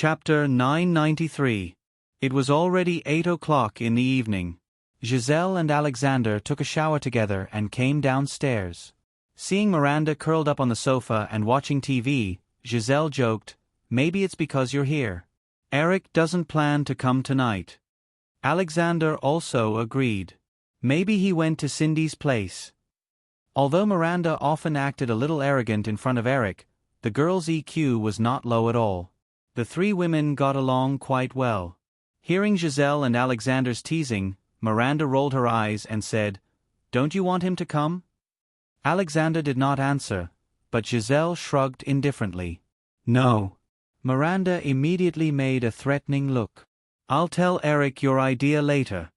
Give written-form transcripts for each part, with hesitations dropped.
Chapter 993. It was already 8 o'clock in the evening. Giselle and Alexander took a shower together and came downstairs. Seeing Miranda curled up on the sofa and watching TV, Giselle joked, "Maybe it's because you're here. Eric doesn't plan to come tonight." Alexander also agreed. Maybe he went to Cindy's place. Although Miranda often acted a little arrogant in front of Eric, the girl's EQ was not low at all. The three women got along quite well. Hearing Giselle and Alexander's teasing, Miranda rolled her eyes and said, "Don't you want him to come?" Alexander did not answer, but Giselle shrugged indifferently. "No." Miranda immediately made a threatening look. "I'll tell Eric your idea later."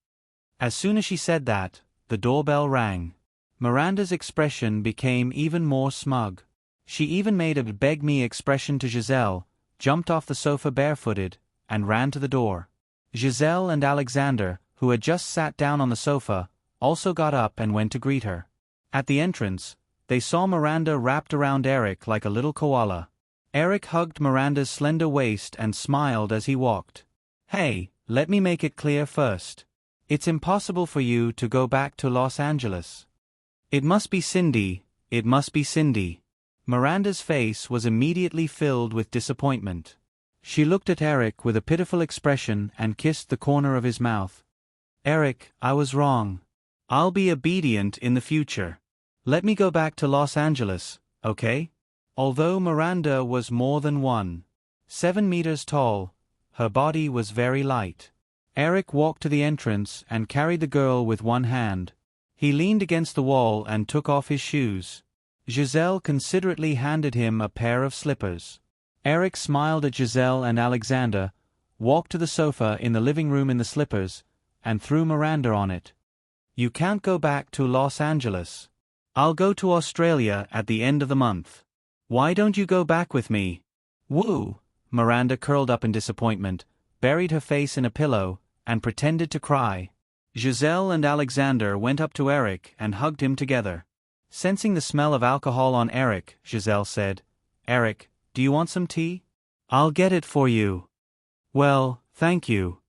As soon as she said that, the doorbell rang. Miranda's expression became even more smug. She even made a beg-me expression to Giselle, jumped off the sofa barefooted, and ran to the door. Giselle and Alexander, who had just sat down on the sofa, also got up and went to greet her. At the entrance, they saw Miranda wrapped around Eric like a little koala. Eric hugged Miranda's slender waist and smiled as he walked. "Hey, let me make it clear first. It's impossible for you to go back to Los Angeles. It must be Cindy, it must be Cindy." Miranda's face was immediately filled with disappointment. She looked at Eric with a pitiful expression and kissed the corner of his mouth. "Eric, I was wrong. I'll be obedient in the future. Let me go back to Los Angeles, okay?" Although Miranda was more than 1.7 meters tall, her body was very light. Eric walked to the entrance and carried the girl with one hand. He leaned against the wall and took off his shoes. Giselle considerately handed him a pair of slippers. Eric smiled at Giselle and Alexander, walked to the sofa in the living room in the slippers, and threw Miranda on it. "You can't go back to Los Angeles. I'll go to Australia at the end of the month. Why don't you go back with me?" "Woo!" Miranda curled up in disappointment, buried her face in a pillow, and pretended to cry. Giselle and Alexander went up to Eric and hugged him together. Sensing the smell of alcohol on Eric, Giselle said, "Eric, do you want some tea? I'll get it for you." "Well, thank you."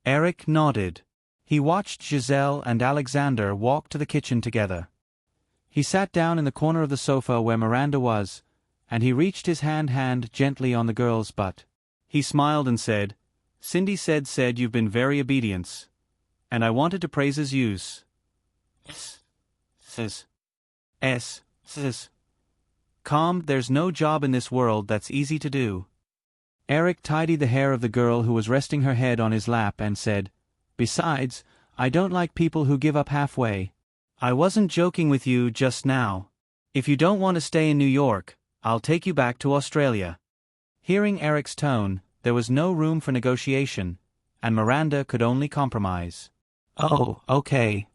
Eric nodded. He watched Giselle and Alexander walk to the kitchen together. He sat down in the corner of the sofa where Miranda was, and he reached his hand gently on the girl's butt. He smiled and said, "Cindy said you've been very obedient, and I wanted to praise his use. Calm, there's no job in this world that's easy to do." Eric tidied the hair of the girl who was resting her head on his lap and said, "Besides, I don't like people who give up halfway. I wasn't joking with you just now. If you don't want to stay in New York, I'll take you back to Australia." Hearing Eric's tone, there was no room for negotiation, and Miranda could only compromise. "Oh, okay.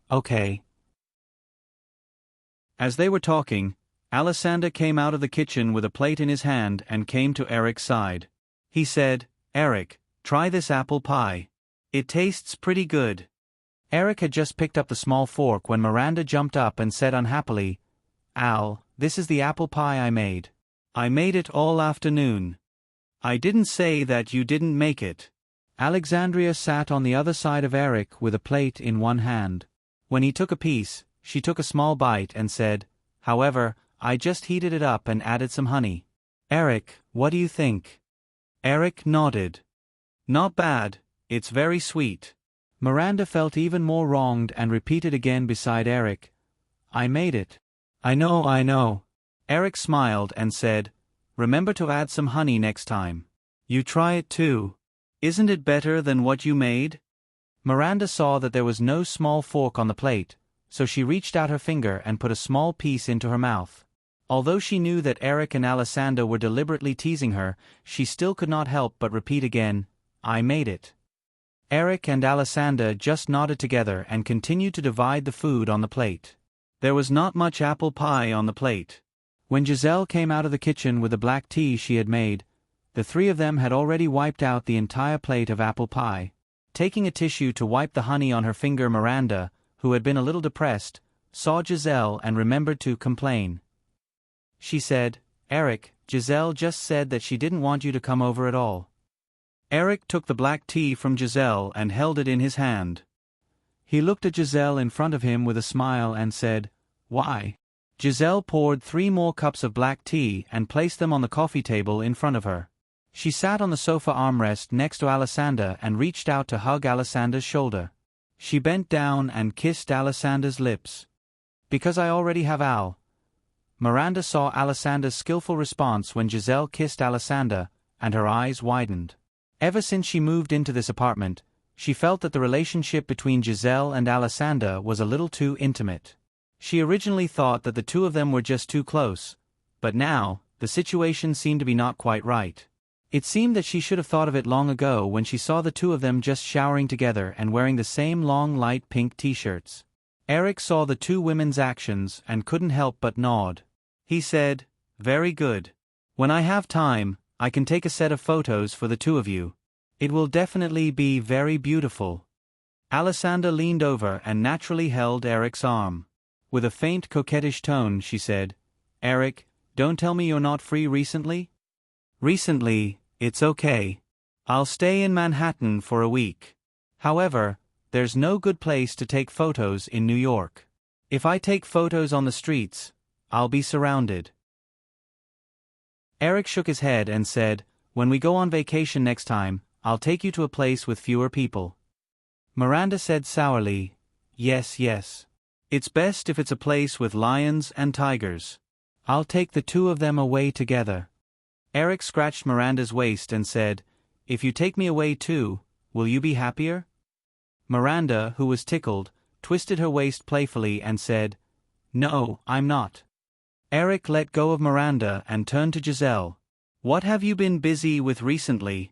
As they were talking, Alexander came out of the kitchen with a plate in his hand and came to Eric's side. He said, "Eric, try this apple pie. It tastes pretty good." Eric had just picked up the small fork when Miranda jumped up and said unhappily, "Al, this is the apple pie I made. I made it all afternoon." "I didn't say that you didn't make it." Alexandria sat on the other side of Eric with a plate in one hand. When he took a piece, she took a small bite and said, "However, I just heated it up and added some honey. Eric, what do you think?" Eric nodded. "Not bad, it's very sweet." Miranda felt even more wronged and repeated again beside Eric, "I made it." I know. Eric smiled and said, "Remember to add some honey next time. You try it too. Isn't it better than what you made?" Miranda saw that there was no small fork on the plate, so she reached out her finger and put a small piece into her mouth. Although she knew that Eric and Alessandra were deliberately teasing her, she still could not help but repeat again, "I made it." Eric and Alessandra just nodded together and continued to divide the food on the plate. There was not much apple pie on the plate. When Giselle came out of the kitchen with the black tea she had made, the three of them had already wiped out the entire plate of apple pie. Taking a tissue to wipe the honey on her finger, Miranda, who had been a little depressed, saw Giselle and remembered to complain. She said, "Eric, Giselle just said that she didn't want you to come over at all." Eric took the black tea from Giselle and held it in his hand. He looked at Giselle in front of him with a smile and said, "Why?" Giselle poured 3 more cups of black tea and placed them on the coffee table in front of her. She sat on the sofa armrest next to Alessander and reached out to hug Alessander's shoulder. She bent down and kissed Alessander's lips. "Because I already have Al." Miranda saw Alessander's skillful response when Giselle kissed Alessander, and her eyes widened. Ever since she moved into this apartment, she felt that the relationship between Giselle and Alessander was a little too intimate. She originally thought that the two of them were just too close, but now, the situation seemed to be not quite right. It seemed that she should have thought of it long ago when she saw the two of them just showering together and wearing the same long light pink t-shirts. Eric saw the two women's actions and couldn't help but nod. He said, "Very good. When I have time, I can take a set of photos for the two of you. It will definitely be very beautiful." Alessander leaned over and naturally held Eric's arm. With a faint coquettish tone, she said, "Eric, don't tell me you're not free recently?" "Recently, it's okay. I'll stay in Manhattan for a week. However, there's no good place to take photos in New York. If I take photos on the streets, I'll be surrounded." Eric shook his head and said, "When we go on vacation next time, I'll take you to a place with fewer people." Miranda said sourly, "Yes, yes. It's best if it's a place with lions and tigers. I'll take the two of them away together." Eric scratched Miranda's waist and said, "If you take me away too, will you be happier?" Miranda, who was tickled, twisted her waist playfully and said, "No, I'm not." Eric let go of Miranda and turned to Giselle. "What have you been busy with recently?"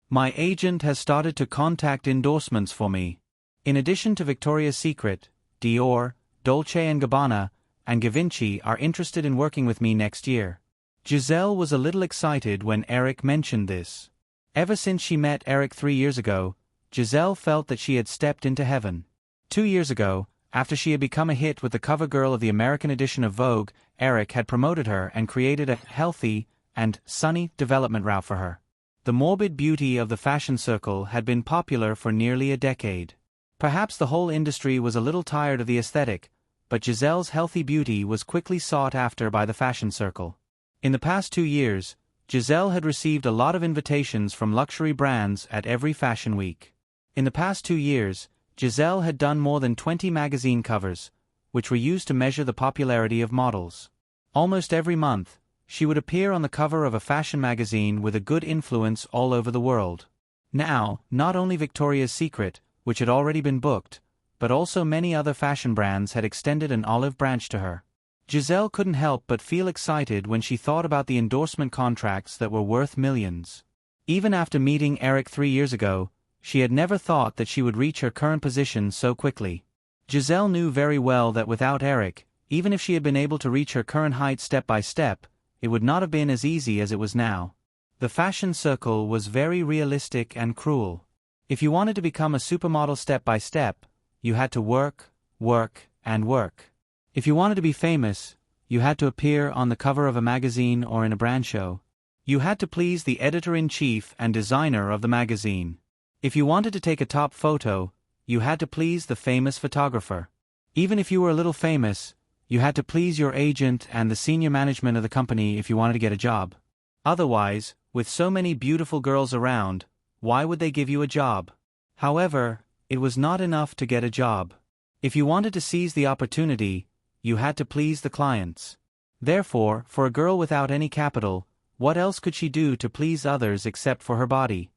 "My agent has started to contact endorsements for me. In addition to Victoria's Secret, Dior, Dolce & Gabbana, and Givenchy are interested in working with me next year." Giselle was a little excited when Eric mentioned this. Ever since she met Eric 3 years ago, Giselle felt that she had stepped into heaven. 2 years ago, after she had become a hit with the cover girl of the American edition of Vogue, Eric had promoted her and created a healthy and sunny development route for her. The morbid beauty of the fashion circle had been popular for nearly a decade. Perhaps the whole industry was a little tired of the aesthetic, but Giselle's healthy beauty was quickly sought after by the fashion circle. In the past 2 years, Giselle had received a lot of invitations from luxury brands at every fashion week. In the past 2 years, Giselle had done more than 20 magazine covers, which were used to measure the popularity of models. Almost every month, she would appear on the cover of a fashion magazine with a good influence all over the world. Now, not only Victoria's Secret, which had already been booked, but also many other fashion brands had extended an olive branch to her. Giselle couldn't help but feel excited when she thought about the endorsement contracts that were worth millions. Even after meeting Eric 3 years ago, she had never thought that she would reach her current position so quickly. Giselle knew very well that without Eric, even if she had been able to reach her current height step by step, it would not have been as easy as it was now. The fashion circle was very realistic and cruel. If you wanted to become a supermodel step by step, you had to work, work, and work. If you wanted to be famous, you had to appear on the cover of a magazine or in a brand show. You had to please the editor-in-chief and designer of the magazine. If you wanted to take a top photo, you had to please the famous photographer. Even if you were a little famous, you had to please your agent and the senior management of the company if you wanted to get a job. Otherwise, with so many beautiful girls around, why would they give you a job? However, it was not enough to get a job. If you wanted to seize the opportunity, you had to please the clients. Therefore, for a girl without any capital, what else could she do to please others except for her body?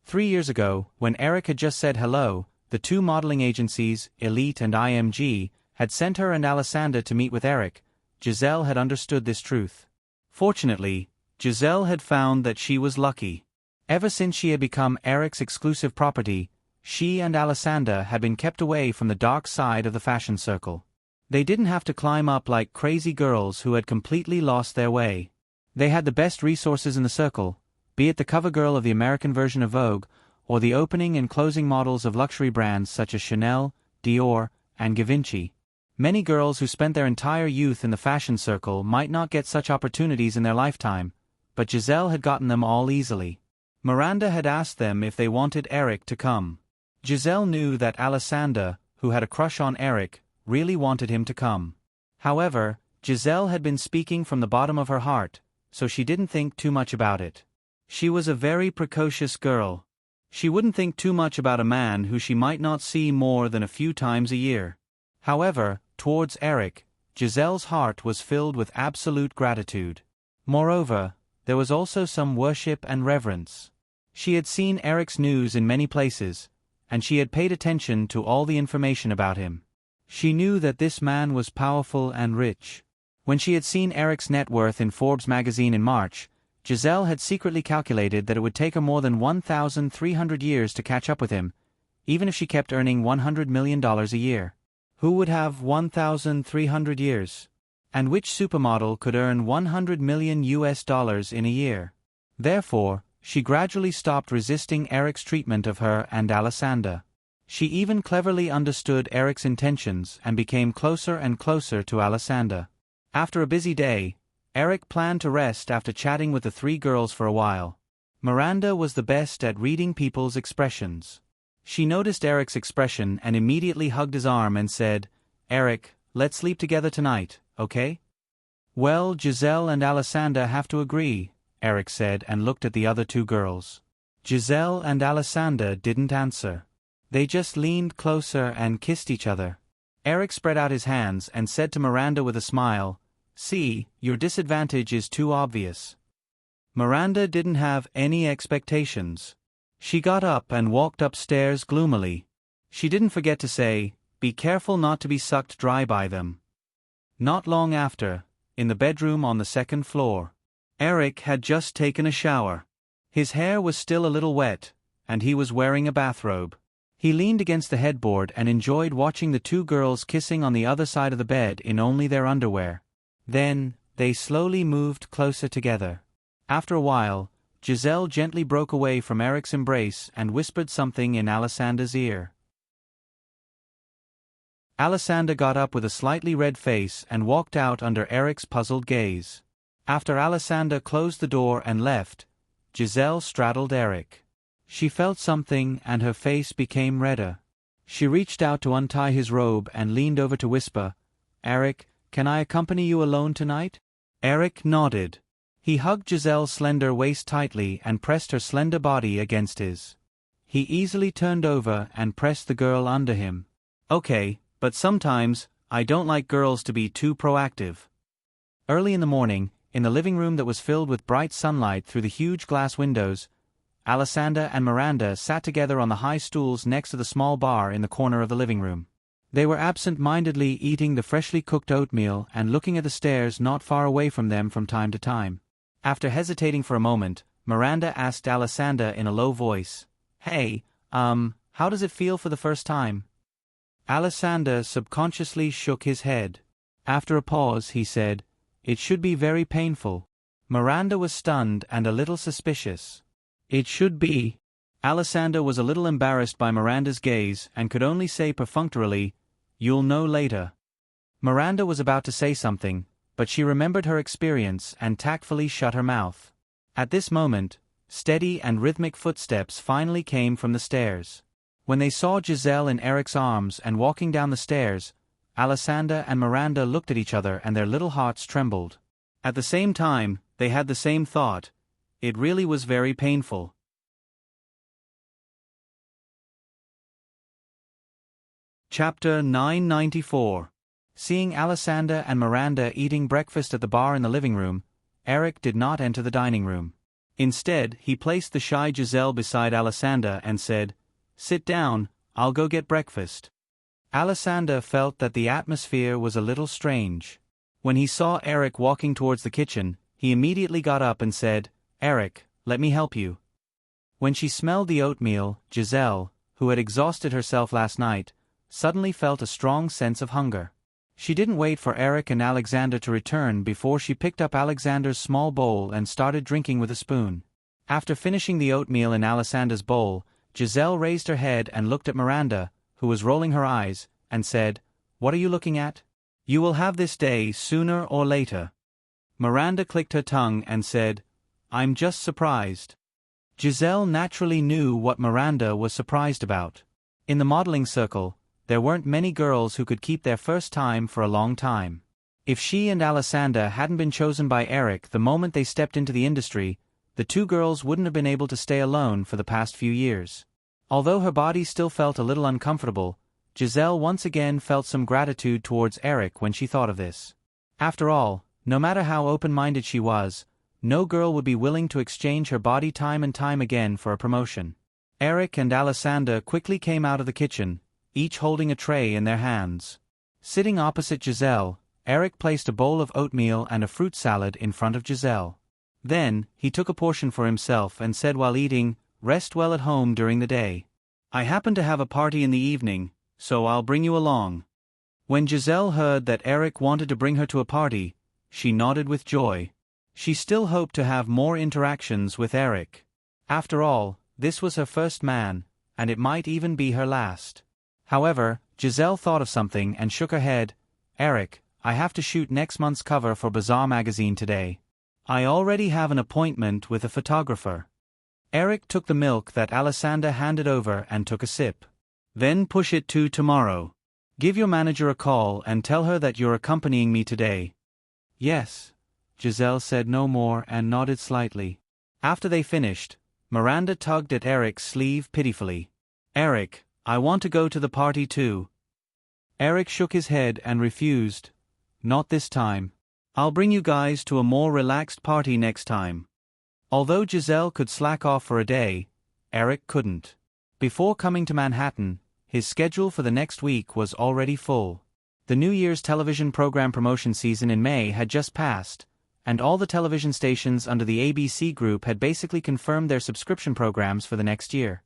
3 years ago, when Eric had just said hello, the two modeling agencies, Elite and IMG, had sent her and Alessander to meet with Eric. Giselle had understood this truth. Fortunately, Giselle had found that she was lucky. Ever since she had become Eric's exclusive property, she and Alessander had been kept away from the dark side of the fashion circle. They didn't have to climb up like crazy girls who had completely lost their way. They had the best resources in the circle, be it the cover girl of the American version of Vogue, or the opening and closing models of luxury brands such as Chanel, Dior, and Givenchy. Many girls who spent their entire youth in the fashion circle might not get such opportunities in their lifetime, but Giselle had gotten them all easily. Miranda had asked them if they wanted Eric to come. Giselle knew that Alessandra, who had a crush on Eric, really wanted him to come. However, Giselle had been speaking from the bottom of her heart, so she didn't think too much about it. She was a very precocious girl. She wouldn't think too much about a man who she might not see more than a few times a year. However, towards Eric, Giselle's heart was filled with absolute gratitude. Moreover, there was also some worship and reverence. She had seen Eric's news in many places, and she had paid attention to all the information about him. She knew that this man was powerful and rich. When she had seen Eric's net worth in Forbes magazine in March, Giselle had secretly calculated that it would take her more than 1,300 years to catch up with him, even if she kept earning $100 million a year. Who would have 1,300 years? And which supermodel could earn $100 million in a year? Therefore, she gradually stopped resisting Eric's treatment of her and Alessandra. She even cleverly understood Eric's intentions and became closer and closer to Alessandra. After a busy day, Eric planned to rest after chatting with the three girls for a while. Miranda was the best at reading people's expressions. She noticed Eric's expression and immediately hugged his arm and said, "Eric, let's sleep together tonight, okay?" "Well, Giselle and Alessandra have to agree," Eric said and looked at the other two girls. Giselle and Alessandra didn't answer. They just leaned closer and kissed each other. Eric spread out his hands and said to Miranda with a smile, "See, your disadvantage is too obvious." Miranda didn't have any expectations. She got up and walked upstairs gloomily. She didn't forget to say, "Be careful not to be sucked dry by them." Not long after, in the bedroom on the second floor, Eric had just taken a shower. His hair was still a little wet, and he was wearing a bathrobe. He leaned against the headboard and enjoyed watching the two girls kissing on the other side of the bed in only their underwear. Then, they slowly moved closer together. After a while, Giselle gently broke away from Eric's embrace and whispered something in Alessandra's ear. Alessandra got up with a slightly red face and walked out under Eric's puzzled gaze. After Alessandra closed the door and left, Giselle straddled Eric. She felt something and her face became redder. She reached out to untie his robe and leaned over to whisper, "Eric, can I accompany you alone tonight?" Eric nodded. He hugged Giselle's slender waist tightly and pressed her slender body against his. He easily turned over and pressed the girl under him. "Okay, but sometimes, I don't like girls to be too proactive." Early in the morning, in the living room that was filled with bright sunlight through the huge glass windows, Alessandra and Miranda sat together on the high stools next to the small bar in the corner of the living room. They were absent-mindedly eating the freshly cooked oatmeal and looking at the stairs not far away from them from time to time. After hesitating for a moment, Miranda asked Alessandra in a low voice, "Hey, how does it feel for the first time?" Alessandra subconsciously shook his head. After a pause, he said, "It should be very painful." Miranda was stunned and a little suspicious. "It should be." Alessandra was a little embarrassed by Miranda's gaze and could only say perfunctorily, "You'll know later." Miranda was about to say something, but she remembered her experience and tactfully shut her mouth. At this moment, steady and rhythmic footsteps finally came from the stairs. When they saw Giselle in Eric's arms and walking down the stairs, Alessandra and Miranda looked at each other and their little hearts trembled. At the same time, they had the same thought. It really was very painful. Chapter 994. Seeing Alessandra and Miranda eating breakfast at the bar in the living room, Eric did not enter the dining room. Instead, he placed the shy Giselle beside Alessandra and said, "Sit down, I'll go get breakfast." Alessandra felt that the atmosphere was a little strange. When he saw Eric walking towards the kitchen, he immediately got up and said, "Eric, let me help you." When she smelled the oatmeal, Giselle, who had exhausted herself last night, suddenly felt a strong sense of hunger. She didn't wait for Eric and Alexander to return before she picked up Alexander's small bowl and started drinking with a spoon. After finishing the oatmeal in Alessandra's bowl, Giselle raised her head and looked at Miranda, who was rolling her eyes, and said, "What are you looking at?" "You will have this day sooner or later." Miranda clicked her tongue and said, I'm just surprised. Giselle naturally knew what Miranda was surprised about. In the modeling circle, there weren't many girls who could keep their first time for a long time. If she and Alessandra hadn't been chosen by Eric the moment they stepped into the industry, the two girls wouldn't have been able to stay alone for the past few years. Although her body still felt a little uncomfortable, Giselle once again felt some gratitude towards Eric when she thought of this. After all, no matter how open-minded she was, no girl would be willing to exchange her body time and time again for a promotion. Eric and Alessandra quickly came out of the kitchen, each holding a tray in their hands. Sitting opposite Giselle, Eric placed a bowl of oatmeal and a fruit salad in front of Giselle. Then, he took a portion for himself and said while eating, "Rest well at home during the day. I happen to have a party in the evening, so I'll bring you along." When Giselle heard that Eric wanted to bring her to a party, she nodded with joy. She still hoped to have more interactions with Eric. After all, this was her first man, and it might even be her last. However, Giselle thought of something and shook her head. "Eric, I have to shoot next month's cover for Bazaar magazine today. I already have an appointment with a photographer." Eric took the milk that Alessandra handed over and took a sip. "Then push it to tomorrow. Give your manager a call and tell her that you're accompanying me today." "Yes." Giselle said no more and nodded slightly. After they finished, Miranda tugged at Eric's sleeve pitifully. "Eric, I want to go to the party too." Eric shook his head and refused. "Not this time. I'll bring you guys to a more relaxed party next time." Although Giselle could slack off for a day, Eric couldn't. Before coming to Manhattan, his schedule for the next week was already full. The New Year's television program promotion season in May had just passed, and all the television stations under the ABC group had basically confirmed their subscription programs for the next year.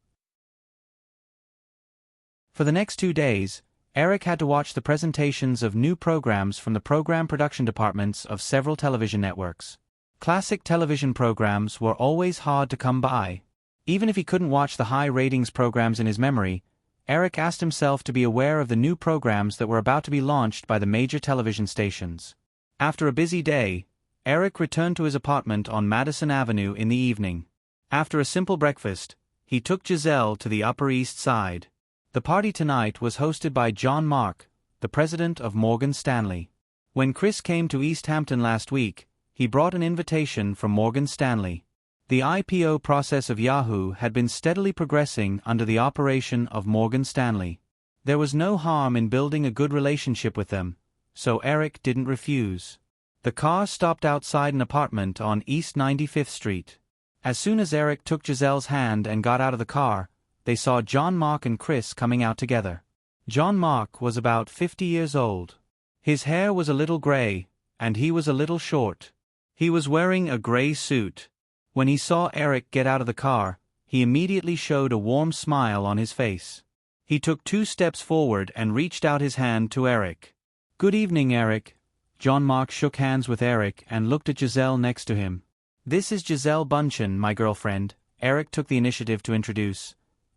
For the next 2 days, Eric had to watch the presentations of new programs from the program production departments of several television networks. Classic television programs were always hard to come by. Even if he couldn't watch the high-ratings programs in his memory, Eric asked himself to be aware of the new programs that were about to be launched by the major television stations. After a busy day, Eric returned to his apartment on Madison Avenue in the evening. After a simple breakfast, he took Giselle to the Upper East Side. The party tonight was hosted by John Mark, the president of Morgan Stanley. When Chris came to East Hampton last week, he brought an invitation from Morgan Stanley. The IPO process of Yahoo had been steadily progressing under the operation of Morgan Stanley. There was no harm in building a good relationship with them, so Eric didn't refuse. The car stopped outside an apartment on East 95th Street. As soon as Eric took Giselle's hand and got out of the car, they saw John Mark and Chris coming out together. John Mark was about 50 years old. His hair was a little gray, and he was a little short. He was wearing a gray suit. When he saw Eric get out of the car, he immediately showed a warm smile on his face. He took 2 steps forward and reached out his hand to Eric. "Good evening, Eric." John Mark shook hands with Eric and looked at Giselle next to him. "This is Giselle Bündchen, my girlfriend," Eric took the initiative to introduce.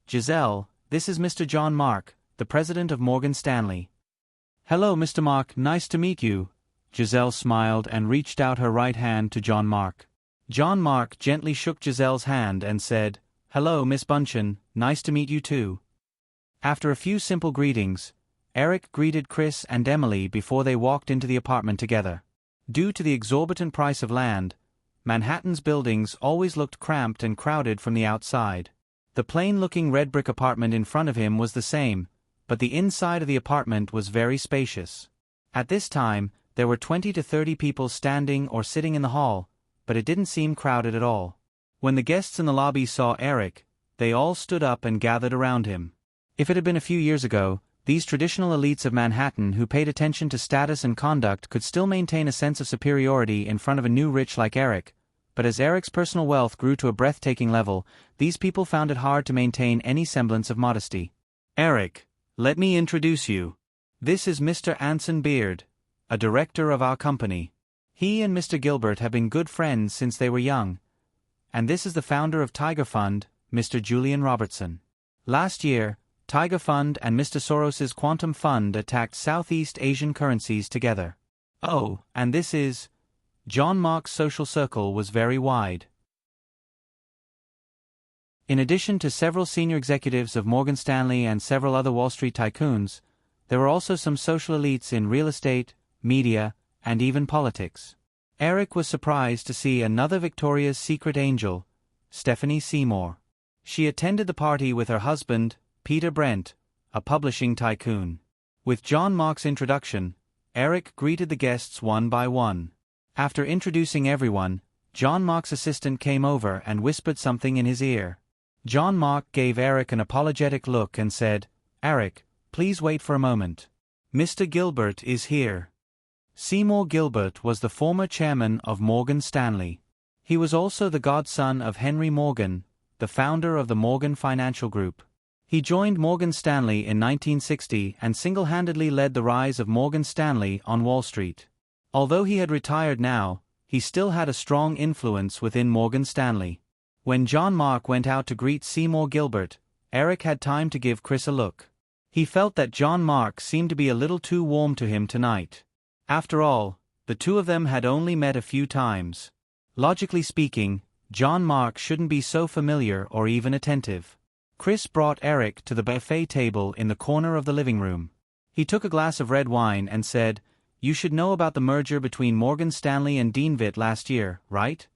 "Giselle, this is Mr. John Mark, the president of Morgan Stanley." "Hello, Mr. Mark, nice to meet you." Giselle smiled and reached out her right hand to John Mark. John Mark gently shook Giselle's hand and said, "Hello, Miss Bündchen, nice to meet you too." After a few simple greetings, Eric greeted Chris and Emily before they walked into the apartment together. Due to the exorbitant price of land, Manhattan's buildings always looked cramped and crowded from the outside. The plain-looking red brick apartment in front of him was the same, but the inside of the apartment was very spacious. At this time, there were 20 to 30 people standing or sitting in the hall, but it didn't seem crowded at all. When the guests in the lobby saw Eric, they all stood up and gathered around him. If it had been a few years ago, these traditional elites of Manhattan who paid attention to status and conduct could still maintain a sense of superiority in front of a new rich like Eric, but as Eric's personal wealth grew to a breathtaking level, these people found it hard to maintain any semblance of modesty. "Eric, let me introduce you. This is Mr. Anson Beard, a director of our company. He and Mr. Gilbert have been good friends since they were young. And this is the founder of Tiger Fund, Mr. Julian Robertson. Last year, Tiger Fund and Mr. Soros's Quantum Fund attacked Southeast Asian currencies together. Oh, and this is..." John Mark's social circle was very wide. In addition to several senior executives of Morgan Stanley and several other Wall Street tycoons, there were also some social elites in real estate, media, and even politics. Eric was surprised to see another Victoria's Secret angel, Stephanie Seymour. She attended the party with her husband, Peter Brent, a publishing tycoon. With John Mark's introduction, Eric greeted the guests one by one. After introducing everyone, John Mark's assistant came over and whispered something in his ear. John Mark gave Eric an apologetic look and said, "Eric, please wait for a moment. Mr. Gilbert is here." Seymour Gilbert was the former chairman of Morgan Stanley. He was also the godson of Henry Morgan, the founder of the Morgan Financial Group. He joined Morgan Stanley in 1960 and single-handedly led the rise of Morgan Stanley on Wall Street. Although he had retired now, he still had a strong influence within Morgan Stanley. When John Mark went out to greet Seymour Gilbert, Eric had time to give Chris a look. He felt that John Mark seemed to be a little too warm to him tonight. After all, the two of them had only met a few times. Logically speaking, John Mark shouldn't be so familiar or even attentive. Chris brought Eric to the buffet table in the corner of the living room. He took a glass of red wine and said, "You should know about the merger between Morgan Stanley and Deanvit last year, right?"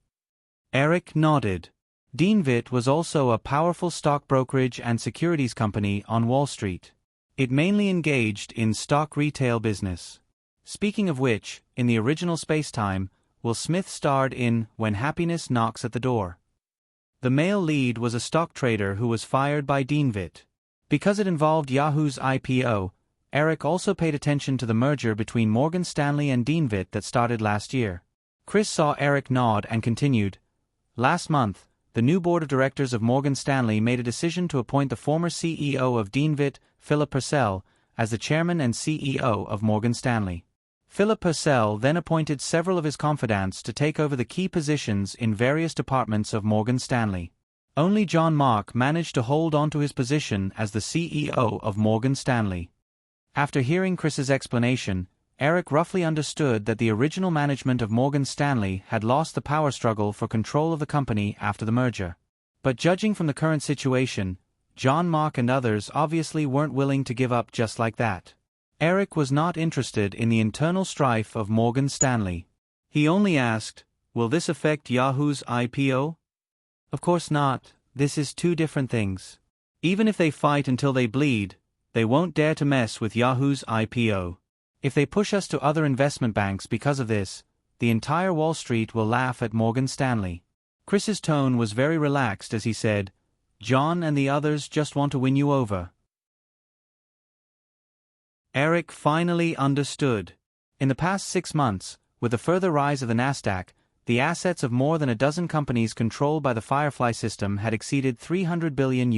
Eric nodded. Deanvit was also a powerful stock brokerage and securities company on Wall Street. It mainly engaged in stock retail business. Speaking of which, in the original Spacetime, Will Smith starred in When Happiness Knocks at the Door. The male lead was a stock trader who was fired by Deanvit. Because it involved Yahoo's IPO, Eric also paid attention to the merger between Morgan Stanley and Deanvit that started last year. Chris saw Eric nod and continued, "Last month, the new board of directors of Morgan Stanley made a decision to appoint the former CEO of Deanvit, Philip Purcell, as the chairman and CEO of Morgan Stanley. Philip Purcell then appointed several of his confidants to take over the key positions in various departments of Morgan Stanley. Only John Mark managed to hold on to his position as the CEO of Morgan Stanley." After hearing Chris's explanation, Eric roughly understood that the original management of Morgan Stanley had lost the power struggle for control of the company after the merger. But judging from the current situation, John Mark and others obviously weren't willing to give up just like that. Eric was not interested in the internal strife of Morgan Stanley. He only asked, "Will this affect Yahoo's IPO?" "Of course not, this is two different things. Even if they fight until they bleed, they won't dare to mess with Yahoo's IPO. If they push us to other investment banks because of this, the entire Wall Street will laugh at Morgan Stanley." Chris's tone was very relaxed as he said, "John and the others just want to win you over." Eric finally understood. In the past 6 months, with the further rise of the Nasdaq, the assets of more than a dozen companies controlled by the Firefly system had exceeded $300 billion.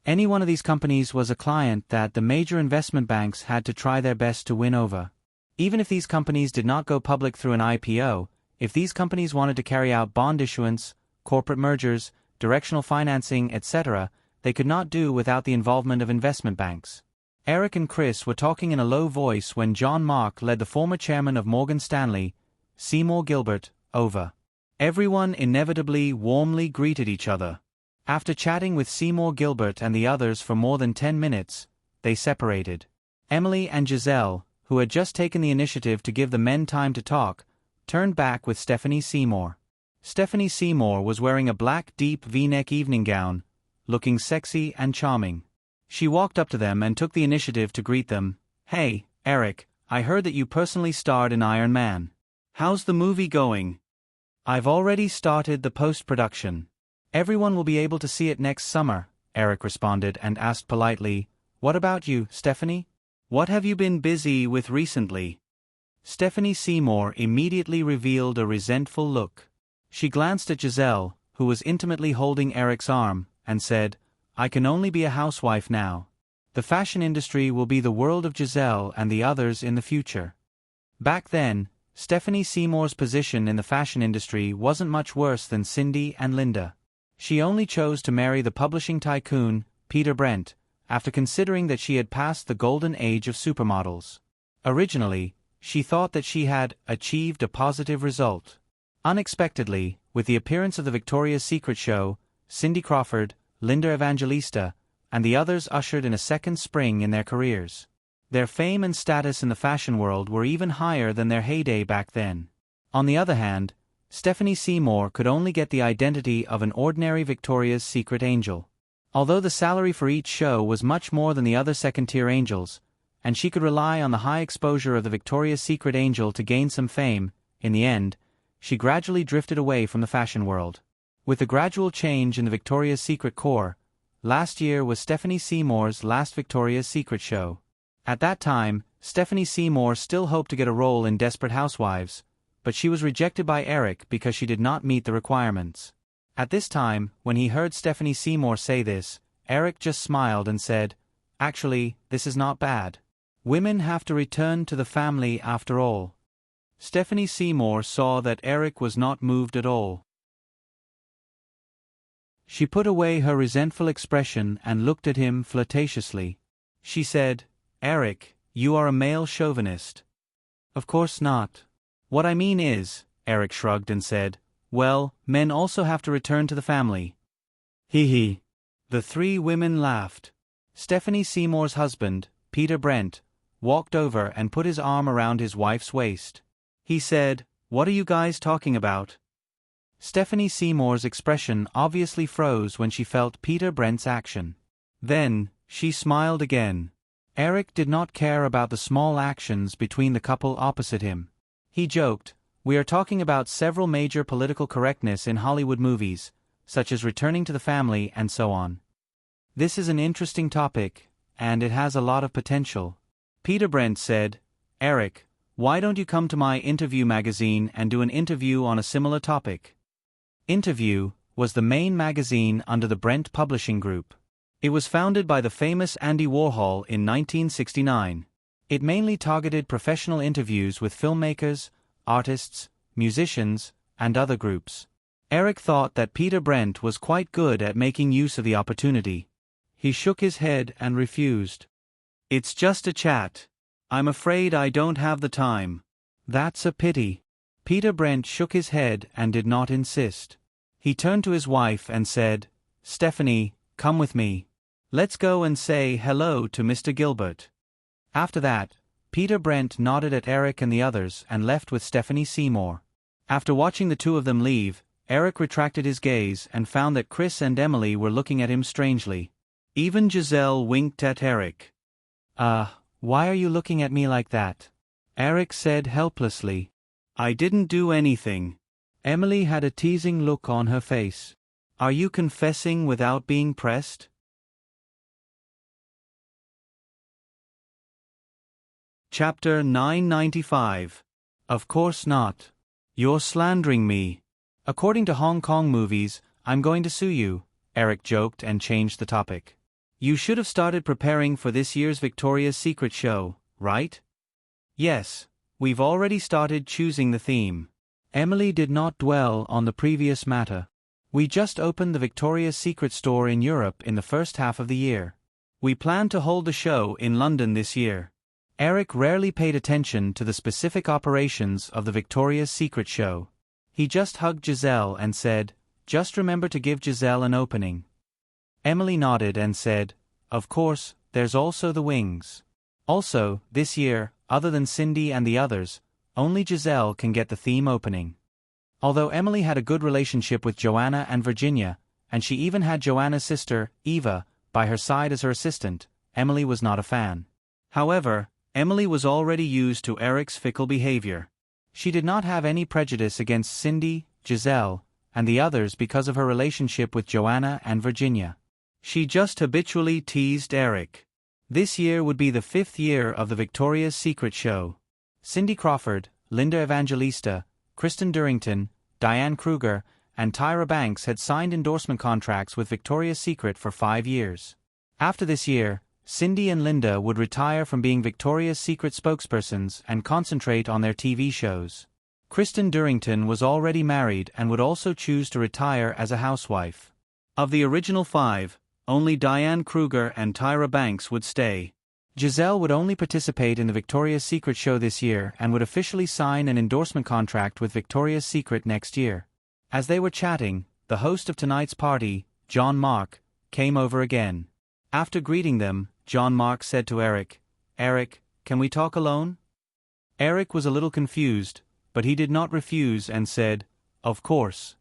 Any one of these companies was a client that the major investment banks had to try their best to win over. Even if these companies did not go public through an IPO, if these companies wanted to carry out bond issuance, corporate mergers, directional financing, etc., they could not do without the involvement of investment banks. Eric and Chris were talking in a low voice when John Mark led the former chairman of Morgan Stanley, Seymour Gilbert, over. Everyone inevitably warmly greeted each other. After chatting with Seymour Gilbert and the others for more than 10 minutes, they separated. Emily and Giselle, who had just taken the initiative to give the men time to talk, turned back with Stephanie Seymour. Stephanie Seymour was wearing a black deep V-neck evening gown, looking sexy and charming. She walked up to them and took the initiative to greet them. "Hey, Eric, I heard that you personally starred in Iron Man. How's the movie going?" "I've already started the post-production. Everyone will be able to see it next summer," Eric responded and asked politely, "What about you, Stephanie? What have you been busy with recently?" Stephanie Seymour immediately revealed a resentful look. She glanced at Giselle, who was intimately holding Eric's arm, and said, "I can only be a housewife now. The fashion industry will be the world of Giselle and the others in the future." Back then, Stephanie Seymour's position in the fashion industry wasn't much worse than Cindy and Linda. She only chose to marry the publishing tycoon, Peter Brent, after considering that she had passed the golden age of supermodels. Originally, she thought that she had achieved a positive result. Unexpectedly, with the appearance of the Victoria's Secret show, Cindy Crawford, Linda Evangelista, and the others ushered in a second spring in their careers. Their fame and status in the fashion world were even higher than their heyday back then. On the other hand, Stephanie Seymour could only get the identity of an ordinary Victoria's Secret angel. Although the salary for each show was much more than the other second-tier angels, and she could rely on the high exposure of the Victoria's Secret angel to gain some fame, in the end, she gradually drifted away from the fashion world. With the gradual change in the Victoria's Secret core, last year was Stephanie Seymour's last Victoria's Secret show. At that time, Stephanie Seymour still hoped to get a role in Desperate Housewives, but she was rejected by Eric because she did not meet the requirements. At this time, when he heard Stephanie Seymour say this, Eric just smiled and said, "Actually, this is not bad. Women have to return to the family after all." Stephanie Seymour saw that Eric was not moved at all. She put away her resentful expression and looked at him flirtatiously. She said, "Eric, you are a male chauvinist." "Of course not. What I mean is," Eric shrugged and said, "well, men also have to return to the family." Hee hee. The three women laughed. Stephanie Seymour's husband, Peter Brent, walked over and put his arm around his wife's waist. He said, "What are you guys talking about?" Stephanie Seymour's expression obviously froze when she felt Peter Brent's action. Then, she smiled again. Eric did not care about the small actions between the couple opposite him. He joked, "We are talking about several major political correctness in Hollywood movies, such as returning to the family and so on. This is an interesting topic, and it has a lot of potential." Peter Brent said, "Eric, why don't you come to my Interview magazine and do an interview on a similar topic?" Interview was the main magazine under the Brent Publishing Group. It was founded by the famous Andy Warhol in 1969. It mainly targeted professional interviews with filmmakers, artists, musicians, and other groups. Eric thought that Peter Brent was quite good at making use of the opportunity. He shook his head and refused. "It's just a chat. I'm afraid I don't have the time." "That's a pity." Peter Brent shook his head and did not insist. He turned to his wife and said, "Stephanie, come with me. Let's go and say hello to Mr. Gilbert." After that, Peter Brent nodded at Eric and the others and left with Stephanie Seymour. After watching the two of them leave, Eric retracted his gaze and found that Chris and Emily were looking at him strangely. Even Giselle winked at Eric. Why are you looking at me like that?" Eric said helplessly. "I didn't do anything." Emily had a teasing look on her face. "Are you confessing without being pressed?" Chapter 995. Of course not. You're slandering me. According to Hong Kong movies, I'm going to sue you, Eric joked and changed the topic. You should have started preparing for this year's Victoria's Secret show, right? Yes, we've already started choosing the theme. Emily did not dwell on the previous matter. We just opened the Victoria's Secret store in Europe in the first half of the year. We plan to hold the show in London this year. Eric rarely paid attention to the specific operations of the Victoria's Secret show. He just hugged Giselle and said, "Just remember to give Giselle an opening." Emily nodded and said, "Of course, there's also the wings." Also, this year, other than Cindy and the others, only Giselle can get the theme opening. Although Emily had a good relationship with Joanna and Virginia, and she even had Joanna's sister, Eva, by her side as her assistant, Emily was not a fan. However, Emily was already used to Eric's fickle behavior. She did not have any prejudice against Cindy, Giselle, and the others because of her relationship with Joanna and Virginia. She just habitually teased Eric. This year would be the 5th year of the Victoria's Secret show. Cindy Crawford, Linda Evangelista, Kristen Durrington, Diane Kruger, and Tyra Banks had signed endorsement contracts with Victoria's Secret for 5 years. After this year, Cindy and Linda would retire from being Victoria's Secret spokespersons and concentrate on their TV shows. Kristen Durrington was already married and would also choose to retire as a housewife. Of the original 5, only Diane Kruger and Tyra Banks would stay. Giselle would only participate in the Victoria's Secret show this year and would officially sign an endorsement contract with Victoria's Secret next year. As they were chatting, the host of tonight's party, John Mark, came over again. After greeting them, John Mark said to Eric, "Eric, can we talk alone?" Eric was a little confused, but he did not refuse and said, "Of course."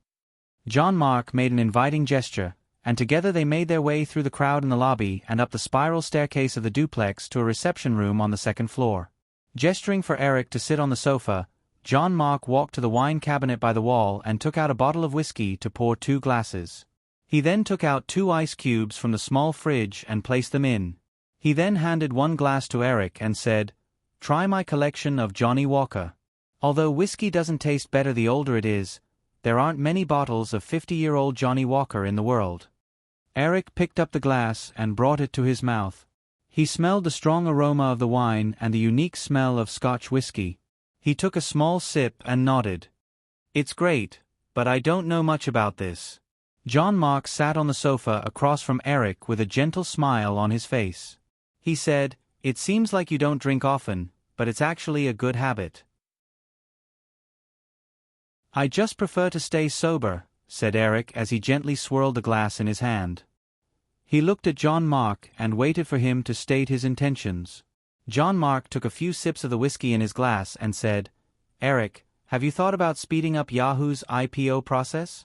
John Mark made an inviting gesture, and together they made their way through the crowd in the lobby and up the spiral staircase of the duplex to a reception room on the second floor. Gesturing for Eric to sit on the sofa, John Mark walked to the wine cabinet by the wall and took out a bottle of whiskey to pour 2 glasses. He then took out 2 ice cubes from the small fridge and placed them in. He then handed 1 glass to Eric and said, "Try my collection of Johnnie Walker. Although whiskey doesn't taste better the older it is, there aren't many bottles of 50-year-old Johnnie Walker in the world." Eric picked up the glass and brought it to his mouth. He smelled the strong aroma of the wine and the unique smell of Scotch whiskey. He took a small sip and nodded. "It's great, but I don't know much about this." John Mark sat on the sofa across from Eric with a gentle smile on his face. He said, "It seems like you don't drink often, but it's actually a good habit." "I just prefer to stay sober," said Eric as he gently swirled the glass in his hand. He looked at John Mark and waited for him to state his intentions. John Mark took a few sips of the whiskey in his glass and said, "Eric, have you thought about speeding up Yahoo's IPO process?"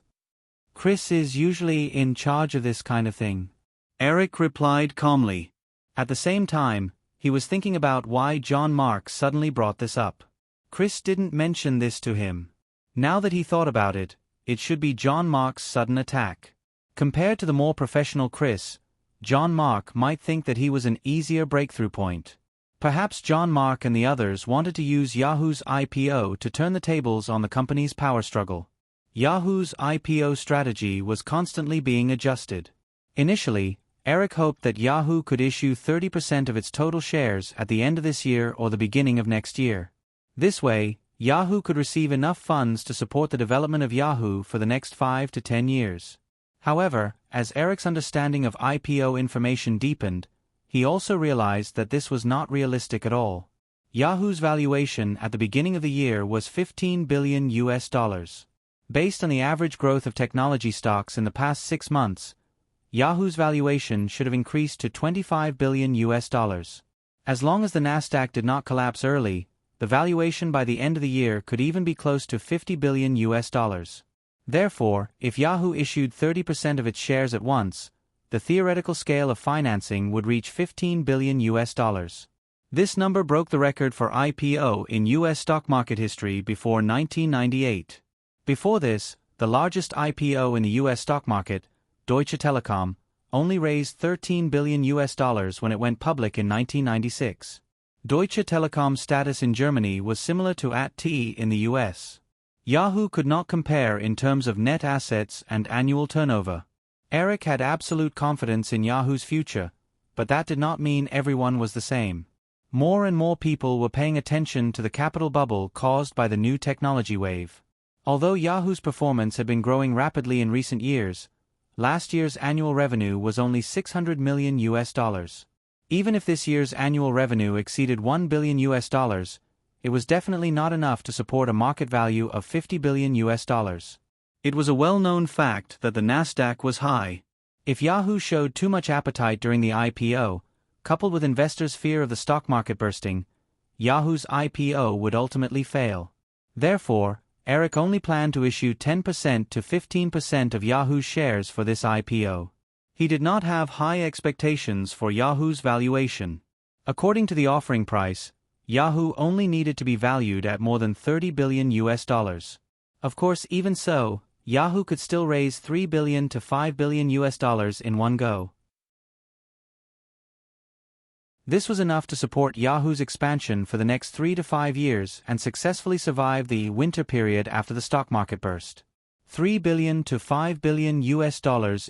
"Chris is usually in charge of this kind of thing," Eric replied calmly. At the same time, he was thinking about why John Mark suddenly brought this up. Chris didn't mention this to him. Now that he thought about it, it should be John Mark's sudden attack. Compared to the more professional Chris, John Mark might think that he was an easier breakthrough point. Perhaps John Mark and the others wanted to use Yahoo's IPO to turn the tables on the company's power struggle. Yahoo's IPO strategy was constantly being adjusted. Initially, Eric hoped that Yahoo could issue 30% of its total shares at the end of this year or the beginning of next year. This way, Yahoo could receive enough funds to support the development of Yahoo for the next 5 to 10 years. However, as Eric's understanding of IPO information deepened, he also realized that this was not realistic at all. Yahoo's valuation at the beginning of the year was $15 billion. Based on the average growth of technology stocks in the past 6 months, Yahoo's valuation should have increased to $25 billion. As long as the Nasdaq did not collapse early, the valuation by the end of the year could even be close to $50 billion. Therefore, if Yahoo issued 30% of its shares at once, the theoretical scale of financing would reach $15 billion. This number broke the record for IPO in U.S. stock market history before 1998. Before this, the largest IPO in the U.S. stock market, Deutsche Telekom, only raised $13 billion when it went public in 1996. Deutsche Telekom's status in Germany was similar to AT&T in the U.S. Yahoo could not compare in terms of net assets and annual turnover. Eric had absolute confidence in Yahoo's future, but that did not mean everyone was the same. More and more people were paying attention to the capital bubble caused by the new technology wave. Although Yahoo's performance had been growing rapidly in recent years, last year's annual revenue was only $600 million. Even if this year's annual revenue exceeded $1 billion, it was definitely not enough to support a market value of $50 billion. It was a well-known fact that the Nasdaq was high. If Yahoo showed too much appetite during the IPO, coupled with investors' fear of the stock market bursting, Yahoo's IPO would ultimately fail. Therefore, Eric only planned to issue 10% to 15% of Yahoo's shares for this IPO. He did not have high expectations for Yahoo's valuation. According to the offering price, Yahoo only needed to be valued at more than $30 billion. Of course, even so, Yahoo could still raise $3 billion to $5 billion in one go. This was enough to support Yahoo's expansion for the next 3 to 5 years and successfully survive the winter period after the stock market burst. $3 billion to $5 billion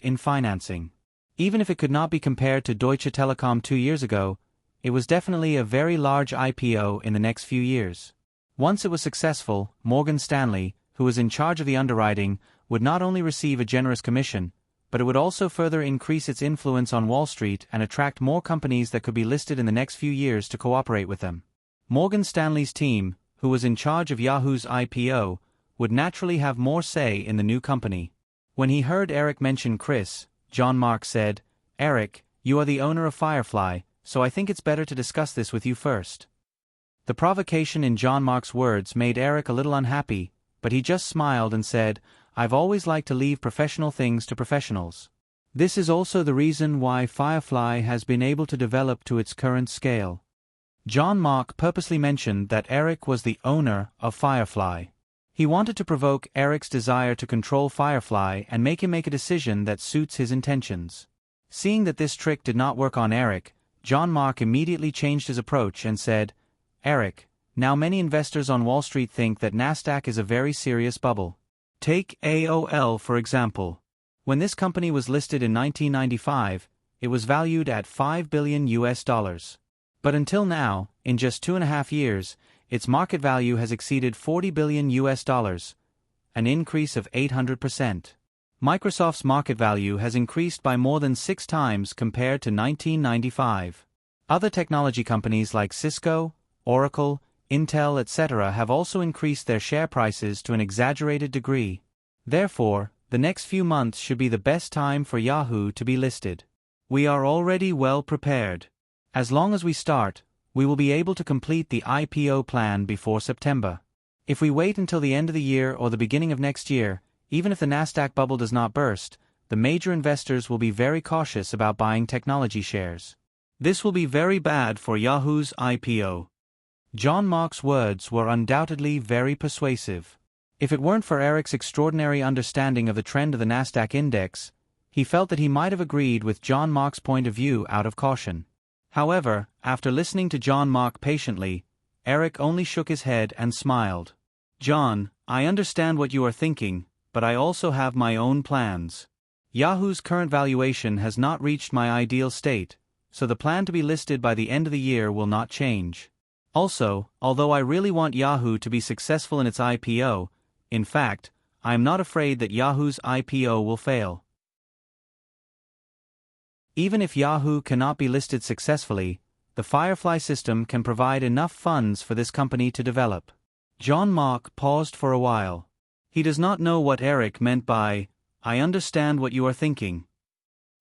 in financing. Even if it could not be compared to Deutsche Telekom 2 years ago, it was definitely a very large IPO in the next few years. Once it was successful, Morgan Stanley, who was in charge of the underwriting, would not only receive a generous commission, but it would also further increase its influence on Wall Street and attract more companies that could be listed in the next few years to cooperate with them. Morgan Stanley's team, who was in charge of Yahoo's IPO, would naturally have more say in the new company. When he heard Eric mention Chris, John Mark said, "Eric, you are the owner of Firefly, so I think it's better to discuss this with you first." The provocation in John Mark's words made Eric a little unhappy, but he just smiled and said, "I've always liked to leave professional things to professionals. This is also the reason why Firefly has been able to develop to its current scale." John Mark purposely mentioned that Eric was the owner of Firefly. He wanted to provoke Eric's desire to control Firefly and make him make a decision that suits his intentions. Seeing that this trick did not work on Eric, John Mark immediately changed his approach and said, "Eric, now many investors on Wall Street think that Nasdaq is a very serious bubble. Take AOL for example. When this company was listed in 1995, it was valued at $5 billion. But until now, in just 2.5 years, its market value has exceeded $40 billion, an increase of 800%. Microsoft's market value has increased by more than 6 times compared to 1995. Other technology companies like Cisco, Oracle, Intel, etc. have also increased their share prices to an exaggerated degree. Therefore, the next few months should be the best time for Yahoo to be listed. We are already well prepared. As long as we start, we will be able to complete the IPO plan before September. If we wait until the end of the year or the beginning of next year, even if the Nasdaq bubble does not burst, the major investors will be very cautious about buying technology shares. This will be very bad for Yahoo's IPO. John Mark's words were undoubtedly very persuasive. If it weren't for Eric's extraordinary understanding of the trend of the Nasdaq index, he felt that he might have agreed with John Mark's point of view out of caution. However, after listening to John Mark patiently, Eric only shook his head and smiled. "John, I understand what you are thinking, but I also have my own plans. Yahoo's current valuation has not reached my ideal state, so the plan to be listed by the end of the year will not change. Also, although I really want Yahoo to be successful in its IPO, in fact, I am not afraid that Yahoo's IPO will fail. Even if Yahoo cannot be listed successfully, the Firefly system can provide enough funds for this company to develop." John Mark paused for a while. He does not know what Eric meant by, "I understand what you are thinking."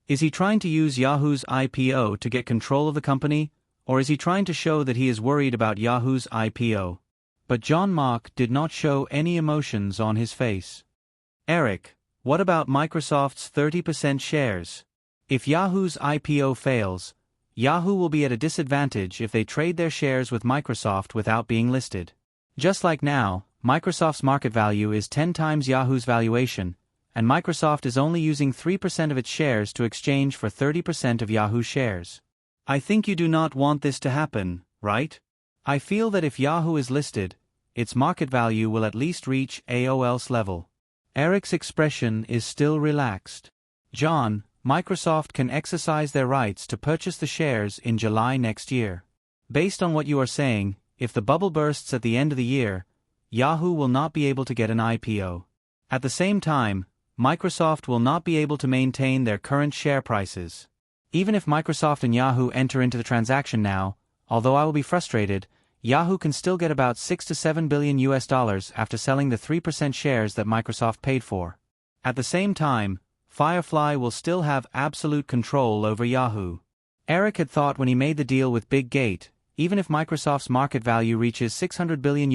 Is he trying to use Yahoo's IPO to get control of the company, or is he trying to show that he is worried about Yahoo's IPO? But John Mark did not show any emotions on his face. "Eric, what about Microsoft's 30% shares? If Yahoo's IPO fails, Yahoo will be at a disadvantage if they trade their shares with Microsoft without being listed. Just like now, Microsoft's market value is 10 times Yahoo's valuation, and Microsoft is only using 3% of its shares to exchange for 30% of Yahoo shares. I think you do not want this to happen, right? I feel that if Yahoo is listed, its market value will at least reach AOL's level." Eric's expression is still relaxed. "John, Microsoft can exercise their rights to purchase the shares in July next year. Based on what you are saying, if the bubble bursts at the end of the year, Yahoo will not be able to get an IPO. At the same time, Microsoft will not be able to maintain their current share prices. Even if Microsoft and Yahoo enter into the transaction now, although I will be frustrated, Yahoo can still get about $6 to $7 billion after selling the 3% shares that Microsoft paid for. At the same time, Firefly will still have absolute control over Yahoo." Eric had thought when he made the deal with Big Gate, even if Microsoft's market value reaches $600 billion,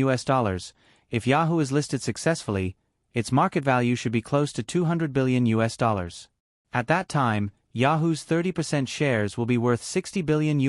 if Yahoo is listed successfully, its market value should be close to $200 billion. At that time, Yahoo's 30% shares will be worth $60 billion,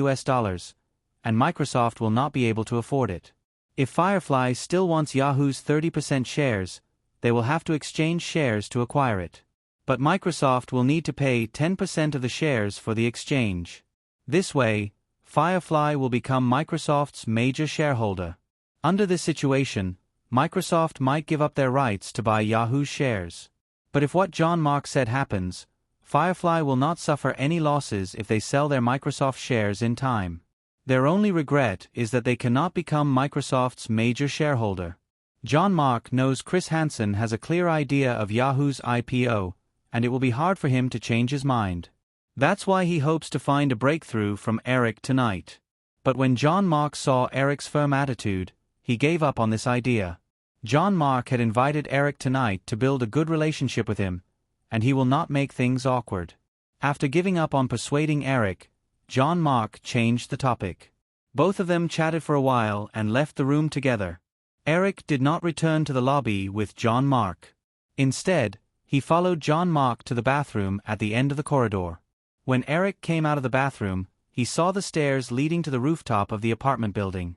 and Microsoft will not be able to afford it. If Firefly still wants Yahoo's 30% shares, they will have to exchange shares to acquire it. But Microsoft will need to pay 10% of the shares for the exchange. This way, Firefly will become Microsoft's major shareholder. Under this situation, Microsoft might give up their rights to buy Yahoo shares. But if what John Mark said happens, Firefly will not suffer any losses if they sell their Microsoft shares in time. Their only regret is that they cannot become Microsoft's major shareholder. John Mark knows Chris Hansen has a clear idea of Yahoo's IPO, and it will be hard for him to change his mind. That's why he hopes to find a breakthrough from Eric tonight. But when John Mark saw Eric's firm attitude, he gave up on this idea. John Mark had invited Eric tonight to build a good relationship with him, and he will not make things awkward. After giving up on persuading Eric, John Mark changed the topic. Both of them chatted for a while and left the room together. Eric did not return to the lobby with John Mark. Instead, he followed John Mark to the bathroom at the end of the corridor. When Eric came out of the bathroom, he saw the stairs leading to the rooftop of the apartment building.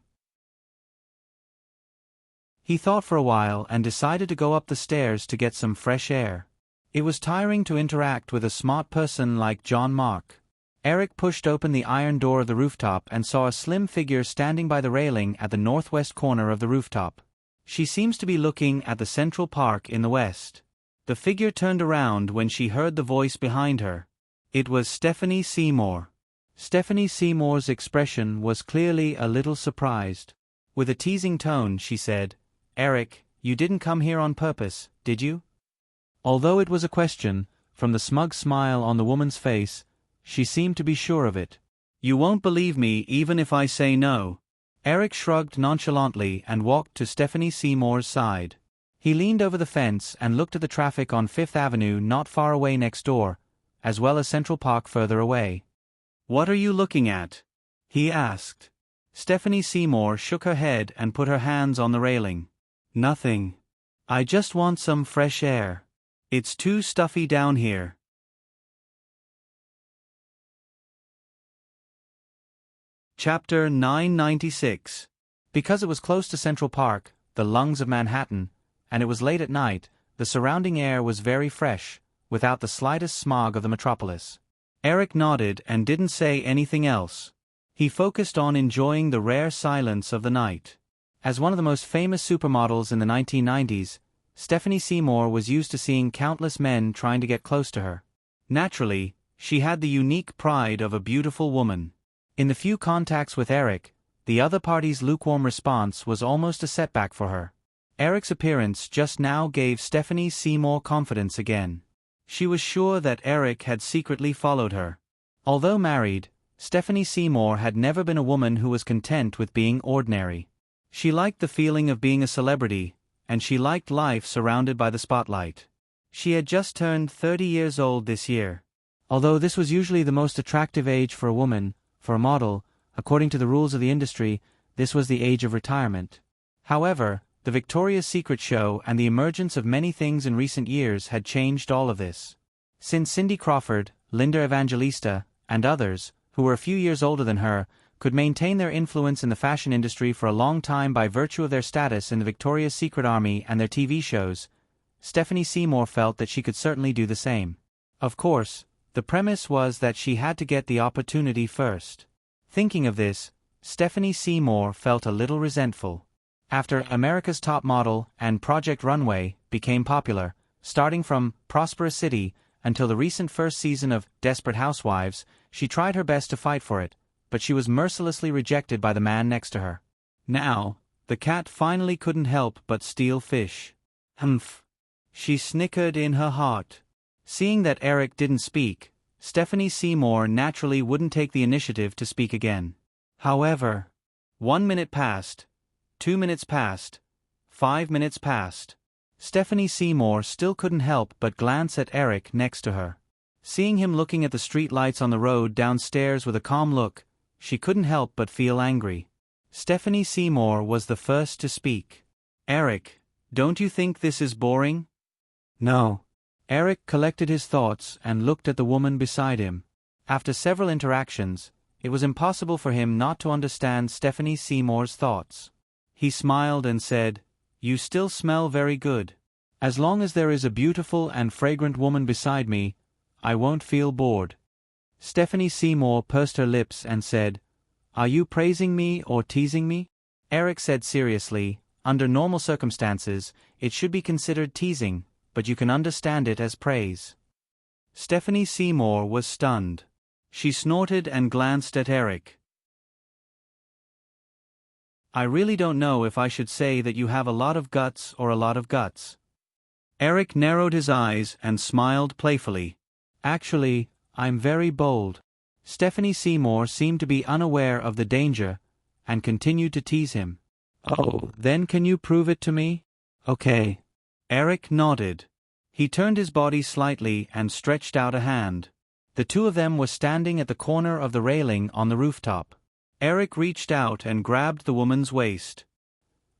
He thought for a while and decided to go up the stairs to get some fresh air. It was tiring to interact with a smart person like John Mark. Eric pushed open the iron door of the rooftop and saw a slim figure standing by the railing at the northwest corner of the rooftop. She seems to be looking at the Central Park in the west. The figure turned around when she heard the voice behind her. It was Stephanie Seymour. Stephanie Seymour's expression was clearly a little surprised. With a teasing tone, she said, "Eric, you didn't come here on purpose, did you?" Although it was a question, from the smug smile on the woman's face, she seemed to be sure of it. "You won't believe me even if I say no." Eric shrugged nonchalantly and walked to Stephanie Seymour's side. He leaned over the fence and looked at the traffic on Fifth Avenue not far away next door, as well as Central Park further away. "What are you looking at?" he asked. Stephanie Seymour shook her head and put her hands on the railing. "Nothing. I just want some fresh air. It's too stuffy down here." Chapter 996. Because it was close to Central Park, the lungs of Manhattan, and it was late at night, the surrounding air was very fresh, without the slightest smog of the metropolis. Eric nodded and didn't say anything else. He focused on enjoying the rare silence of the night. As one of the most famous supermodels in the 1990s, Stephanie Seymour was used to seeing countless men trying to get close to her. Naturally, she had the unique pride of a beautiful woman. In the few contacts with Eric, the other party's lukewarm response was almost a setback for her. Eric's appearance just now gave Stephanie Seymour confidence again. She was sure that Eric had secretly followed her. Although married, Stephanie Seymour had never been a woman who was content with being ordinary. She liked the feeling of being a celebrity, and she liked life surrounded by the spotlight. She had just turned 30 years old this year. Although this was usually the most attractive age for a woman, for a model, according to the rules of the industry, this was the age of retirement. However, the Victoria's Secret show and the emergence of many things in recent years had changed all of this. Since Cindy Crawford, Linda Evangelista, and others, who were a few years older than her, could maintain their influence in the fashion industry for a long time by virtue of their status in the Victoria's Secret Army and their TV shows, Stephanie Seymour felt that she could certainly do the same. Of course, the premise was that she had to get the opportunity first. Thinking of this, Stephanie Seymour felt a little resentful. After America's Top Model and Project Runway became popular, starting from Prosperous City until the recent first season of Desperate Housewives, she tried her best to fight for it, but she was mercilessly rejected by the man next to her. Now, the cat finally couldn't help but steal fish. Humph. She snickered in her heart. Seeing that Eric didn't speak, Stephanie Seymour naturally wouldn't take the initiative to speak again. However, 1 minute passed, 2 minutes passed, 5 minutes passed. Stephanie Seymour still couldn't help but glance at Eric next to her. Seeing him looking at the street lights on the road downstairs with a calm look, she couldn't help but feel angry. Stephanie Seymour was the first to speak. "Eric, don't you think this is boring?" "No." Eric collected his thoughts and looked at the woman beside him. After several interactions, it was impossible for him not to understand Stephanie Seymour's thoughts. He smiled and said, "You still smell very good. As long as there is a beautiful and fragrant woman beside me, I won't feel bored." Stephanie Seymour pursed her lips and said, "Are you praising me or teasing me?" Eric said seriously, "Under normal circumstances, it should be considered teasing, but you can understand it as praise." Stephanie Seymour was stunned. She snorted and glanced at Eric. "I really don't know if I should say that you have a lot of guts or a lot of guts." Eric narrowed his eyes and smiled playfully. "Actually, I'm very bold." Stephanie Seymour seemed to be unaware of the danger, and continued to tease him. "Oh, then can you prove it to me?" "Okay." Eric nodded. He turned his body slightly and stretched out a hand. The two of them were standing at the corner of the railing on the rooftop. Eric reached out and grabbed the woman's waist.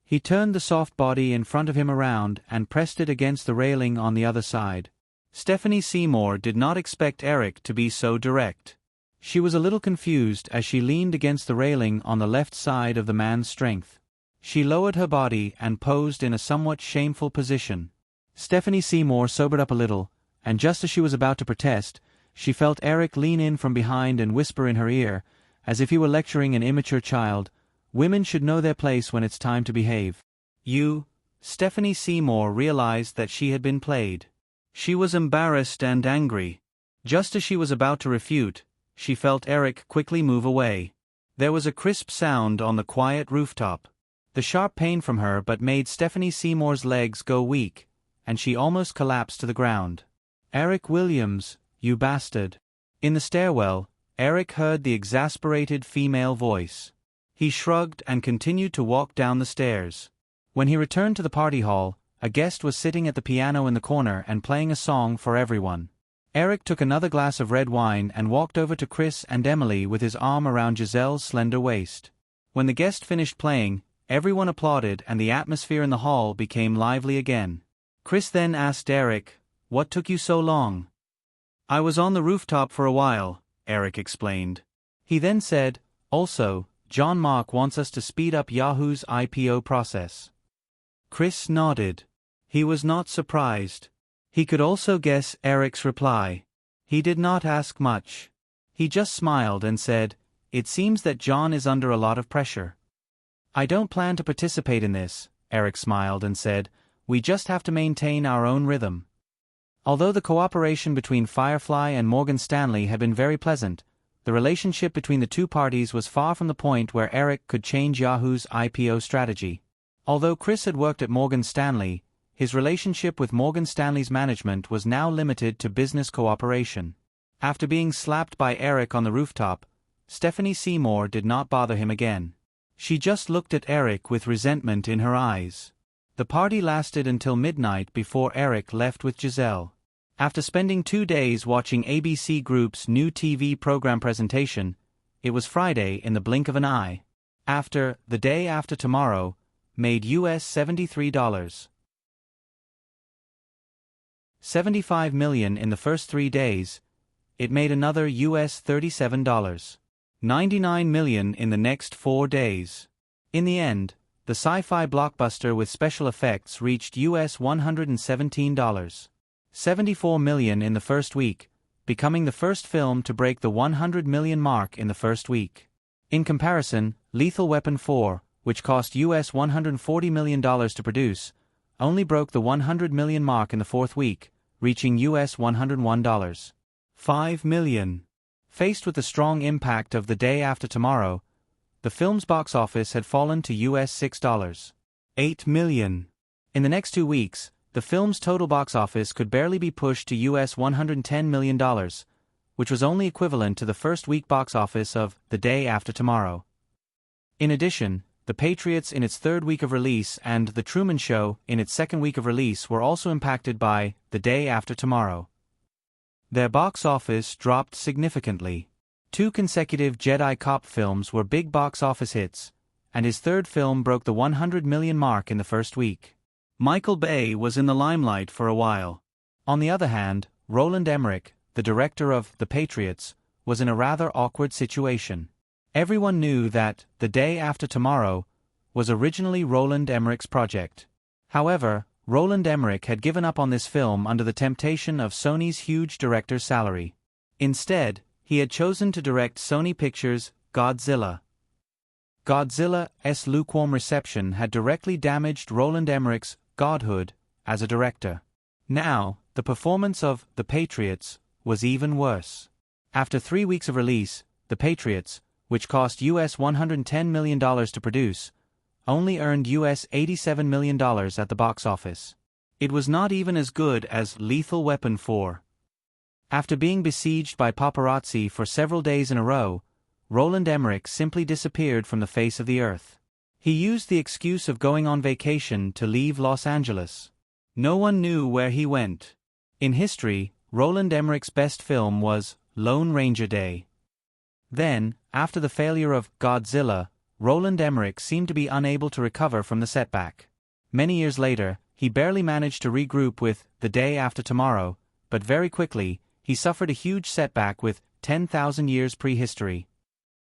He turned the soft body in front of him around and pressed it against the railing on the other side. Stephanie Seymour did not expect Eric to be so direct. She was a little confused as she leaned against the railing on the left side of the man's strength. She lowered her body and posed in a somewhat shameful position. Stephanie Seymour sobered up a little, and just as she was about to protest, she felt Eric lean in from behind and whisper in her ear, as if he were lecturing an immature child, "Women should know their place when it's time to behave." Stephanie Seymour realized that she had been played. She was embarrassed and angry. Just as she was about to refute, she felt Eric quickly move away. There was a crisp sound on the quiet rooftop. The sharp pain from her but made Stephanie Seymour's legs go weak, and she almost collapsed to the ground. "Eric Williams, you bastard." In the stairwell, Eric heard the exasperated female voice. He shrugged and continued to walk down the stairs. When he returned to the party hall, a guest was sitting at the piano in the corner and playing a song for everyone. Eric took another glass of red wine and walked over to Chris and Emily with his arm around Giselle's slender waist. When the guest finished playing, everyone applauded and the atmosphere in the hall became lively again. Chris then asked Eric, "What took you so long?" "I was on the rooftop for a while," Eric explained. He then said, "Also, John Mark wants us to speed up Yahoo's IPO process." Chris nodded. He was not surprised. He could also guess Eric's reply. He did not ask much. He just smiled and said, "It seems that John is under a lot of pressure." "I don't plan to participate in this," Eric smiled and said, "we just have to maintain our own rhythm." Although the cooperation between Firefly and Morgan Stanley had been very pleasant, the relationship between the two parties was far from the point where Eric could change Yahoo's IPO strategy. Although Chris had worked at Morgan Stanley, his relationship with Morgan Stanley's management was now limited to business cooperation. After being slapped by Eric on the rooftop, Stephanie Seymour did not bother him again. She just looked at Eric with resentment in her eyes. The party lasted until midnight before Eric left with Giselle. After spending 2 days watching ABC Group's new TV program presentation, it was Friday in the blink of an eye. After The Day After Tomorrow made US $75 million in the first 3 days, it made another US $37.99 million in the next 4 days. In the end, the sci-fi blockbuster with special effects reached US $117.74 million in the first week, becoming the first film to break the 100 million mark in the first week. In comparison, Lethal Weapon 4, which cost US $140 million to produce, only broke the 100 million mark in the fourth week, reaching US $101.5 million. Faced with the strong impact of The Day After Tomorrow, the film's box office had fallen to US $6.8 million. In the next 2 weeks, the film's total box office could barely be pushed to US $110 million, which was only equivalent to the first week box office of The Day After Tomorrow. In addition, The Patriots in its third week of release and The Truman Show in its second week of release were also impacted by The Day After Tomorrow. Their box office dropped significantly. 2 consecutive Jedi Cop films were big box office hits, and his third film broke the 100 million mark in the first week. Michael Bay was in the limelight for a while. On the other hand, Roland Emmerich, the director of The Patriots, was in a rather awkward situation. Everyone knew that The Day After Tomorrow was originally Roland Emmerich's project. However, Roland Emmerich had given up on this film under the temptation of Sony's huge director's salary. Instead, he had chosen to direct Sony Pictures' Godzilla. Godzilla's lukewarm reception had directly damaged Roland Emmerich's godhood as a director. Now, the performance of The Patriots was even worse. After 3 weeks of release, The Patriots, which cost US $110 million to produce, only earned US $87 million at the box office. It was not even as good as Lethal Weapon 4. After being besieged by paparazzi for several days in a row, Roland Emmerich simply disappeared from the face of the earth. He used the excuse of going on vacation to leave Los Angeles. No one knew where he went. In history, Roland Emmerich's best film was Lone Ranger Day. Then, after the failure of Godzilla, Roland Emmerich seemed to be unable to recover from the setback. Many years later, he barely managed to regroup with The Day After Tomorrow, but very quickly, he suffered a huge setback with 10,000 Years Prehistory.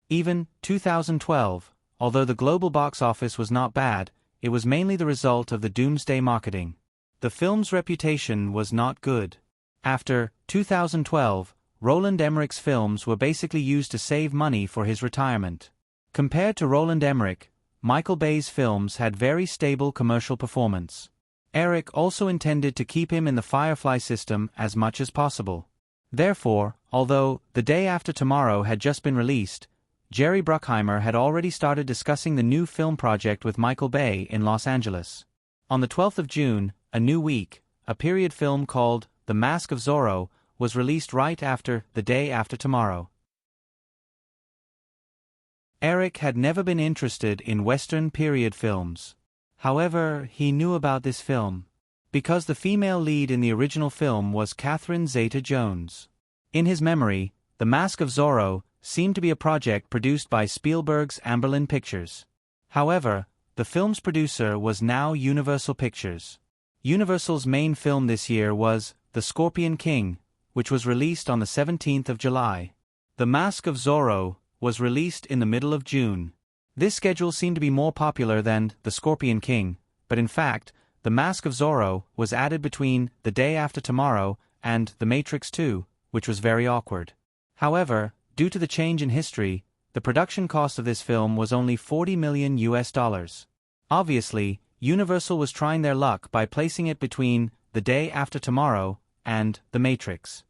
Even 2012, although the global box office was not bad, it was mainly the result of the doomsday marketing. The film's reputation was not good. After 2012, Roland Emmerich's films were basically used to save money for his retirement. Compared to Roland Emmerich, Michael Bay's films had very stable commercial performance. Eric also intended to keep him in the Firefly system as much as possible. Therefore, although The Day After Tomorrow had just been released, Jerry Bruckheimer had already started discussing the new film project with Michael Bay in Los Angeles. On the 12th of June, A New Week, a period film called The Mask of Zorro, was released right after The Day After Tomorrow. Eric had never been interested in Western period films. However, he knew about this film because the female lead in the original film was Catherine Zeta-Jones. In his memory, The Mask of Zorro seemed to be a project produced by Spielberg's Amberlin Pictures. However, the film's producer was now Universal Pictures. Universal's main film this year was The Scorpion King, which was released on the 17th of July. The Mask of Zorro was released in the middle of June. This schedule seemed to be more popular than The Scorpion King, but in fact, The Mask of Zorro was added between The Day After Tomorrow and The Matrix 2, which was very awkward. However, due to the change in history, the production cost of this film was only $40 million. Obviously, Universal was trying their luck by placing it between The Day After Tomorrow and The Matrix.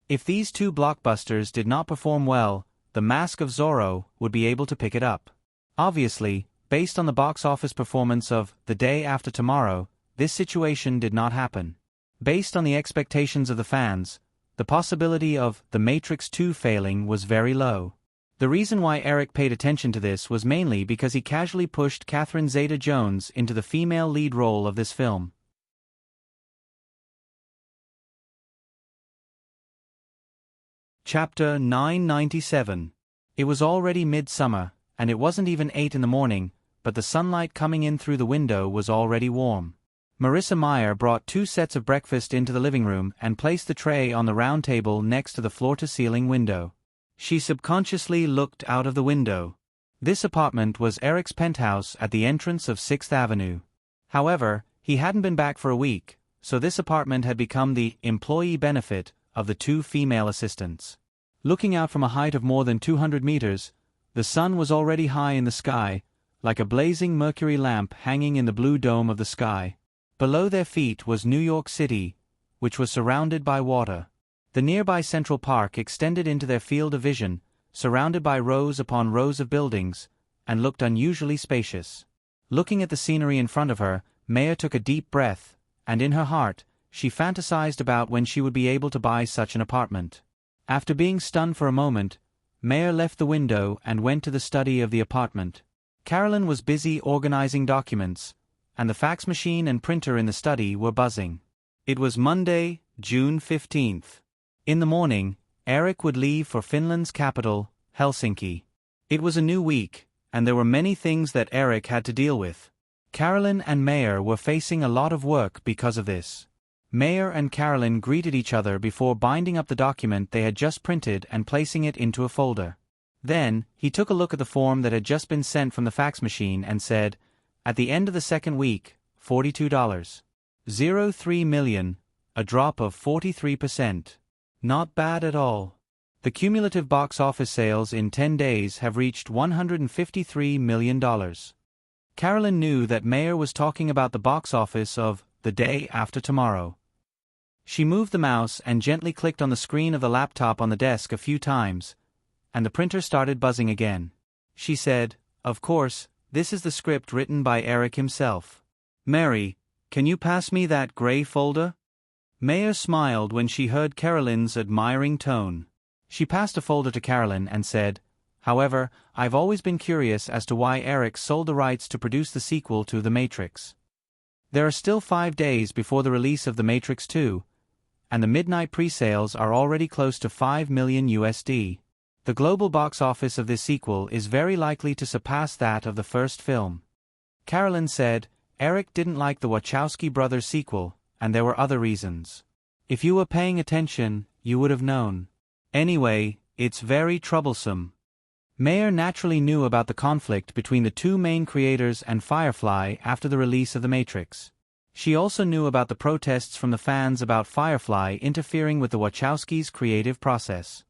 If these two blockbusters did not perform well, The Mask of Zorro would be able to pick it up. Obviously, based on the box office performance of The Day After Tomorrow, this situation did not happen. Based on the expectations of the fans, the possibility of The Matrix 2 failing was very low. The reason why Eric paid attention to this was mainly because he casually pushed Catherine Zeta-Jones into the female lead role of this film. Chapter 997. It was already midsummer, and it wasn't even 8 in the morning, but the sunlight coming in through the window was already warm. Marissa Meyer brought 2 sets of breakfast into the living room and placed the tray on the round table next to the floor-to-ceiling window. She subconsciously looked out of the window. This apartment was Eric's penthouse at the entrance of 6th Avenue. However, he hadn't been back for a week, so this apartment had become the employee benefit of the 2 female assistants. Looking out from a height of more than 200 meters, the sun was already high in the sky, like a blazing mercury lamp hanging in the blue dome of the sky. Below their feet was New York City, which was surrounded by water. The nearby Central Park extended into their field of vision, surrounded by rows upon rows of buildings, and looked unusually spacious. Looking at the scenery in front of her, Maya took a deep breath, and in her heart, she fantasized about when she would be able to buy such an apartment. After being stunned for a moment, Maya left the window and went to the study of the apartment. Carolyn was busy organizing documents, and the fax machine and printer in the study were buzzing. It was Monday, June 15th. In the morning, Eric would leave for Finland's capital, Helsinki. It was a new week, and there were many things that Eric had to deal with. Carolyn and Meyer were facing a lot of work because of this. Meyer and Carolyn greeted each other before binding up the document they had just printed and placing it into a folder. Then, he took a look at the form that had just been sent from the fax machine and said, "At the end of the second week, $42.03 million, a drop of 43%. Not bad at all. The cumulative box office sales in 10 days have reached $153 million. Carolyn knew that Meyer was talking about the box office of The Day After Tomorrow. She moved the mouse and gently clicked on the screen of the laptop on the desk a few times, and the printer started buzzing again. She said, "Of course, this is the script written by Eric himself. Mary, can you pass me that gray folder?" Meyer smiled when she heard Carolyn's admiring tone. She passed a folder to Carolyn and said, "However, I've always been curious as to why Eric sold the rights to produce the sequel to The Matrix. There are still 5 days before the release of The Matrix 2, and the midnight pre-sales are already close to $5 million USD. The global box office of this sequel is very likely to surpass that of the first film. Carolyn said, Eric didn't like the Wachowski brothers sequel, and there were other reasons. If you were paying attention, you would have known. Anyway, it's very troublesome. Mayer naturally knew about the conflict between the two main creators and Firefly after the release of The Matrix. She also knew about the protests from the fans about Firefly interfering with the Wachowskis' creative process.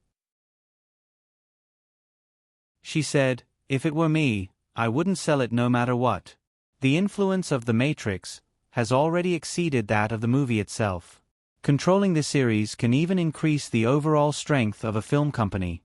She said, if it were me, I wouldn't sell it no matter what. The influence of The Matrix has already exceeded that of the movie itself. Controlling the series can even increase the overall strength of a film company.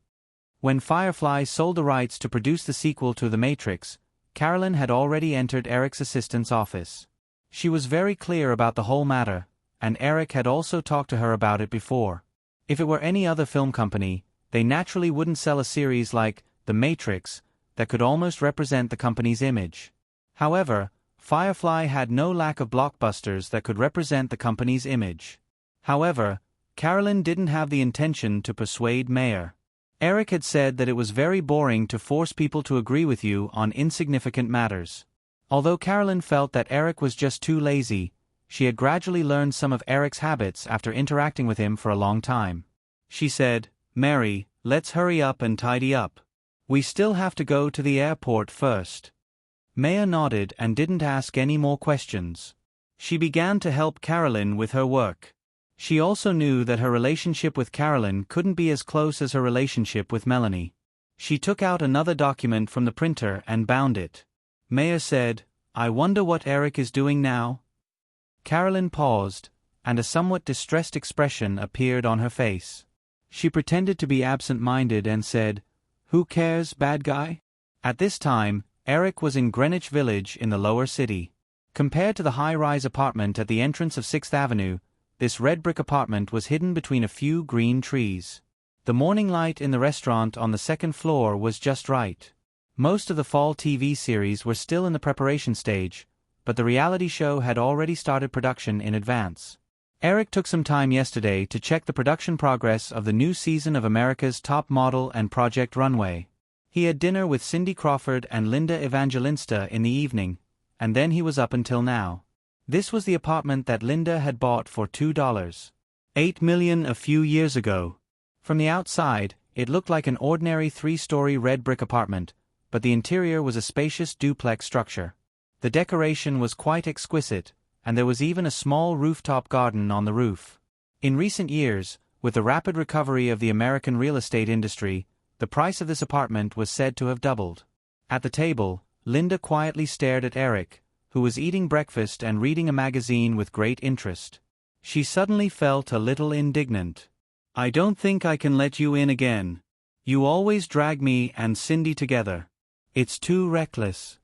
When Firefly sold the rights to produce the sequel to The Matrix, Carolyn had already entered Eric's assistant's office. She was very clear about the whole matter, and Eric had also talked to her about it before. If it were any other film company, they naturally wouldn't sell a series like The Matrix that could almost represent the company's image. However, Firefly had no lack of blockbusters that could represent the company's image. However, Carolyn didn't have the intention to persuade Mayer. Eric had said that it was very boring to force people to agree with you on insignificant matters. Although Carolyn felt that Eric was just too lazy, she had gradually learned some of Eric's habits after interacting with him for a long time. She said, Mary, let's hurry up and tidy up. We still have to go to the airport first. Mayer nodded and didn't ask any more questions. She began to help Carolyn with her work. She also knew that her relationship with Carolyn couldn't be as close as her relationship with Melanie. She took out another document from the printer and bound it. Mayer said, I wonder what Eric is doing now? Carolyn paused, and a somewhat distressed expression appeared on her face. She pretended to be absent-minded and said, Who cares, bad guy? At this time, Eric was in Greenwich Village in the lower city. Compared to the high-rise apartment at the entrance of 6th Avenue, this red brick apartment was hidden between a few green trees. The morning light in the restaurant on the second floor was just right. Most of the fall TV series were still in the preparation stage, but the reality show had already started production in advance. Eric took some time yesterday to check the production progress of the new season of America's Top Model and Project Runway. He had dinner with Cindy Crawford and Linda Evangelista in the evening, and then he was up until now. This was the apartment that Linda had bought for $2.8 million a few years ago. From the outside, it looked like an ordinary 3-story red brick apartment, but the interior was a spacious duplex structure. The decoration was quite exquisite, and there was even a small rooftop garden on the roof. In recent years, with the rapid recovery of the American real estate industry, the price of this apartment was said to have doubled. At the table, Linda quietly stared at Eric, who was eating breakfast and reading a magazine with great interest. She suddenly felt a little indignant. I don't think I can let you in again. You always drag me and Cindy together. It's too reckless.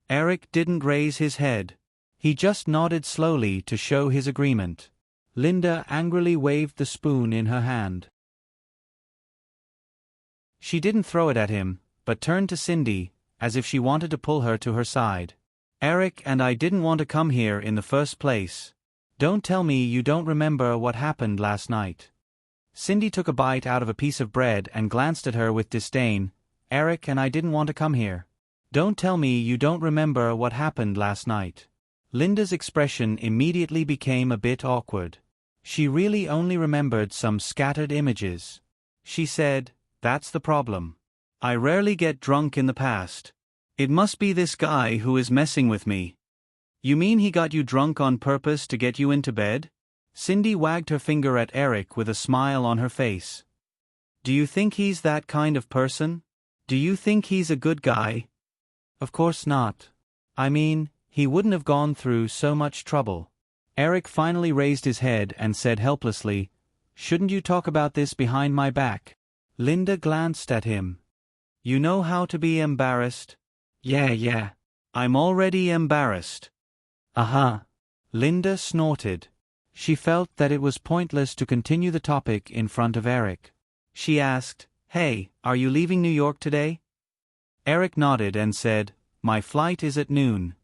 Eric didn't raise his head. He just nodded slowly to show his agreement. Linda angrily waved the spoon in her hand. She didn't throw it at him, but turned to Cindy, as if she wanted to pull her to her side. Eric and I didn't want to come here in the first place. Don't tell me you don't remember what happened last night. Cindy took a bite out of a piece of bread and glanced at her with disdain. Eric and I didn't want to come here. Don't tell me you don't remember what happened last night. Linda's expression immediately became a bit awkward. She really only remembered some scattered images. She said, That's the problem. I rarely get drunk in the past. It must be this guy who is messing with me. You mean he got you drunk on purpose to get you into bed? Cindy wagged her finger at Eric with a smile on her face. Do you think he's that kind of person? Do you think he's a good guy? Of course not. I mean, he wouldn't have gone through so much trouble. Eric finally raised his head and said helplessly, Shouldn't you talk about this behind my back? Linda glanced at him. You know how to be embarrassed? Yeah. I'm already embarrassed. Linda snorted. She felt that it was pointless to continue the topic in front of Eric. She asked, Hey, are you leaving New York today? Eric nodded and said, My flight is at noon.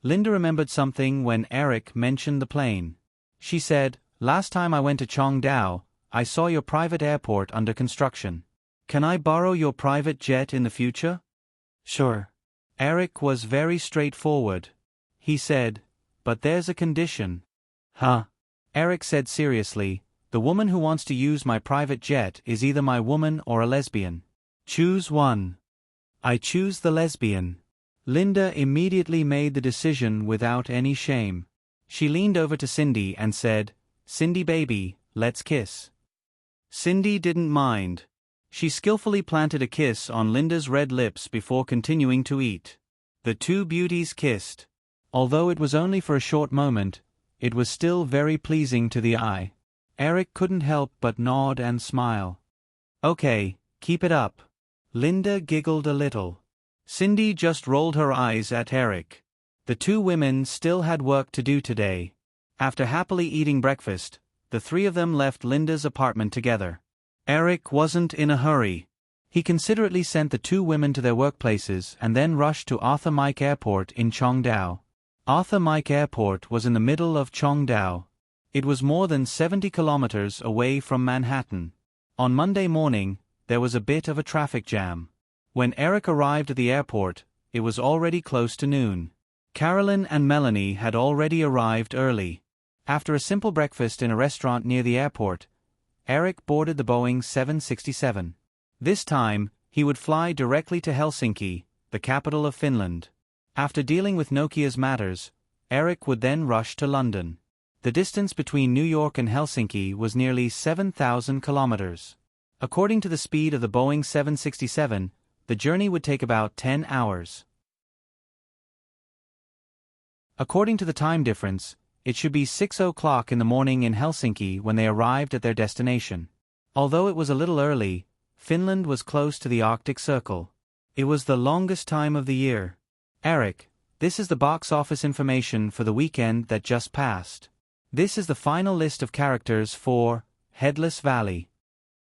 Linda remembered something when Eric mentioned the plane. She said, last time I went to Chongdao, I saw your private airport under construction. Can I borrow your private jet in the future? Sure. Eric was very straightforward. He said, but there's a condition. Huh? Eric said seriously, the woman who wants to use my private jet is either my woman or a lesbian. Choose one. I choose the lesbian. Linda immediately made the decision without any shame. She leaned over to Cindy and said, Cindy baby, let's kiss. Cindy didn't mind. She skillfully planted a kiss on Linda's red lips before continuing to eat. The two beauties kissed. Although it was only for a short moment, it was still very pleasing to the eye. Eric couldn't help but nod and smile. Okay, keep it up. Linda giggled a little. Cindy just rolled her eyes at Eric. The two women still had work to do today. After happily eating breakfast, the three of them left Linda's apartment together. Eric wasn't in a hurry. He considerately sent the two women to their workplaces and then rushed to Arthur Mike Airport in Chongdao. Arthur Mike Airport was in the middle of Chongdao. It was more than 70 kilometers away from Manhattan. On Monday morning, there was a bit of a traffic jam. When Eric arrived at the airport, it was already close to noon. Carolyn and Melanie had already arrived early. After a simple breakfast in a restaurant near the airport, Eric boarded the Boeing 767. This time, he would fly directly to Helsinki, the capital of Finland. After dealing with Nokia's matters, Eric would then rush to London. The distance between New York and Helsinki was nearly 7,000 kilometers. According to the speed of the Boeing 767, the journey would take about 10 hours. According to the time difference, it should be 6 o'clock in the morning in Helsinki when they arrived at their destination. Although it was a little early, Finland was close to the Arctic Circle. It was the longest time of the year. Eric, this is the box office information for the weekend that just passed. This is the final list of characters for Headless Valley.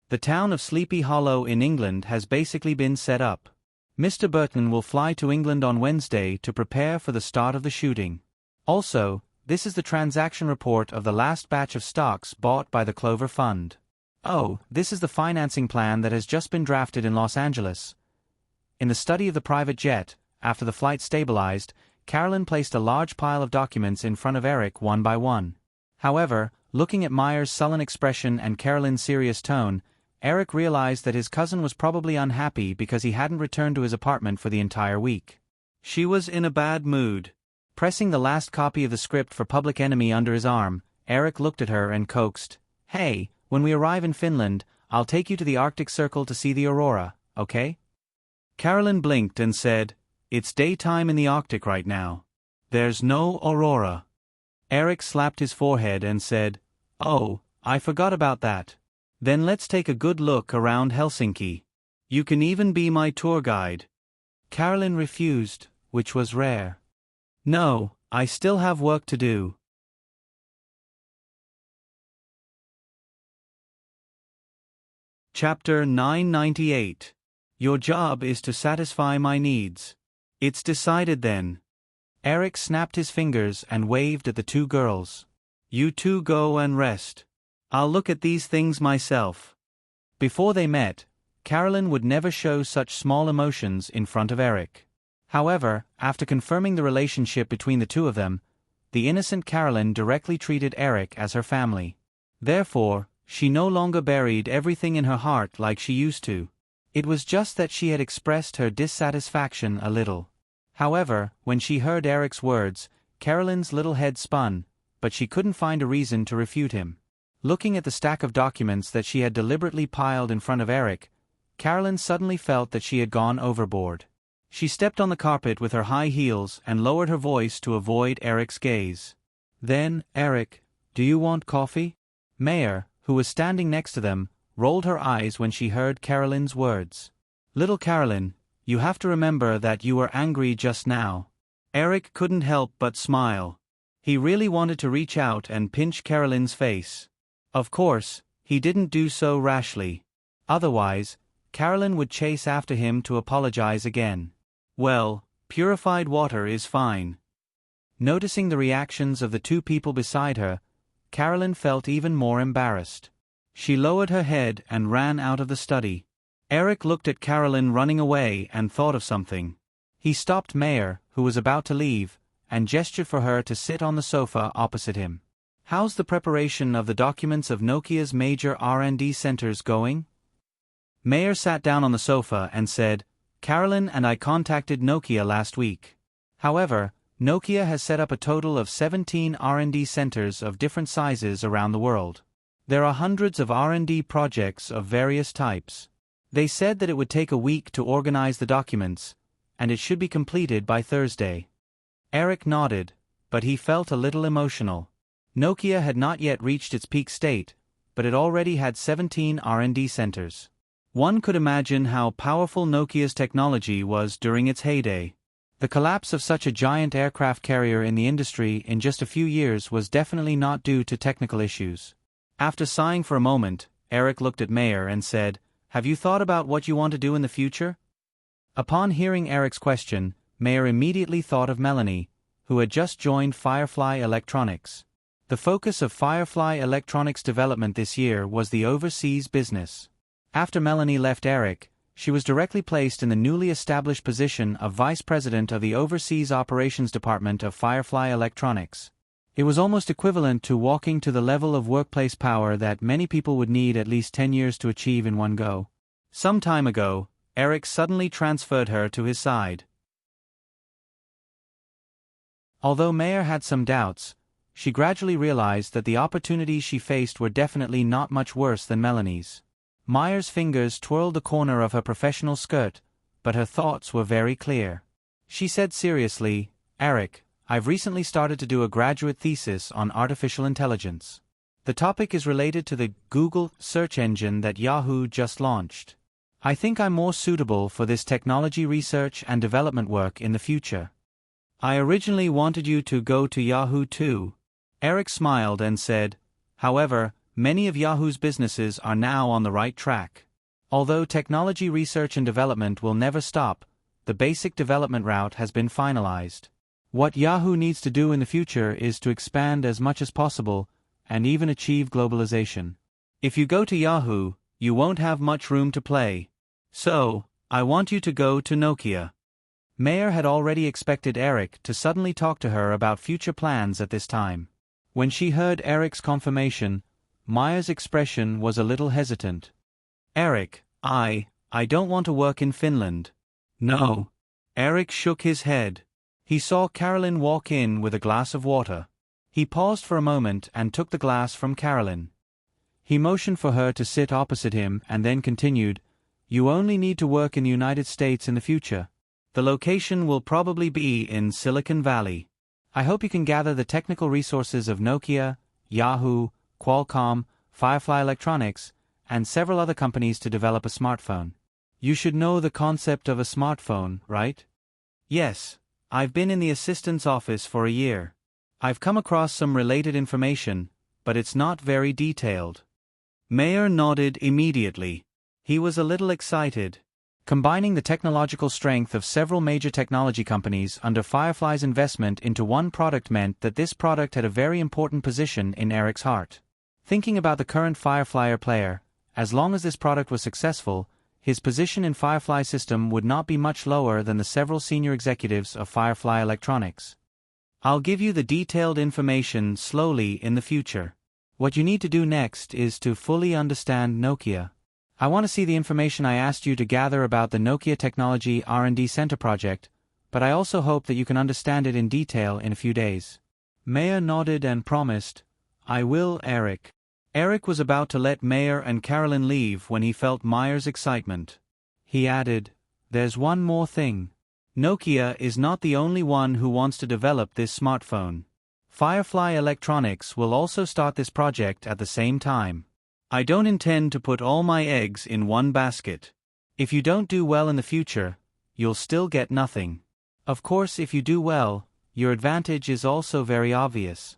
The town of Sleepy Hollow in England has basically been set up. Mr. Burton will fly to England on Wednesday to prepare for the start of the shooting. Also, this is the transaction report of the last batch of stocks bought by the Clover Fund. Oh, this is the financing plan that has just been drafted in Los Angeles. In the study of the private jet, after the flight stabilized, Carolyn placed a large pile of documents in front of Eric one by one. However, looking at Meyer's sullen expression and Carolyn's serious tone, Eric realized that his cousin was probably unhappy because he hadn't returned to his apartment for the entire week. She was in a bad mood. Pressing the last copy of the script for Public Enemy under his arm, Eric looked at her and coaxed, Hey, when we arrive in Finland, I'll take you to the Arctic Circle to see the aurora, okay? Carolyn blinked and said, It's daytime in the Arctic right now. There's no aurora. Eric slapped his forehead and said, Oh, I forgot about that. Then let's take a good look around Helsinki. You can even be my tour guide. Carolyn refused, which was rare. No, I still have work to do. Chapter 998. Your job is to satisfy my needs. It's decided then. Eric snapped his fingers and waved at the two girls. You two go and rest. I'll look at these things myself. Before they met, Carolyn would never show such small emotions in front of Eric. However, after confirming the relationship between the two of them, the innocent Carolyn directly treated Eric as her family. Therefore, she no longer buried everything in her heart like she used to. It was just that she had expressed her dissatisfaction a little. However, when she heard Eric's words, Carolyn's little head spun, but she couldn't find a reason to refute him. Looking at the stack of documents that she had deliberately piled in front of Eric, Carolyn suddenly felt that she had gone overboard. She stepped on the carpet with her high heels and lowered her voice to avoid Eric's gaze. Then, Eric, do you want coffee? Meyer, who was standing next to them, rolled her eyes when she heard Carolyn's words. Little Carolyn, you have to remember that you were angry just now. Eric couldn't help but smile. He really wanted to reach out and pinch Carolyn's face. Of course, he didn't do so rashly. Otherwise, Carolyn would chase after him to apologize again. Well, purified water is fine. Noticing the reactions of the two people beside her, Carolyn felt even more embarrassed. She lowered her head and ran out of the study. Eric looked at Carolyn running away and thought of something. He stopped Mayer, who was about to leave, and gestured for her to sit on the sofa opposite him. "How's the preparation of the documents of Nokia's major R&D centers going?" Mayer sat down on the sofa and said, "Carolyn and I contacted Nokia last week. However, Nokia has set up a total of 17 R&D centers of different sizes around the world. There are hundreds of R&D projects of various types. They said that it would take a week to organize the documents, and it should be completed by Thursday." Eric nodded, but he felt a little emotional. Nokia had not yet reached its peak state, but it already had 17 R&D centers. One could imagine how powerful Nokia's technology was during its heyday. The collapse of such a giant aircraft carrier in the industry in just a few years was definitely not due to technical issues. After sighing for a moment, Eric looked at Mayer and said, "Have you thought about what you want to do in the future?" Upon hearing Eric's question, Mayer immediately thought of Melanie, who had just joined Firefly Electronics. The focus of Firefly Electronics development this year was the overseas business. After Melanie left Eric, she was directly placed in the newly established position of Vice President of the Overseas Operations Department of Firefly Electronics. It was almost equivalent to walking to the level of workplace power that many people would need at least 10 years to achieve in one go. Some time ago, Eric suddenly transferred her to his side. Although Mayer had some doubts, she gradually realized that the opportunities she faced were definitely not much worse than Melanie's. Mayer's fingers twirled the corner of her professional skirt, but her thoughts were very clear. She said seriously, "Eric, I've recently started to do a graduate thesis on artificial intelligence. The topic is related to the Google search engine that Yahoo just launched. I think I'm more suitable for this technology research and development work in the future." "I originally wanted you to go to Yahoo too." Eric smiled and said, "However, many of Yahoo's businesses are now on the right track. Although technology research and development will never stop, the basic development route has been finalized. What Yahoo needs to do in the future is to expand as much as possible and even achieve globalization. If you go to Yahoo, you won't have much room to play. So, I want you to go to Nokia." Mayer had already expected Eric to suddenly talk to her about future plans at this time. When she heard Eric's confirmation, Mayer's expression was a little hesitant. "Eric, I don't want to work in Finland." "No." Eric shook his head. He saw Carolyn walk in with a glass of water. He paused for a moment and took the glass from Carolyn. He motioned for her to sit opposite him and then continued, "You only need to work in the United States in the future. The location will probably be in Silicon Valley. I hope you can gather the technical resources of Nokia, Yahoo, Qualcomm, Firefly Electronics, and several other companies to develop a smartphone. You should know the concept of a smartphone, right?" "Yes, I've been in the assistant's office for a year. I've come across some related information, but it's not very detailed." Mayer nodded immediately. He was a little excited. Combining the technological strength of several major technology companies under Firefly's investment into one product meant that this product had a very important position in Eric's heart. Thinking about the current Fireflyer player, as long as this product was successful, his position in Firefly's system would not be much lower than the several senior executives of Firefly Electronics. "I'll give you the detailed information slowly in the future. What you need to do next is to fully understand Nokia. I want to see the information I asked you to gather about the Nokia Technology R&D Center project, but I also hope that you can understand it in detail in a few days." Mayer nodded and promised, "I will, Eric." Eric was about to let Mayer and Carolyn leave when he felt Mayer's excitement. He added, "There's one more thing. Nokia is not the only one who wants to develop this smartphone. Firefly Electronics will also start this project at the same time. I don't intend to put all my eggs in one basket. If you don't do well in the future, you'll still get nothing. Of course, if you do well, your advantage is also very obvious.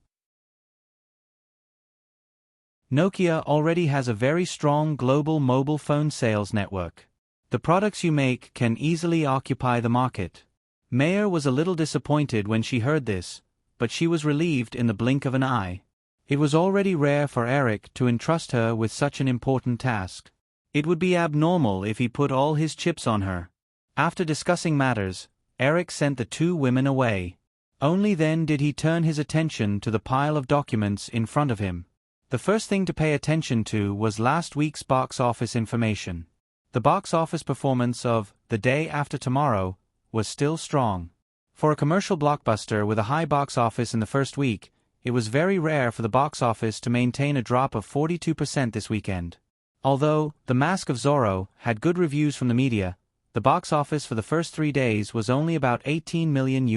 Nokia already has a very strong global mobile phone sales network. The products you make can easily occupy the market." Mayer was a little disappointed when she heard this, but she was relieved in the blink of an eye. It was already rare for Eric to entrust her with such an important task. It would be abnormal if he put all his chips on her. After discussing matters, Eric sent the two women away. Only then did he turn his attention to the pile of documents in front of him. The first thing to pay attention to was last week's box office information. The box office performance of The Day After Tomorrow was still strong. For a commercial blockbuster with a high box office in the first week, it was very rare for the box office to maintain a drop of 42% this weekend. Although The Mask of Zorro had good reviews from the media, the box office for the first 3 days was only about $18 million.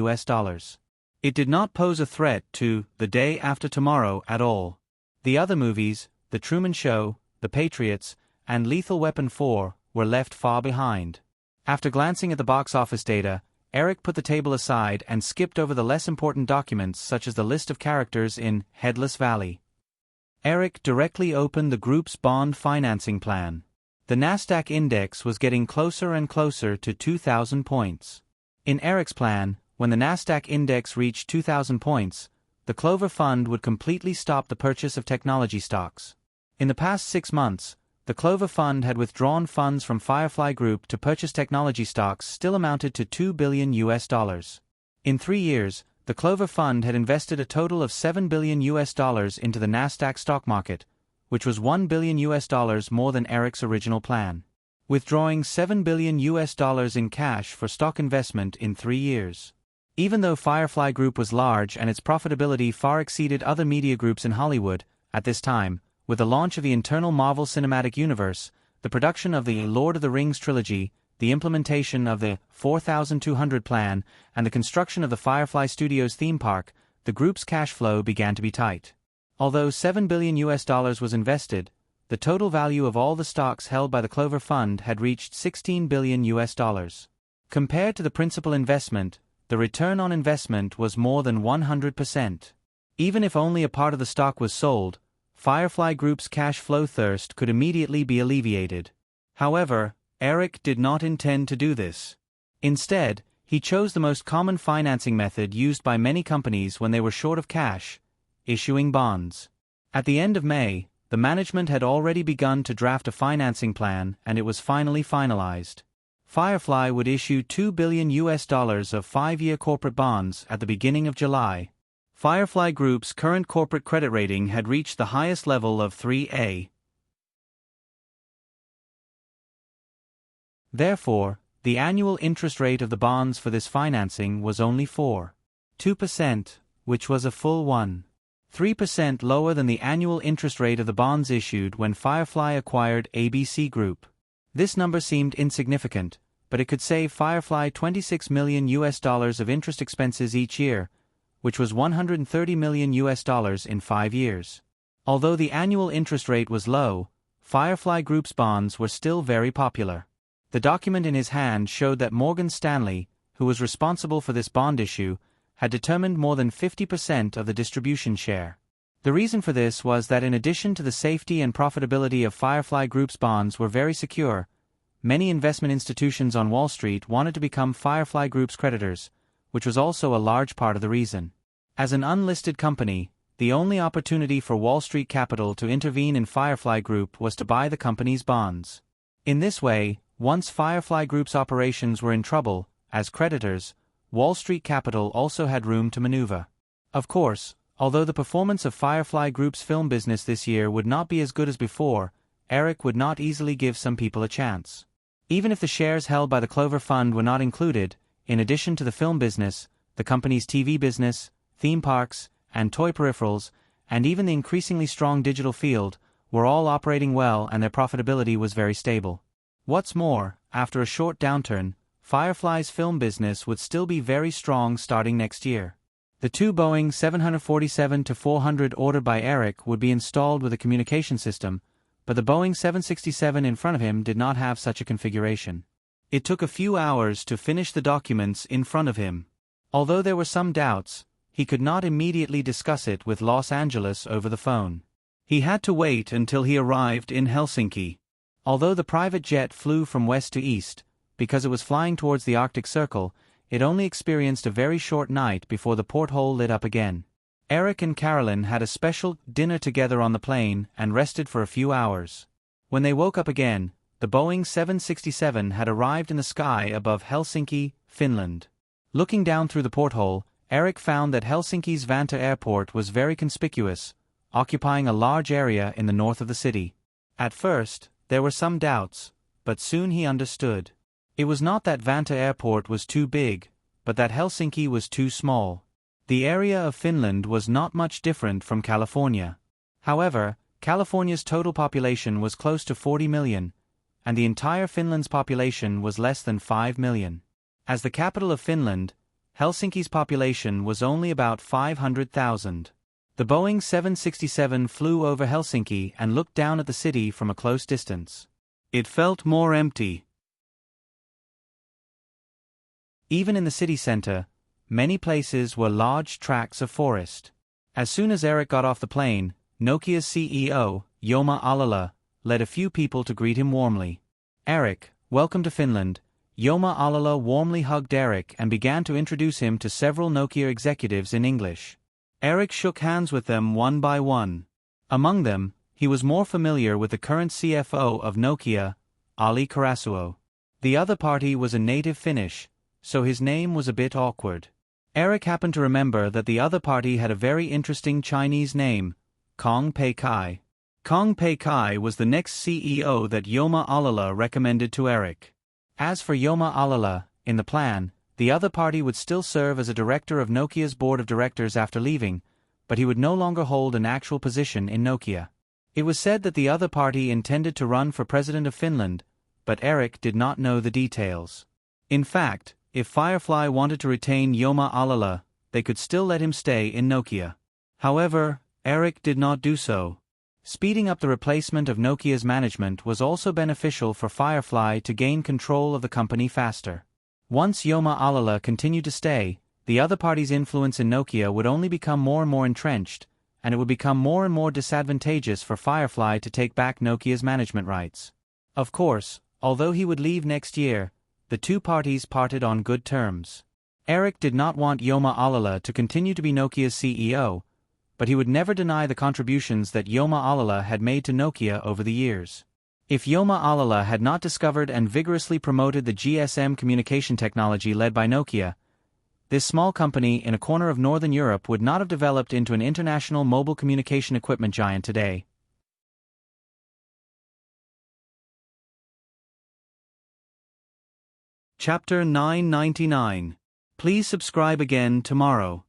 It did not pose a threat to The Day After Tomorrow at all. The other movies, The Truman Show, The Patriots, and Lethal Weapon 4, were left far behind. After glancing at the box office data, Eric put the table aside and skipped over the less important documents such as the list of characters in Headless Valley. Eric directly opened the group's bond financing plan. The Nasdaq index was getting closer and closer to 2,000 points. In Eric's plan, when the Nasdaq index reached 2,000 points, the Clover Fund would completely stop the purchase of technology stocks. In the past 6 months, the Clover Fund had withdrawn funds from Firefly Group to purchase technology stocks still amounted to $2 billion. In 3 years, the Clover Fund had invested a total of $7 billion into the Nasdaq stock market, which was $1 billion more than Eric's original plan. Withdrawing $7 billion in cash for stock investment in 3 years. Even though Firefly Group was large and its profitability far exceeded other media groups in Hollywood, at this time, with the launch of the internal Marvel Cinematic Universe, the production of the Lord of the Rings trilogy, the implementation of the 4200 plan, and the construction of the Firefly Studios theme park, the group's cash flow began to be tight. Although $7 billion was invested, the total value of all the stocks held by the Clover Fund had reached $16 billion. Compared to the principal investment, the return on investment was more than 100%. Even if only a part of the stock was sold, Firefly Group's cash flow thirst could immediately be alleviated. However, Eric did not intend to do this. Instead, he chose the most common financing method used by many companies when they were short of cash: issuing bonds. At the end of May, the management had already begun to draft a financing plan and it was finally finalized. Firefly would issue $2 billion of 5-year corporate bonds at the beginning of July. Firefly Group's current corporate credit rating had reached the highest level of 3A. Therefore, the annual interest rate of the bonds for this financing was only 4.2%, which was a full 1.3% lower than the annual interest rate of the bonds issued when Firefly acquired ABC Group. This number seemed insignificant, but it could save Firefly $26 million of interest expenses each year, which was $130 million in 5 years. Although the annual interest rate was low, Firefly Group's bonds were still very popular. The document in his hand showed that Morgan Stanley, who was responsible for this bond issue, had determined more than 50% of the distribution share. The reason for this was that in addition to the safety and profitability of Firefly Group's bonds were very secure, many investment institutions on Wall Street wanted to become Firefly Group's creditors, which was also a large part of the reason. As an unlisted company, the only opportunity for Wall Street capital to intervene in Firefly Group was to buy the company's bonds. In this way, once Firefly Group's operations were in trouble, as creditors, Wall Street capital also had room to maneuver. Of course, although the performance of Firefly Group's film business this year would not be as good as before, Eric would not easily give some people a chance. Even if the shares held by the Clover Fund were not included, in addition to the film business, the company's TV business, theme parks, and toy peripherals, and even the increasingly strong digital field, were all operating well and their profitability was very stable. What's more, after a short downturn, Firefly's film business would still be very strong starting next year. The 2 Boeing 747-400 ordered by Eric would be installed with a communication system, but the Boeing 767 in front of him did not have such a configuration. It took a few hours to finish the documents in front of him. Although there were some doubts, he could not immediately discuss it with Los Angeles over the phone. He had to wait until he arrived in Helsinki. Although the private jet flew from west to east, because it was flying towards the Arctic Circle, it only experienced a very short night before the porthole lit up again. Eric and Carolyn had a special dinner together on the plane and rested for a few hours. When they woke up again, the Boeing 767 had arrived in the sky above Helsinki, Finland. Looking down through the porthole, Eric found that Helsinki's Vantaa airport was very conspicuous, occupying a large area in the north of the city. At first, there were some doubts, but soon he understood. It was not that Vantaa airport was too big, but that Helsinki was too small. The area of Finland was not much different from California. However, California's total population was close to 40 million, and the entire Finland's population was less than 5 million. As the capital of Finland, Helsinki's population was only about 500,000. The Boeing 767 flew over Helsinki and looked down at the city from a close distance. It felt more empty. Even in the city center, many places were large tracts of forest. As soon as Eric got off the plane, Nokia's CEO, Jooma Alala, led a few people to greet him warmly. "Eric, welcome to Finland." Jooma Alala warmly hugged Eric and began to introduce him to several Nokia executives in English. Eric shook hands with them one by one. Among them, he was more familiar with the current CFO of Nokia, Ali Karasuo. The other party was a native Finnish, so his name was a bit awkward. Eric happened to remember that the other party had a very interesting Chinese name, Kong Pei Kai. Kong Pei Kai was the next CEO that Jooma Alala recommended to Eric. As for Jooma Alala, in the plan, the other party would still serve as a director of Nokia's board of directors after leaving, but he would no longer hold an actual position in Nokia. It was said that the other party intended to run for president of Finland, but Eric did not know the details. In fact, if Firefly wanted to retain Jooma Alala, they could still let him stay in Nokia. However, Eric did not do so. Speeding up the replacement of Nokia's management was also beneficial for Firefly to gain control of the company faster. Once Jooma Alala continued to stay, the other party's influence in Nokia would only become more and more entrenched, and it would become more and more disadvantageous for Firefly to take back Nokia's management rights. Of course, although he would leave next year, the two parties parted on good terms. Eric did not want Jooma Alala to continue to be Nokia's CEO, but he would never deny the contributions that Jooma Alala had made to Nokia over the years. If Jooma Alala had not discovered and vigorously promoted the GSM communication technology led by Nokia, this small company in a corner of Northern Europe would not have developed into an international mobile communication equipment giant today. Chapter 999. Please subscribe again tomorrow.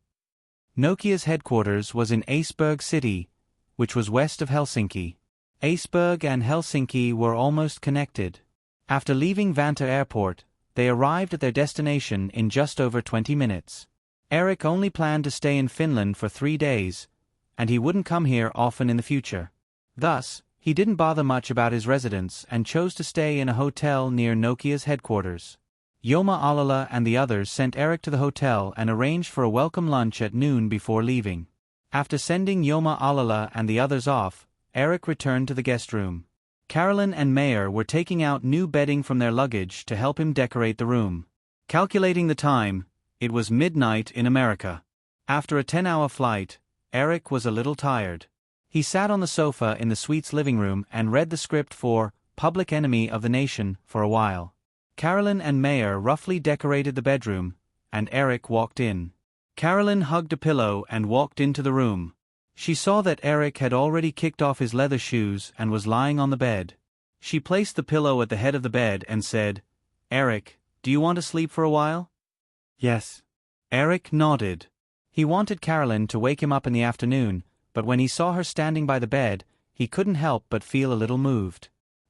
Nokia's headquarters was in Esberg City, which was west of Helsinki. Esberg and Helsinki were almost connected. After leaving Vantaa Airport, they arrived at their destination in just over 20 minutes. Eric only planned to stay in Finland for 3 days, and he wouldn't come here often in the future. Thus, he didn't bother much about his residence and chose to stay in a hotel near Nokia's headquarters. Jooma Alala and the others sent Eric to the hotel and arranged for a welcome lunch at noon before leaving. After sending Jooma Alala and the others off, Eric returned to the guest room. Carolyn and Mayer were taking out new bedding from their luggage to help him decorate the room. Calculating the time, it was midnight in America. After a 10-hour flight, Eric was a little tired. He sat on the sofa in the suite's living room and read the script for Public Enemy of the Nation for a while. Carolyn and Mayer roughly decorated the bedroom, and Eric walked in. Carolyn hugged a pillow and walked into the room. She saw that Eric had already kicked off his leather shoes and was lying on the bed. She placed the pillow at the head of the bed and said, "Eric, do you want to sleep for a while?" "Yes." Eric nodded. He wanted Carolyn to wake him up in the afternoon, but when he saw her standing by the bed, he couldn't help but feel a little moved.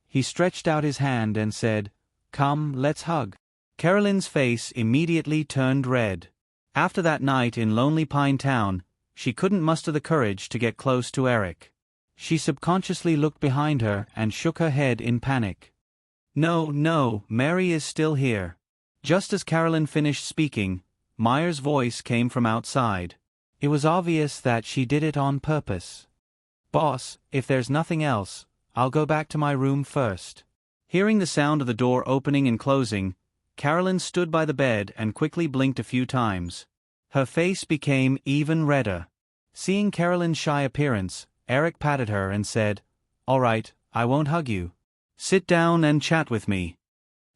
He stretched out his hand and said, "Come, let's hug." Carolyn's face immediately turned red. After that night in Lonely Pine Town, she couldn't muster the courage to get close to Eric. She subconsciously looked behind her and shook her head in panic. No, Mary is still here." Just as Carolyn finished speaking, Meyer's voice came from outside. It was obvious that she did it on purpose. "Boss, if there's nothing else, I'll go back to my room first." Hearing the sound of the door opening and closing, Carolyn stood by the bed and quickly blinked a few times. Her face became even redder. Seeing Carolyn's shy appearance, Eric patted her and said, "All right, I won't hug you. Sit down and chat with me."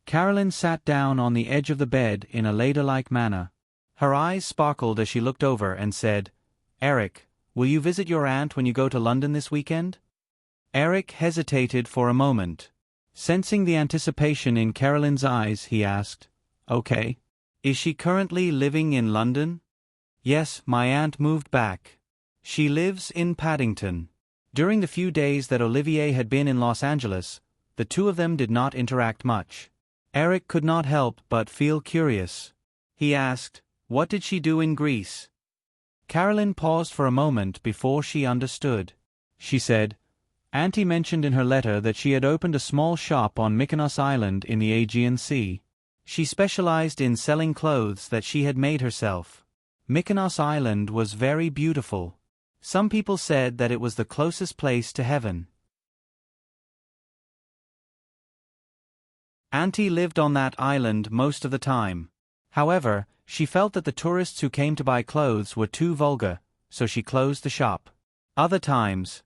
Carolyn sat down on the edge of the bed in a ladylike manner. Her eyes sparkled as she looked over and said, "Eric, will you visit your aunt when you go to London this weekend?" Eric hesitated for a moment. Sensing the anticipation in Carolyn's eyes, he asked, "Okay. Is she currently living in London?" "Yes, my aunt moved back. She lives in Paddington." During the few days that Olivier had been in Los Angeles, the two of them did not interact much. Eric could not help but feel curious. He asked, "What did she do in Greece?" Carolyn paused for a moment before she understood. She said, "Auntie mentioned in her letter that she had opened a small shop on Mykonos Island in the Aegean Sea. She specialized in selling clothes that she had made herself. Mykonos Island was very beautiful. Some people said that it was the closest place to heaven." Auntie lived on that island most of the time. However, she felt that the tourists who came to buy clothes were too vulgar, so she closed the shop. Other times,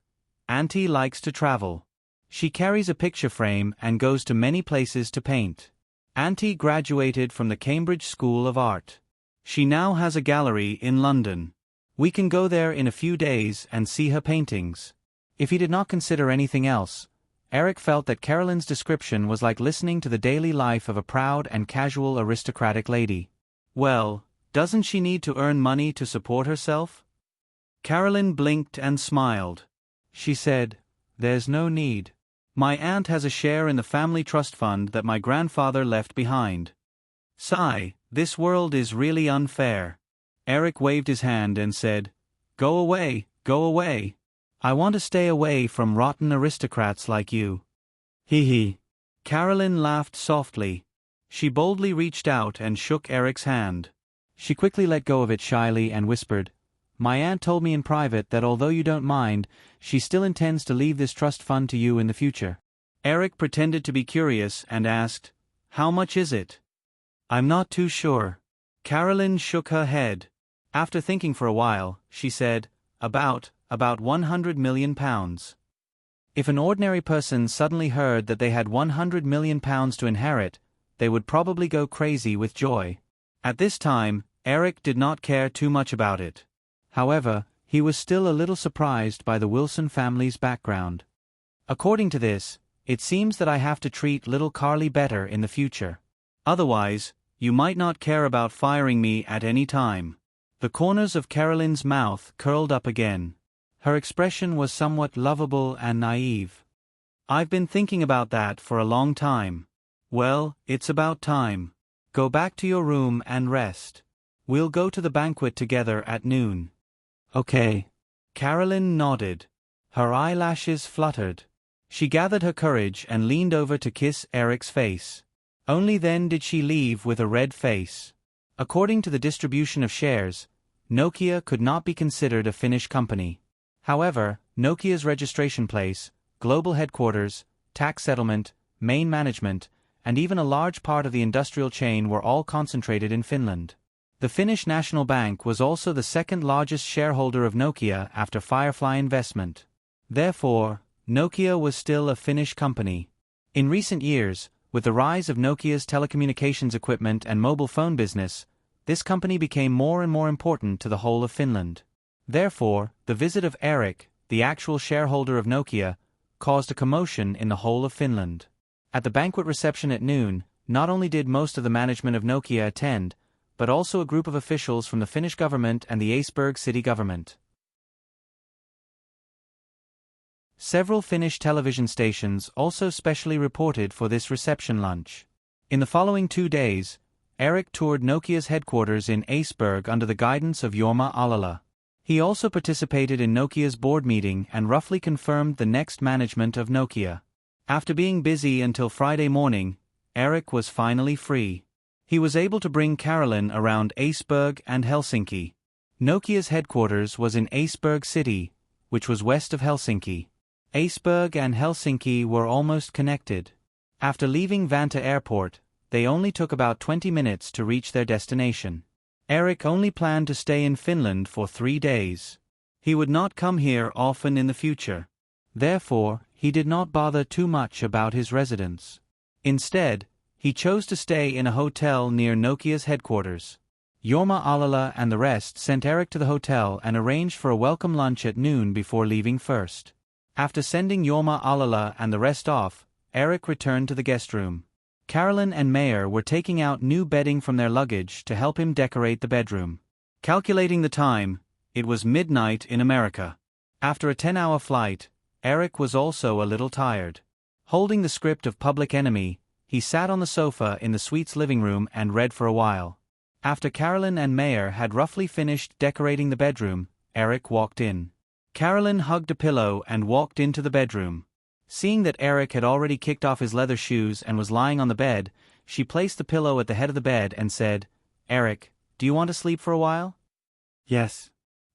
Auntie likes to travel. She carries a picture frame and goes to many places to paint. Auntie graduated from the Cambridge School of Art. She now has a gallery in London. We can go there in a few days and see her paintings. If he did not consider anything else, Eric felt that Carolyn's description was like listening to the daily life of a proud and casual aristocratic lady. Well, doesn't she need to earn money to support herself? Carolyn blinked and smiled. She said, "There's no need. My aunt has a share in the family trust fund that my grandfather left behind." Sigh, this world is really unfair. Eric waved his hand and said, "Go away, go away. I want to stay away from rotten aristocrats like you." Hee hee. Carolyn laughed softly. She boldly reached out and shook Eric's hand. She quickly let go of it shyly and whispered, "My aunt told me in private that although you don't mind, she still intends to leave this trust fund to you in the future." Eric pretended to be curious and asked, "How much is it?" "I'm not too sure." Carolyn shook her head. After thinking for a while, she said, About £100 million. If an ordinary person suddenly heard that they had £100 million to inherit, they would probably go crazy with joy. At this time, Eric did not care too much about it. However, he was still a little surprised by the Wilson family's background. "According to this, it seems that I have to treat little Carly better in the future. Otherwise, you might not care about firing me at any time." The corners of Carolyn's mouth curled up again. Her expression was somewhat lovable and naive. "I've been thinking about that for a long time." "Well, it's about time. Go back to your room and rest. We'll go to the banquet together at noon." "Okay." Carolyn nodded. Her eyelashes fluttered. She gathered her courage and leaned over to kiss Eric's face. Only then did she leave with a red face. According to the distribution of shares, Nokia could not be considered a Finnish company. However, Nokia's registration place, global headquarters, tax settlement, main management, and even a large part of the industrial chain were all concentrated in Finland. The Finnish National Bank was also the second largest shareholder of Nokia after Firefly Investment. Therefore, Nokia was still a Finnish company. In recent years, with the rise of Nokia's telecommunications equipment and mobile phone business, this company became more and more important to the whole of Finland. Therefore, the visit of Eric, the actual shareholder of Nokia, caused a commotion in the whole of Finland. At the banquet reception at noon, not only did most of the management of Nokia attend, but also a group of officials from the Finnish government and the Esbjerg city government. Several Finnish television stations also specially reported for this reception lunch. In the following 2 days, Eric toured Nokia's headquarters in Esbjerg under the guidance of Jorma Alala. He also participated in Nokia's board meeting and roughly confirmed the next management of Nokia. After being busy until Friday morning, Eric was finally free. He was able to bring Carolyn around Esbjerg and Helsinki. Nokia's headquarters was in Esbjerg city, which was west of Helsinki. Esbjerg and Helsinki were almost connected. After leaving Vantaa Airport, they only took about 20 minutes to reach their destination. Eric only planned to stay in Finland for 3 days. He would not come here often in the future. Therefore, he did not bother too much about his residence. Instead, he chose to stay in a hotel near Nokia's headquarters. Jorma Alala and the rest sent Eric to the hotel and arranged for a welcome lunch at noon before leaving first. After sending Jorma Alala and the rest off, Eric returned to the guest room. Carolyn and Mayer were taking out new bedding from their luggage to help him decorate the bedroom. Calculating the time, it was midnight in America. After a 10-hour flight, Eric was also a little tired. Holding the script of Public Enemy, he sat on the sofa in the suite's living room and read for a while. After Carolyn and Mayer had roughly finished decorating the bedroom, Eric walked in. Carolyn hugged a pillow and walked into the bedroom. Seeing that Eric had already kicked off his leather shoes and was lying on the bed, she placed the pillow at the head of the bed and said, "Eric, do you want to sleep for a while?" "Yes."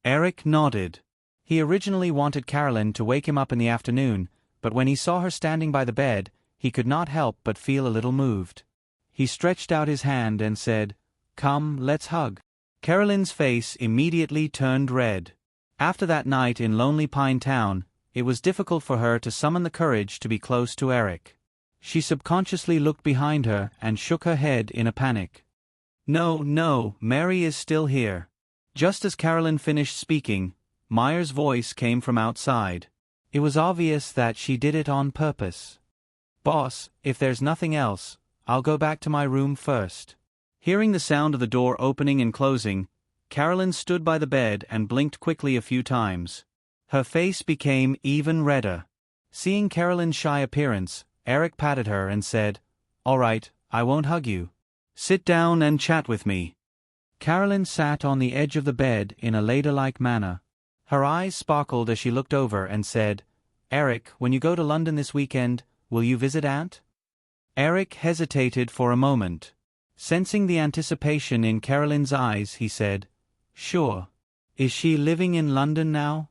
Eric nodded. He originally wanted Carolyn to wake him up in the afternoon, but when he saw her standing by the bed, he could not help but feel a little moved. He stretched out his hand and said, "Come, let's hug." Carolyn's face immediately turned red. After that night in Lonely Pine Town, it was difficult for her to summon the courage to be close to Eric. She subconsciously looked behind her and shook her head in a panic. No, Mary is still here." Just as Carolyn finished speaking, Mayer's voice came from outside. It was obvious that she did it on purpose. "Boss, if there's nothing else, I'll go back to my room first." Hearing the sound of the door opening and closing, Carolyn stood by the bed and blinked quickly a few times. Her face became even redder. Seeing Carolyn's shy appearance, Eric patted her and said, "All right, I won't hug you. Sit down and chat with me." Carolyn sat on the edge of the bed in a ladylike manner. Her eyes sparkled as she looked over and said, "Eric, when you go to London this weekend, will you visit Aunt?" Eric hesitated for a moment. Sensing the anticipation in Carolyn's eyes, he said, "Sure. Is she living in London now?"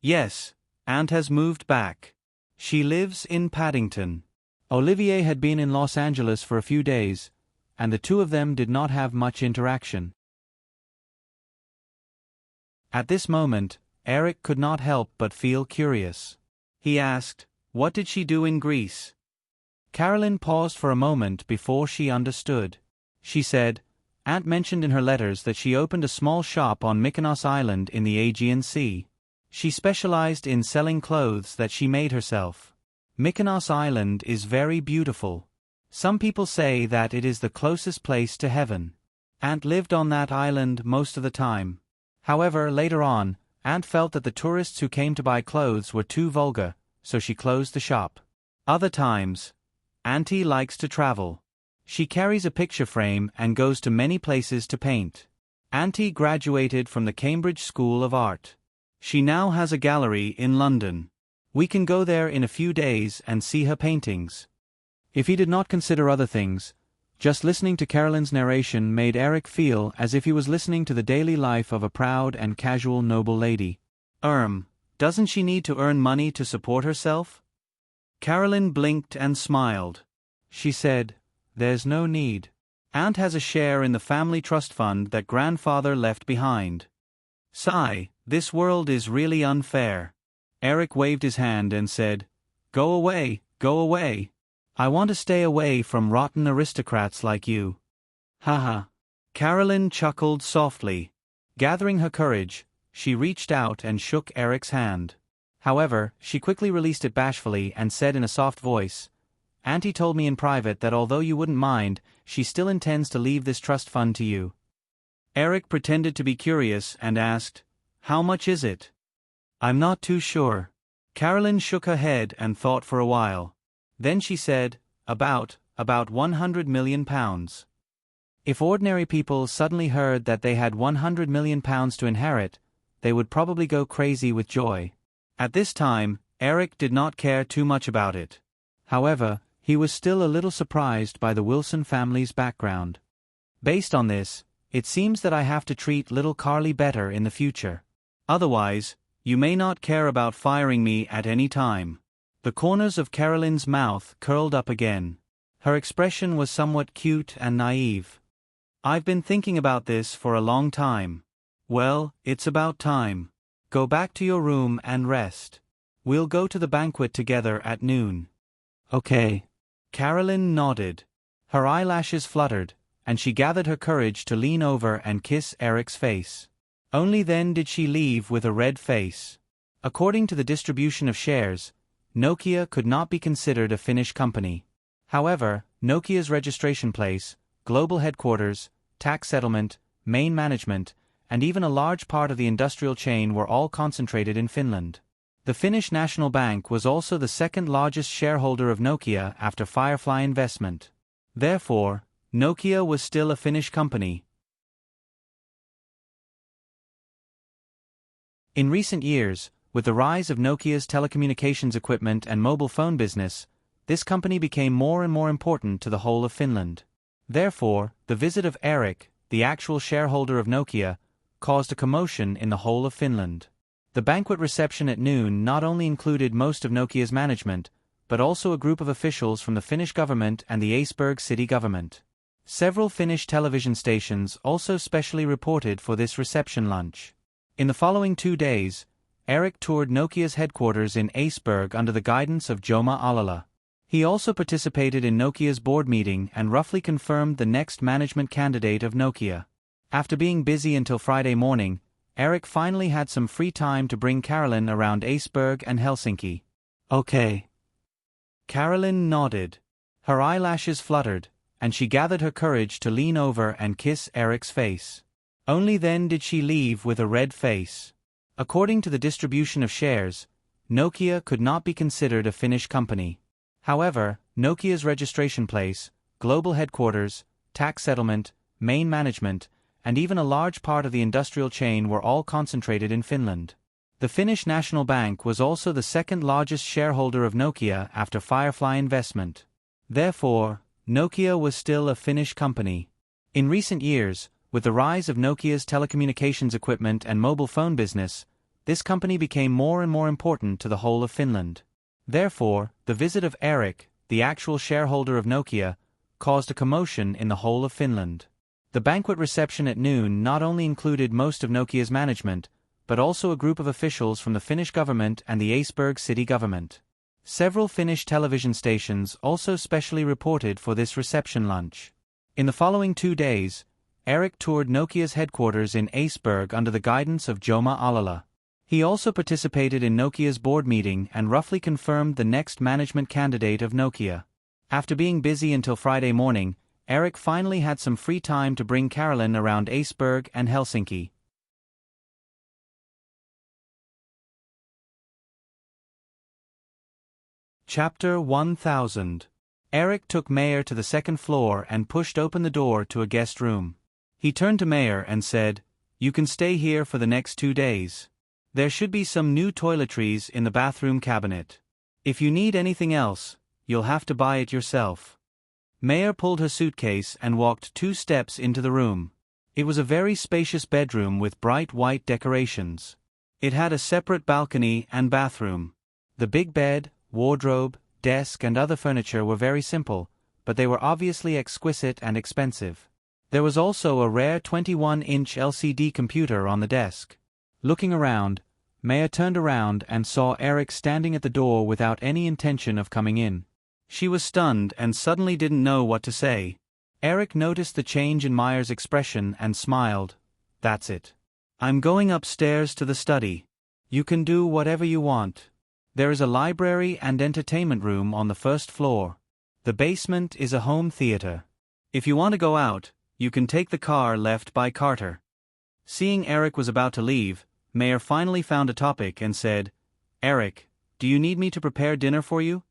"Yes, Aunt has moved back. She lives in Paddington." Olivier had been in Los Angeles for a few days, and the two of them did not have much interaction. At this moment, Eric could not help but feel curious. He asked, "What did she do in Greece?" Carolyn paused for a moment before she understood. She said, "Aunt mentioned in her letters that she opened a small shop on Mykonos Island in the Aegean Sea. She specialized in selling clothes that she made herself. Mykonos Island is very beautiful. Some people say that it is the closest place to heaven. Aunt lived on that island most of the time. However, later on, Aunt felt that the tourists who came to buy clothes were too vulgar, so she closed the shop. Other times, Auntie likes to travel. She carries a picture frame and goes to many places to paint. Auntie graduated from the Cambridge School of Art. She now has a gallery in London. We can go there in a few days and see her paintings." If he did not consider other things, just listening to Carolyn's narration made Eric feel as if he was listening to the daily life of a proud and casual noble lady. Doesn't she need to earn money to support herself?" Carolyn blinked and smiled. She said, "There's no need. Aunt has a share in the family trust fund that grandfather left behind." Sigh, this world is really unfair. Eric waved his hand and said, Go away, go away. I want to stay away from rotten aristocrats like you." Haha. Carolyn chuckled softly. Gathering her courage, she reached out and shook Eric's hand. However, she quickly released it bashfully and said in a soft voice, "Auntie told me in private that although you wouldn't mind, she still intends to leave this trust fund to you." Eric pretended to be curious and asked, "How much is it?" "I'm not too sure." Carolyn shook her head and thought for a while. Then she said, about £100 million. If ordinary people suddenly heard that they had £100 million to inherit, they would probably go crazy with joy. At this time, Eric did not care too much about it. However, he was still a little surprised by the Wilson family's background. Based on this, it seems that I have to treat little Carly better in the future. Otherwise, you may not care about firing me at any time. The corners of Carolyn's mouth curled up again. Her expression was somewhat cute and naive. "I've been thinking about this for a long time." "Well, it's about time." Go back to your room and rest. We'll go to the banquet together at noon. Okay. Carolyn nodded. Her eyelashes fluttered, and she gathered her courage to lean over and kiss Eric's face. Only then did she leave with a red face. According to the distribution of shares, Nokia could not be considered a Finnish company. However, Nokia's registration place, global headquarters, tax settlement, main management, and even a large part of the industrial chain were all concentrated in Finland. The Finnish National Bank was also the second largest shareholder of Nokia after Firefly Investment. Therefore, Nokia was still a Finnish company. In recent years, with the rise of Nokia's telecommunications equipment and mobile phone business, this company became more and more important to the whole of Finland. Therefore, the visit of Eric, the actual shareholder of Nokia, caused a commotion in the whole of Finland. The banquet reception at noon not only included most of Nokia's management, but also a group of officials from the Finnish government and the Esbjerg city government. Several Finnish television stations also specially reported for this reception lunch. In the following 2 days, Eric toured Nokia's headquarters in Esbjerg under the guidance of Joma Alala. He also participated in Nokia's board meeting and roughly confirmed the next management candidate of Nokia. After being busy until Friday morning, Eric finally had some free time to bring Carolyn around Esbjerg and Helsinki. Okay. Carolyn nodded. Her eyelashes fluttered, and she gathered her courage to lean over and kiss Eric's face. Only then did she leave with a red face. According to the distribution of shares, Nokia could not be considered a Finnish company. However, Nokia's registration place, global headquarters, tax settlement, main management, and even a large part of the industrial chain were all concentrated in Finland. The Finnish National Bank was also the second largest shareholder of Nokia after Firefly Investment. Therefore, Nokia was still a Finnish company. In recent years, with the rise of Nokia's telecommunications equipment and mobile phone business, this company became more and more important to the whole of Finland. Therefore, the visit of Eric, the actual shareholder of Nokia, caused a commotion in the whole of Finland. The banquet reception at noon not only included most of Nokia's management, but also a group of officials from the Finnish government and the Esbjerg city government. Several Finnish television stations also specially reported for this reception lunch. In the following 2 days, Eric toured Nokia's headquarters in Esbjerg under the guidance of Joma Alala. He also participated in Nokia's board meeting and roughly confirmed the next management candidate of Nokia. After being busy until Friday morning, Eric finally had some free time to bring Carolyn around Esbjerg and Helsinki. Chapter 1000. Eric took Meyer to the second floor and pushed open the door to a guest room. He turned to Meyer and said, "You can stay here for the next 2 days. There should be some new toiletries in the bathroom cabinet. If you need anything else, you'll have to buy it yourself." Meyer pulled her suitcase and walked 2 steps into the room. It was a very spacious bedroom with bright white decorations. It had a separate balcony and bathroom. The big bed, wardrobe, desk and other furniture were very simple, but they were obviously exquisite and expensive. There was also a rare 21-inch LCD computer on the desk. Looking around, Meyer turned around and saw Eric standing at the door without any intention of coming in. She was stunned and suddenly didn't know what to say. Eric noticed the change in Meyer's expression and smiled. "That's it. I'm going upstairs to the study. You can do whatever you want. There is a library and entertainment room on the first floor. The basement is a home theater. If you want to go out, you can take the car left by Carter." Seeing Eric was about to leave, Meyer finally found a topic and said, "Eric, do you need me to prepare dinner for you?"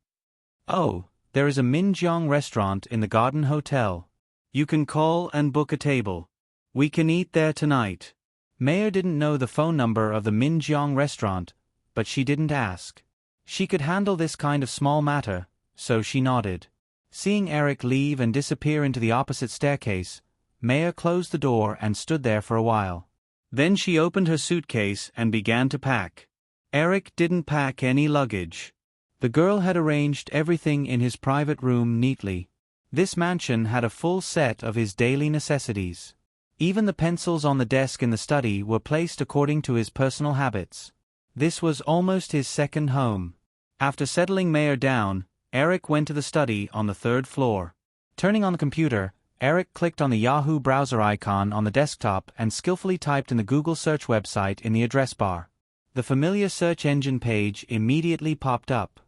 "Oh, there is a Minjeong restaurant in the Garden Hotel. You can call and book a table. We can eat there tonight." Meyer didn't know the phone number of the Minjeong restaurant, but she didn't ask. She could handle this kind of small matter, so she nodded. Seeing Eric leave and disappear into the opposite staircase, Meyer closed the door and stood there for a while. Then she opened her suitcase and began to pack. Eric didn't pack any luggage. The girl had arranged everything in his private room neatly. This mansion had a full set of his daily necessities. Even the pencils on the desk in the study were placed according to his personal habits. This was almost his second home. After settling Mayer down, Eric went to the study on the third floor. Turning on the computer, Eric clicked on the Yahoo browser icon on the desktop and skillfully typed in the Google search website in the address bar. The familiar search engine page immediately popped up.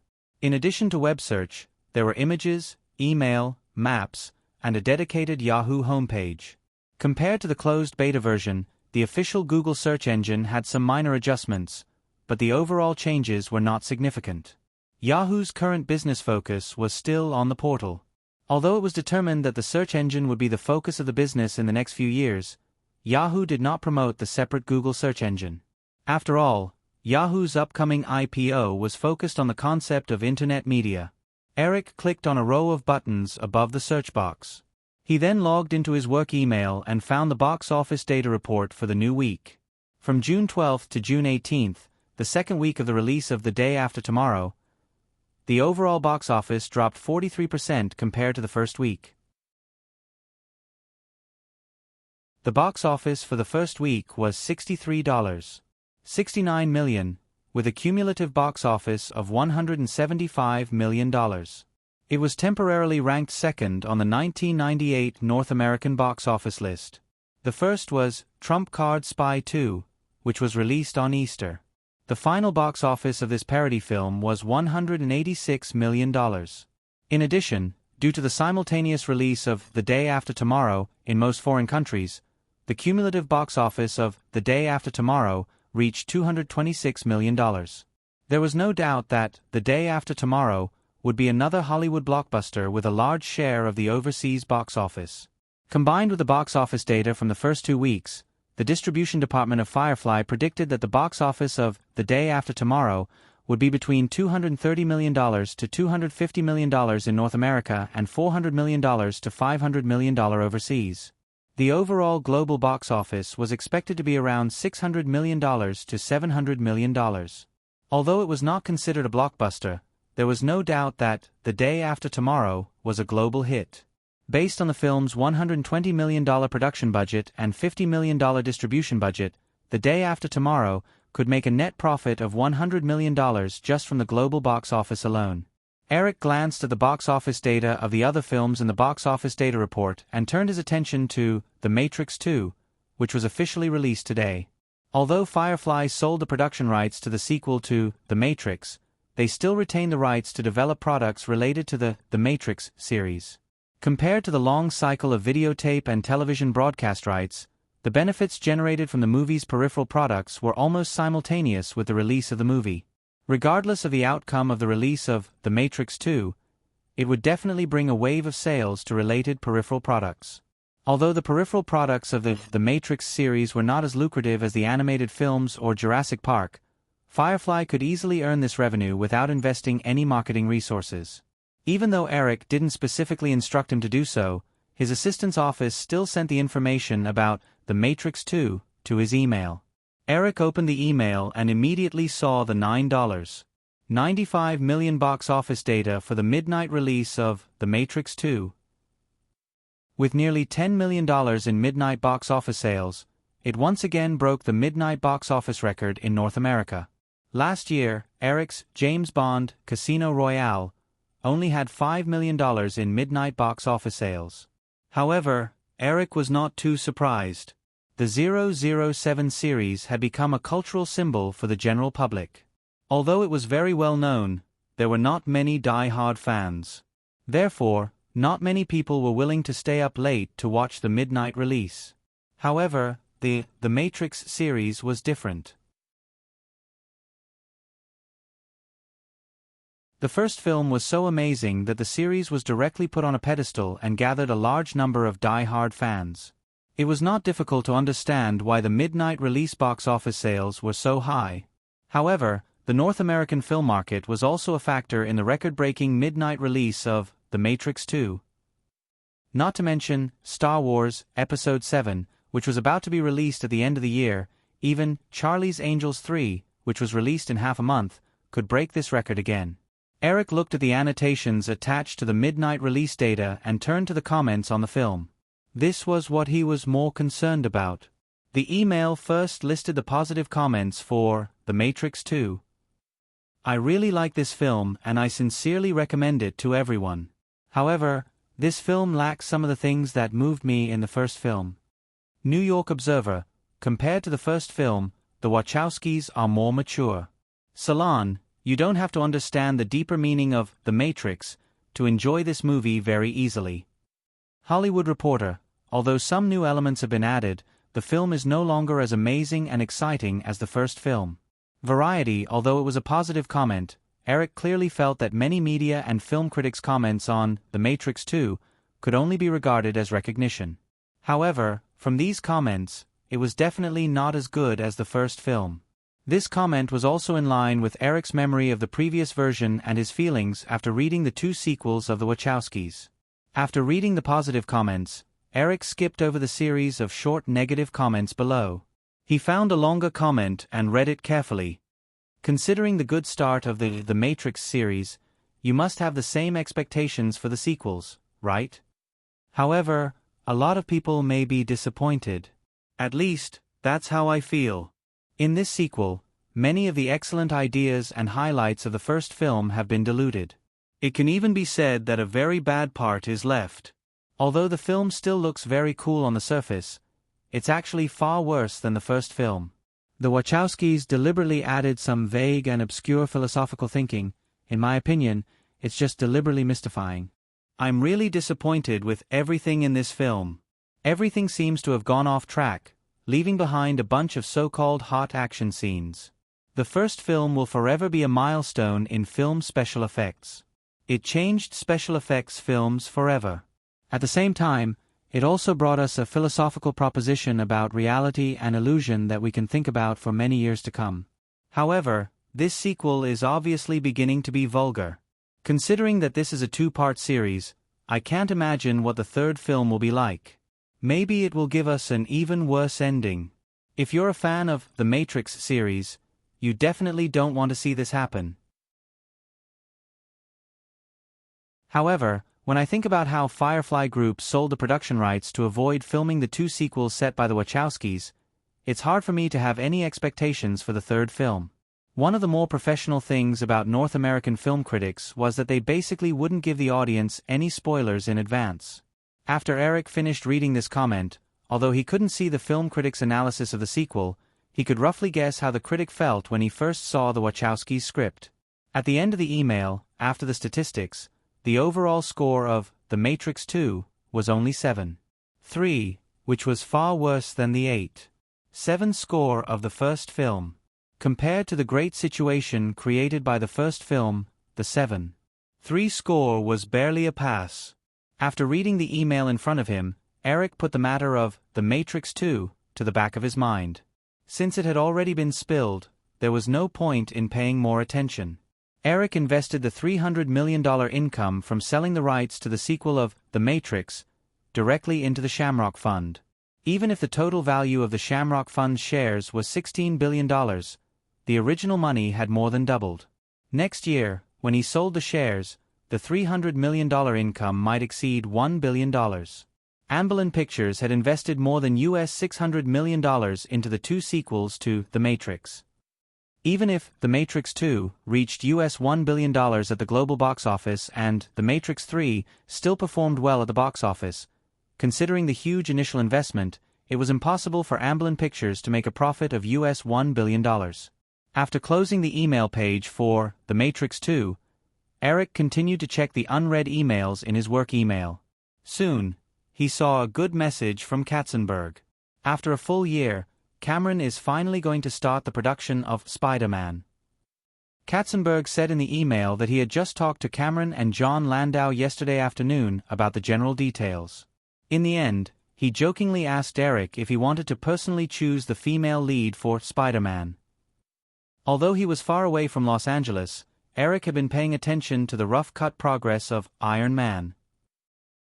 In addition to web search, there were images, email, maps, and a dedicated Yahoo homepage. Compared to the closed beta version, the official Google search engine had some minor adjustments, but the overall changes were not significant. Yahoo's current business focus was still on the portal. Although it was determined that the search engine would be the focus of the business in the next few years, Yahoo did not promote the separate Google search engine. After all, Yahoo's upcoming IPO was focused on the concept of internet media. Eric clicked on a row of buttons above the search box. He then logged into his work email and found the box office data report for the new week. From June 12th to June 18th, the second week of the release of The Day After Tomorrow, the overall box office dropped 43% compared to the first week. The box office for the first week was $63.69 million, with a cumulative box office of $175 million. It was temporarily ranked second on the 1998 North American box office list. The first was Trump Card Spy 2, which was released on Easter. The final box office of this parody film was $186 million. In addition, due to the simultaneous release of The Day After Tomorrow in most foreign countries, the cumulative box office of The Day After Tomorrow reached $226 million. There was no doubt that The Day After Tomorrow would be another Hollywood blockbuster with a large share of the overseas box office. Combined with the box office data from the first 2 weeks, the distribution department of Firefly predicted that the box office of The Day After Tomorrow would be between $230 million to $250 million in North America and $400 million to $500 million overseas. The overall global box office was expected to be around $600 million to $700 million. Although it was not considered a blockbuster, there was no doubt that The Day After Tomorrow was a global hit. Based on the film's $120 million production budget and $50 million distribution budget, The Day After Tomorrow could make a net profit of $100 million just from the global box office alone. Eric glanced at the box office data of the other films in the box office data report and turned his attention to The Matrix 2, which was officially released today. Although Firefly sold the production rights to the sequel to The Matrix, they still retain the rights to develop products related to the Matrix series. Compared to the long cycle of videotape and television broadcast rights, the benefits generated from the movie's peripheral products were almost simultaneous with the release of the movie. Regardless of the outcome of the release of The Matrix 2, it would definitely bring a wave of sales to related peripheral products. Although the peripheral products of the Matrix series were not as lucrative as the animated films or Jurassic Park, Firefly could easily earn this revenue without investing any marketing resources. Even though Eric didn't specifically instruct him to do so, his assistant's office still sent the information about The Matrix 2 to his email. Eric opened the email and immediately saw the $9.95 million box office data for the midnight release of The Matrix 2. With nearly $10 million in midnight box office sales, it once again broke the midnight box office record in North America. Last year, Eric's James Bond Casino Royale only had $5 million in midnight box office sales. However, Eric was not too surprised. The 007 series had become a cultural symbol for the general public. Although it was very well known, there were not many die-hard fans. Therefore, not many people were willing to stay up late to watch the midnight release. However, the Matrix series was different. The first film was so amazing that the series was directly put on a pedestal and gathered a large number of die-hard fans. It was not difficult to understand why the midnight release box office sales were so high. However, the North American film market was also a factor in the record-breaking midnight release of The Matrix 2. Not to mention Star Wars Episode 7, which was about to be released at the end of the year. Even Charlie's Angels 3, which was released in half a month, could break this record again. Eric looked at the annotations attached to the midnight release data and turned to the comments on the film. This was what he was more concerned about. The email first listed the positive comments for The Matrix 2. I really like this film and I sincerely recommend it to everyone. However, this film lacks some of the things that moved me in the first film. New York Observer, compared to the first film, the Wachowskis are more mature. Salon, you don't have to understand the deeper meaning of The Matrix to enjoy this movie very easily. Hollywood Reporter, although some new elements have been added, the film is no longer as amazing and exciting as the first film. Variety, although it was a positive comment, Eric clearly felt that many media and film critics' comments on The Matrix 2 could only be regarded as recognition. However, from these comments, it was definitely not as good as the first film. This comment was also in line with Eric's memory of the previous version and his feelings after reading the two sequels of the Wachowskis. After reading the positive comments, Eric skipped over the series of short negative comments below. He found a longer comment and read it carefully. Considering the good start of the Matrix series, you must have the same expectations for the sequels, right? However, a lot of people may be disappointed. At least, that's how I feel. In this sequel, many of the excellent ideas and highlights of the first film have been diluted. It can even be said that a very bad part is left. Although the film still looks very cool on the surface, it's actually far worse than the first film. The Wachowskis deliberately added some vague and obscure philosophical thinking. In my opinion, it's just deliberately mystifying. I'm really disappointed with everything in this film. Everything seems to have gone off track, leaving behind a bunch of so-called hot action scenes. The first film will forever be a milestone in film special effects. It changed special effects films forever. At the same time, it also brought us a philosophical proposition about reality and illusion that we can think about for many years to come. However, this sequel is obviously beginning to be vulgar. Considering that this is a two-part series, I can't imagine what the third film will be like. Maybe it will give us an even worse ending. If you're a fan of the Matrix series, you definitely don't want to see this happen. However, when I think about how Firefly Group sold the production rights to avoid filming the two sequels set by the Wachowskis, it's hard for me to have any expectations for the third film. One of the more professional things about North American film critics was that they basically wouldn't give the audience any spoilers in advance. After Eric finished reading this comment, although he couldn't see the film critic's analysis of the sequel, he could roughly guess how the critic felt when he first saw the Wachowskis' script. At the end of the email, after the statistics, the overall score of The Matrix 2 was only 7.3, which was far worse than the 8.7 score of the first film. Compared to the great situation created by the first film, the 7.3 score was barely a pass. After reading the email in front of him, Eric put the matter of The Matrix 2 to the back of his mind. Since it had already been spilled, there was no point in paying more attention. Eric invested the $300 million income from selling the rights to the sequel of The Matrix directly into the Shamrock Fund. Even if the total value of the Shamrock Fund's shares was $16 billion, the original money had more than doubled. Next year, when he sold the shares, the $300 million income might exceed $1 billion. Amblin Pictures had invested more than $600 million into the two sequels to The Matrix. Even if The Matrix 2 reached $1 billion at the global box office and The Matrix 3 still performed well at the box office, considering the huge initial investment, it was impossible for Amblin Pictures to make a profit of $1 billion. After closing the email page for The Matrix 2, Eric continued to check the unread emails in his work email. Soon, he saw a good message from Katzenberg. After a full year, Cameron is finally going to start the production of Spider-Man. Katzenberg said in the email that he had just talked to Cameron and John Landau yesterday afternoon about the general details. In the end, he jokingly asked Eric if he wanted to personally choose the female lead for Spider-Man. Although he was far away from Los Angeles, Eric had been paying attention to the rough-cut progress of Iron Man.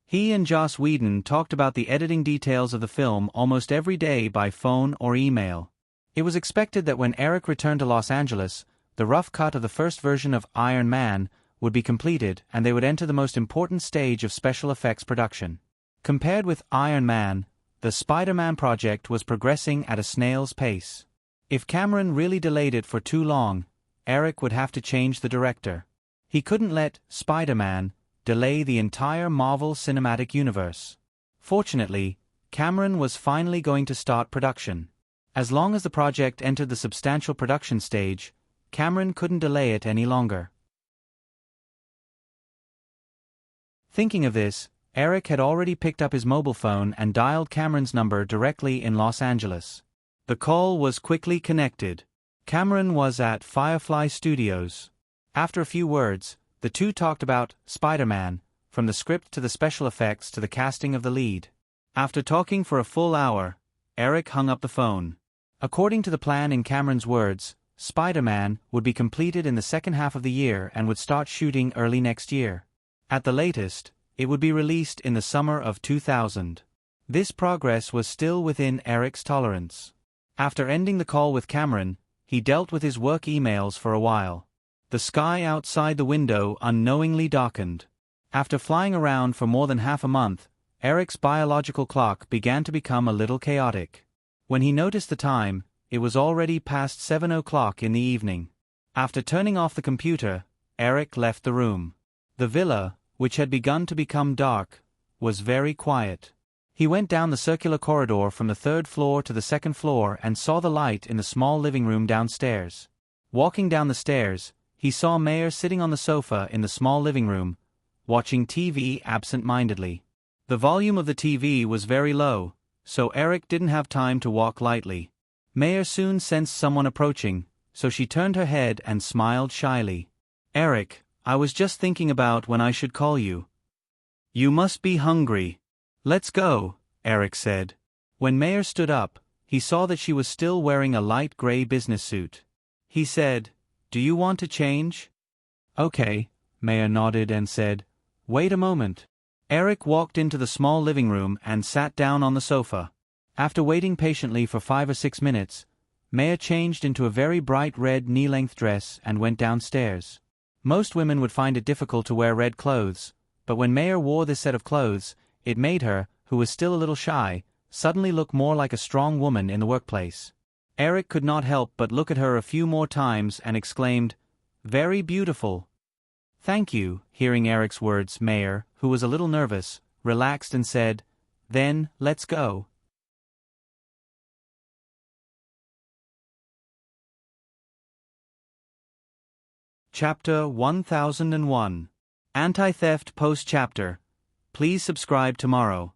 He and Joss Whedon talked about the editing details of the film almost every day by phone or email. It was expected that when Eric returned to Los Angeles, the rough cut of the first version of Iron Man would be completed and they would enter the most important stage of special effects production. Compared with Iron Man, the Spider-Man project was progressing at a snail's pace. If Cameron really delayed it for too long, Eric would have to change the director. He couldn't let Spider-Man delay the entire Marvel Cinematic Universe. Fortunately, Cameron was finally going to start production. As long as the project entered the substantial production stage, Cameron couldn't delay it any longer. Thinking of this, Eric had already picked up his mobile phone and dialed Cameron's number directly in Los Angeles. The call was quickly connected. Cameron was at Firefly Studios. After a few words, the two talked about Spider-Man, from the script to the special effects to the casting of the lead. After talking for a full hour, Eric hung up the phone. According to the plan in Cameron's words, Spider-Man would be completed in the second half of the year and would start shooting early next year. At the latest, it would be released in the summer of 2000. This progress was still within Eric's tolerance. After ending the call with Cameron, he dealt with his work emails for a while. The sky outside the window unknowingly darkened. After flying around for more than half a month, Eric's biological clock began to become a little chaotic. When he noticed the time, it was already past 7 o'clock in the evening. After turning off the computer, Eric left the room. The villa, which had begun to become dark, was very quiet. He went down the circular corridor from the third floor to the second floor and saw the light in the small living room downstairs. Walking down the stairs, he saw Mayer sitting on the sofa in the small living room, watching TV absent-mindedly. The volume of the TV was very low, so Eric didn't have time to walk lightly. Mayer soon sensed someone approaching, so she turned her head and smiled shyly. "Eric, I was just thinking about when I should call you. You must be hungry. Let's go," Eric said. When Mayer stood up, he saw that she was still wearing a light gray business suit. He said, "Do you want to change?" "Okay," Mayer nodded and said, "Wait a moment." Eric walked into the small living room and sat down on the sofa. After waiting patiently for 5 or 6 minutes, Mayer changed into a very bright red knee-length dress and went downstairs. Most women would find it difficult to wear red clothes, but when Mayer wore this set of clothes, it made her, who was still a little shy, suddenly look more like a strong woman in the workplace. Eric could not help but look at her a few more times and exclaimed, "Very beautiful." "Thank you." Hearing Eric's words, Mayer, who was a little nervous, relaxed and said, "Then, let's go." Chapter 1001. Anti-Theft Post-Chapter. Please subscribe tomorrow.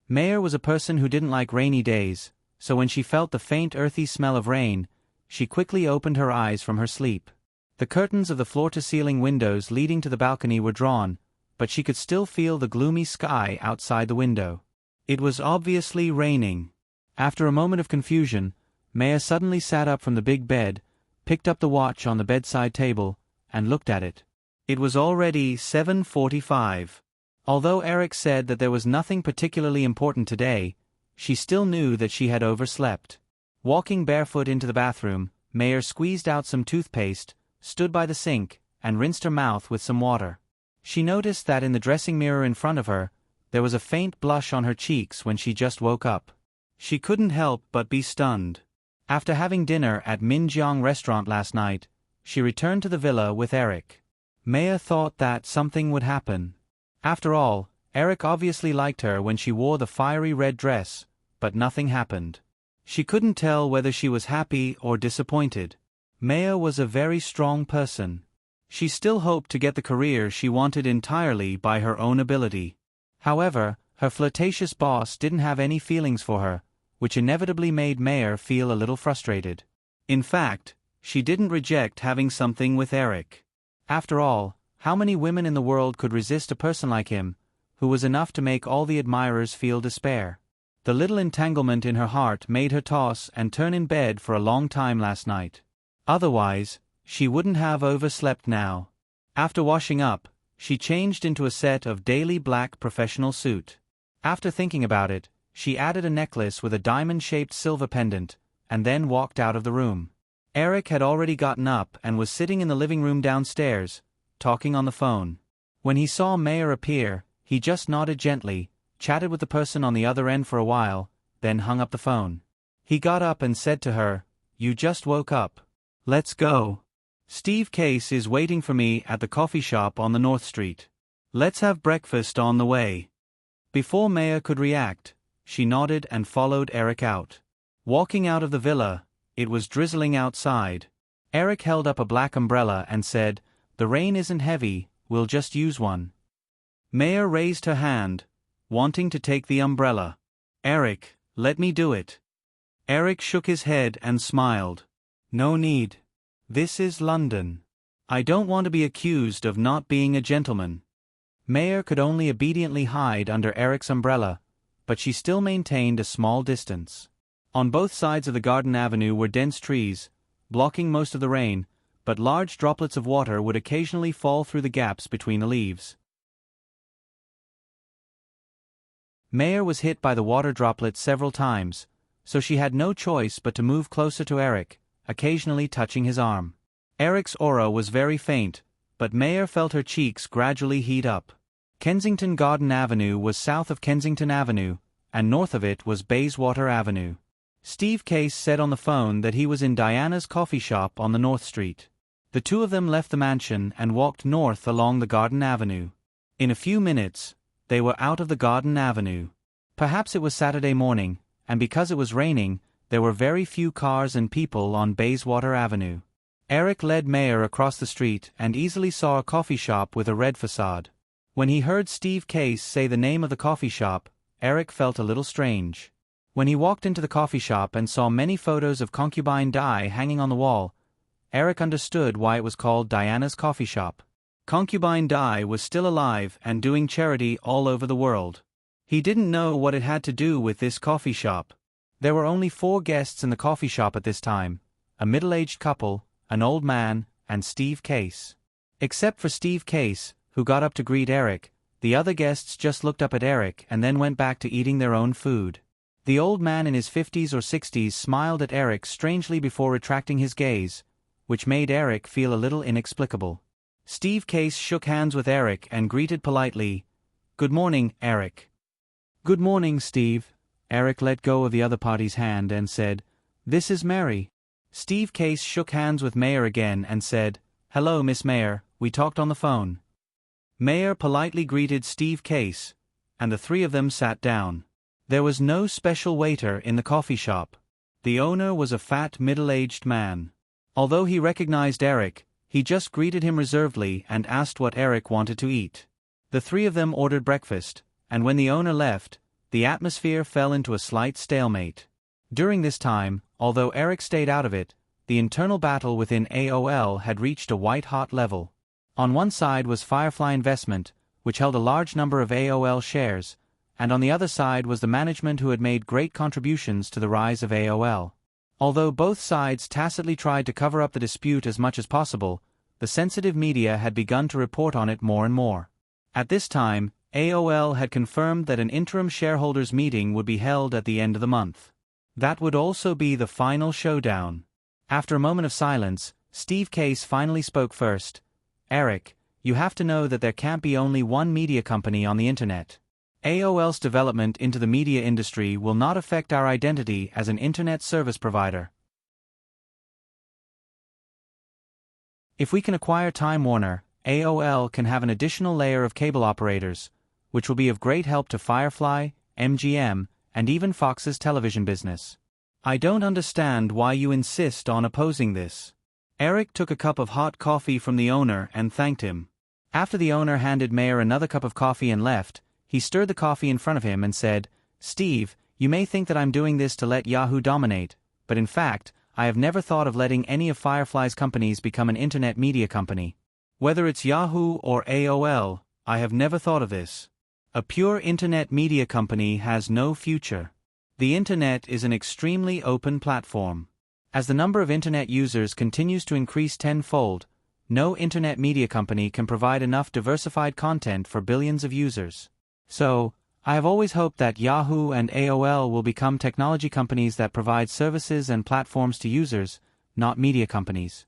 Mayer was a person who didn't like rainy days, so when she felt the faint earthy smell of rain, she quickly opened her eyes from her sleep. The curtains of the floor-to-ceiling windows leading to the balcony were drawn, but she could still feel the gloomy sky outside the window. It was obviously raining. After a moment of confusion, Mayer suddenly sat up from the big bed, picked up the watch on the bedside table, and looked at it. It was already 7:45. Although Eric said that there was nothing particularly important today, she still knew that she had overslept. Walking barefoot into the bathroom, Mayer squeezed out some toothpaste, stood by the sink, and rinsed her mouth with some water. She noticed that in the dressing mirror in front of her, there was a faint blush on her cheeks when she just woke up. She couldn't help but be stunned. After having dinner at Minjiang restaurant last night, she returned to the villa with Eric. Mayer thought that something would happen. After all, Eric obviously liked her when she wore the fiery red dress, but nothing happened. She couldn't tell whether she was happy or disappointed. Mayer was a very strong person. She still hoped to get the career she wanted entirely by her own ability. However, her flirtatious boss didn't have any feelings for her, which inevitably made Mayer feel a little frustrated. In fact, she didn't reject having something with Eric. After all, how many women in the world could resist a person like him, who was enough to make all the admirers feel despair? The little entanglement in her heart made her toss and turn in bed for a long time last night. Otherwise, she wouldn't have overslept now. After washing up, she changed into a set of daily black professional suit. After thinking about it, she added a necklace with a diamond-shaped silver pendant, and then walked out of the room. Eric had already gotten up and was sitting in the living room downstairs, talking on the phone. When he saw Mayer appear, he just nodded gently, chatted with the person on the other end for a while, then hung up the phone. He got up and said to her, "You just woke up. Let's go. Steve Case is waiting for me at the coffee shop on the North Street. Let's have breakfast on the way." Before Maya could react, she nodded and followed Eric out. Walking out of the villa, it was drizzling outside. Eric held up a black umbrella and said, "The rain isn't heavy, we'll just use one." Maya raised her hand, wanting to take the umbrella. "Eric, let me do it." Eric shook his head and smiled. "No need. This is London. I don't want to be accused of not being a gentleman." Maya could only obediently hide under Eric's umbrella, but she still maintained a small distance. On both sides of the garden avenue were dense trees, blocking most of the rain, but large droplets of water would occasionally fall through the gaps between the leaves. Maya was hit by the water droplets several times, so she had no choice but to move closer to Eric, occasionally touching his arm. Eric's aura was very faint, but Maya felt her cheeks gradually heat up. Kensington Garden Avenue was south of Kensington Avenue, and north of it was Bayswater Avenue. Steve Case said on the phone that he was in Diana's coffee shop on the North Street. The two of them left the mansion and walked north along the Garden Avenue. In a few minutes, they were out of the Garden Avenue. Perhaps it was Saturday morning, and because it was raining, there were very few cars and people on Bayswater Avenue. Eric led Maya across the street and easily saw a coffee shop with a red facade. When he heard Steve Case say the name of the coffee shop, Eric felt a little strange. When he walked into the coffee shop and saw many photos of Concubine Di hanging on the wall, Eric understood why it was called Diana's Coffee Shop. Concubine Di was still alive and doing charity all over the world. He didn't know what it had to do with this coffee shop. There were only 4 guests in the coffee shop at this time: a middle-aged couple, an old man, and Steve Case. Except for Steve Case, who got up to greet Eric, the other guests just looked up at Eric and then went back to eating their own food. The old man in his 50s or 60s smiled at Eric strangely before retracting his gaze, which made Eric feel a little inexplicable. Steve Case shook hands with Eric and greeted politely, "Good morning, Eric." "Good morning, Steve." Eric let go of the other party's hand and said, "This is Mary." Steve Case shook hands with Mayer again and said, "Hello, Miss Mayer, we talked on the phone." Mayer politely greeted Steve Case, and the three of them sat down. There was no special waiter in the coffee shop. The owner was a fat, middle-aged man. Although he recognized Eric, he just greeted him reservedly and asked what Eric wanted to eat. The three of them ordered breakfast, and when the owner left, the atmosphere fell into a slight stalemate. During this time, although Eric stayed out of it, the internal battle within AOL had reached a white-hot level. On one side was Firefly Investment, which held a large number of AOL shares, and on the other side was the management who had made great contributions to the rise of AOL. Although both sides tacitly tried to cover up the dispute as much as possible, the sensitive media had begun to report on it more and more. At this time, AOL had confirmed that an interim shareholders' meeting would be held at the end of the month. That would also be the final showdown. After a moment of silence, Steve Case finally spoke first. "Eric, you have to know that there can't be only one media company on the internet. AOL's development into the media industry will not affect our identity as an internet service provider. If we can acquire Time Warner, AOL can have an additional layer of cable operators, which will be of great help to Firefly, MGM, and even Fox's television business. I don't understand why you insist on opposing this." Eric took a cup of hot coffee from the owner and thanked him. After the owner handed Mayer another cup of coffee and left, he stirred the coffee in front of him and said, "Steve, you may think that I'm doing this to let Yahoo dominate, but in fact, I have never thought of letting any of Firefly's companies become an internet media company. Whether it's Yahoo or AOL, I have never thought of this. A pure internet media company has no future. The internet is an extremely open platform. As the number of internet users continues to increase tenfold, no internet media company can provide enough diversified content for billions of users. So, I have always hoped that Yahoo and AOL will become technology companies that provide services and platforms to users, not media companies."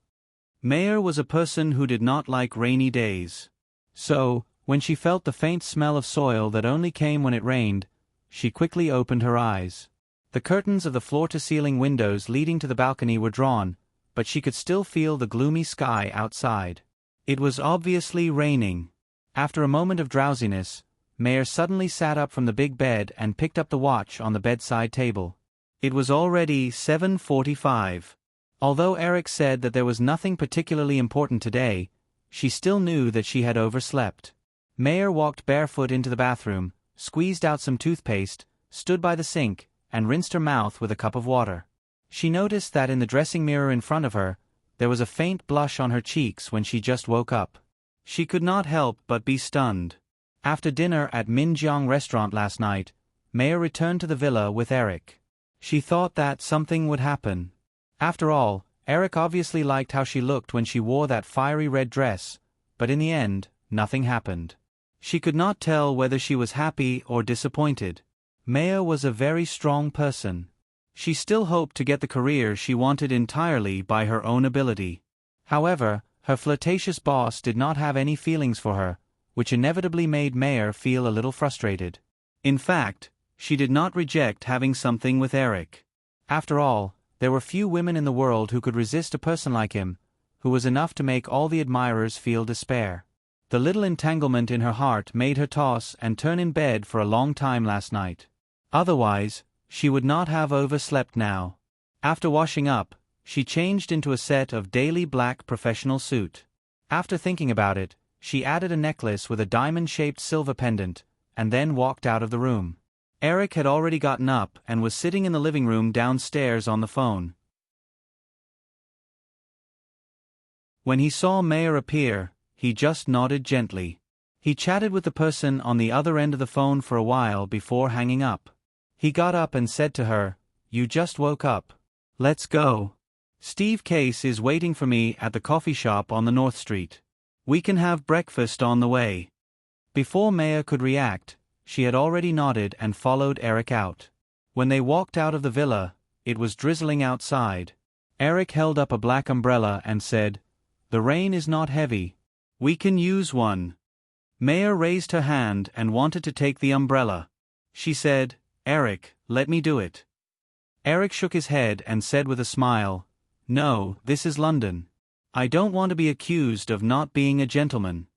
Mayer was a person who did not like rainy days. So, When she felt the faint smell of soil that only came when it rained, she quickly opened her eyes. The curtains of the floor-to-ceiling windows leading to the balcony were drawn, but she could still feel the gloomy sky outside. It was obviously raining. After a moment of drowsiness, Mayer suddenly sat up from the big bed and picked up the watch on the bedside table. It was already 7:45. Although Eric said that there was nothing particularly important today, she still knew that she had overslept. Mayer walked barefoot into the bathroom, squeezed out some toothpaste, stood by the sink, and rinsed her mouth with a cup of water. She noticed that in the dressing mirror in front of her, there was a faint blush on her cheeks when she just woke up. She could not help but be stunned. After dinner at Minjiang restaurant last night, Mayer returned to the villa with Eric. She thought that something would happen. After all, Eric obviously liked how she looked when she wore that fiery red dress, but in the end, nothing happened. She could not tell whether she was happy or disappointed. Mayer was a very strong person. She still hoped to get the career she wanted entirely by her own ability. However, her flirtatious boss did not have any feelings for her, which inevitably made Mayer feel a little frustrated. In fact, she did not reject having something with Eric. After all, there were few women in the world who could resist a person like him, who was enough to make all the admirers feel despair. The little entanglement in her heart made her toss and turn in bed for a long time last night. Otherwise, she would not have overslept now. After washing up, she changed into a set of daily black professional suit. After thinking about it, she added a necklace with a diamond-shaped silver pendant, and then walked out of the room. Eric had already gotten up and was sitting in the living room downstairs on the phone. When he saw Mayer appear, he just nodded gently. He chatted with the person on the other end of the phone for a while before hanging up. He got up and said to her, "You just woke up. Let's go. Steve Case is waiting for me at the coffee shop on the North Street. We can have breakfast on the way." Before Mayer could react, she had already nodded and followed Eric out. When they walked out of the villa, it was drizzling outside. Eric held up a black umbrella and said, "The rain is not heavy. We can use one." Mayer raised her hand and wanted to take the umbrella. She said, "Eric, let me do it." Eric shook his head and said with a smile, "No, this is London. I don't want to be accused of not being a gentleman."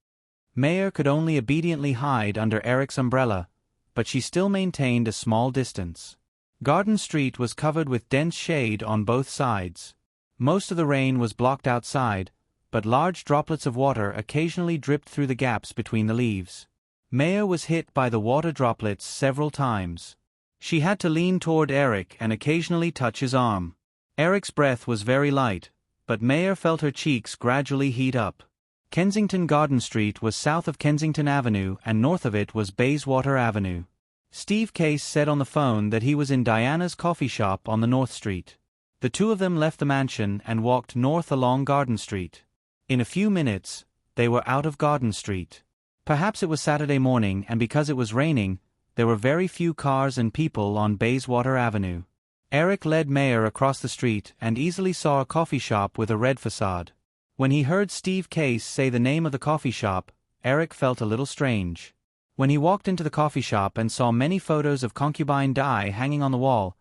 Mayer could only obediently hide under Eric's umbrella, but she still maintained a small distance. Garden Street was covered with dense shade on both sides. Most of the rain was blocked outside, but large droplets of water occasionally dripped through the gaps between the leaves. Mayer was hit by the water droplets several times. She had to lean toward Eric and occasionally touch his arm. Eric's breath was very light, but Mayer felt her cheeks gradually heat up. Kensington Garden Street was south of Kensington Avenue and north of it was Bayswater Avenue. Steve Case said on the phone that he was in Diana's coffee shop on the North Street. The two of them left the mansion and walked north along Garden Street. In a few minutes, they were out of Garden Street. Perhaps it was Saturday morning and because it was raining, there were very few cars and people on Bayswater Avenue. Eric led Mayer across the street and easily saw a coffee shop with a red facade. When he heard Steve Case say the name of the coffee shop, Eric felt a little strange. When he walked into the coffee shop and saw many photos of Concubine Di hanging on the wall,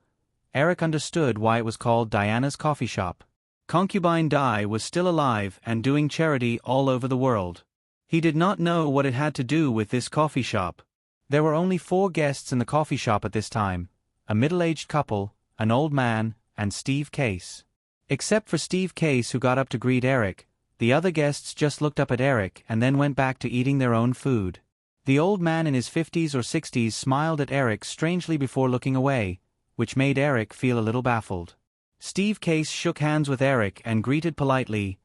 Eric understood why it was called Diana's Coffee Shop. Concubine Di was still alive and doing charity all over the world. He did not know what it had to do with this coffee shop. There were only 4 guests in the coffee shop at this time, a middle-aged couple, an old man, and Steve Case. Except for Steve Case who got up to greet Eric, the other guests just looked up at Eric and then went back to eating their own food. The old man in his 50s or 60s smiled at Eric strangely before looking away, which made Eric feel a little baffled. Steve Case shook hands with Eric and greeted politely,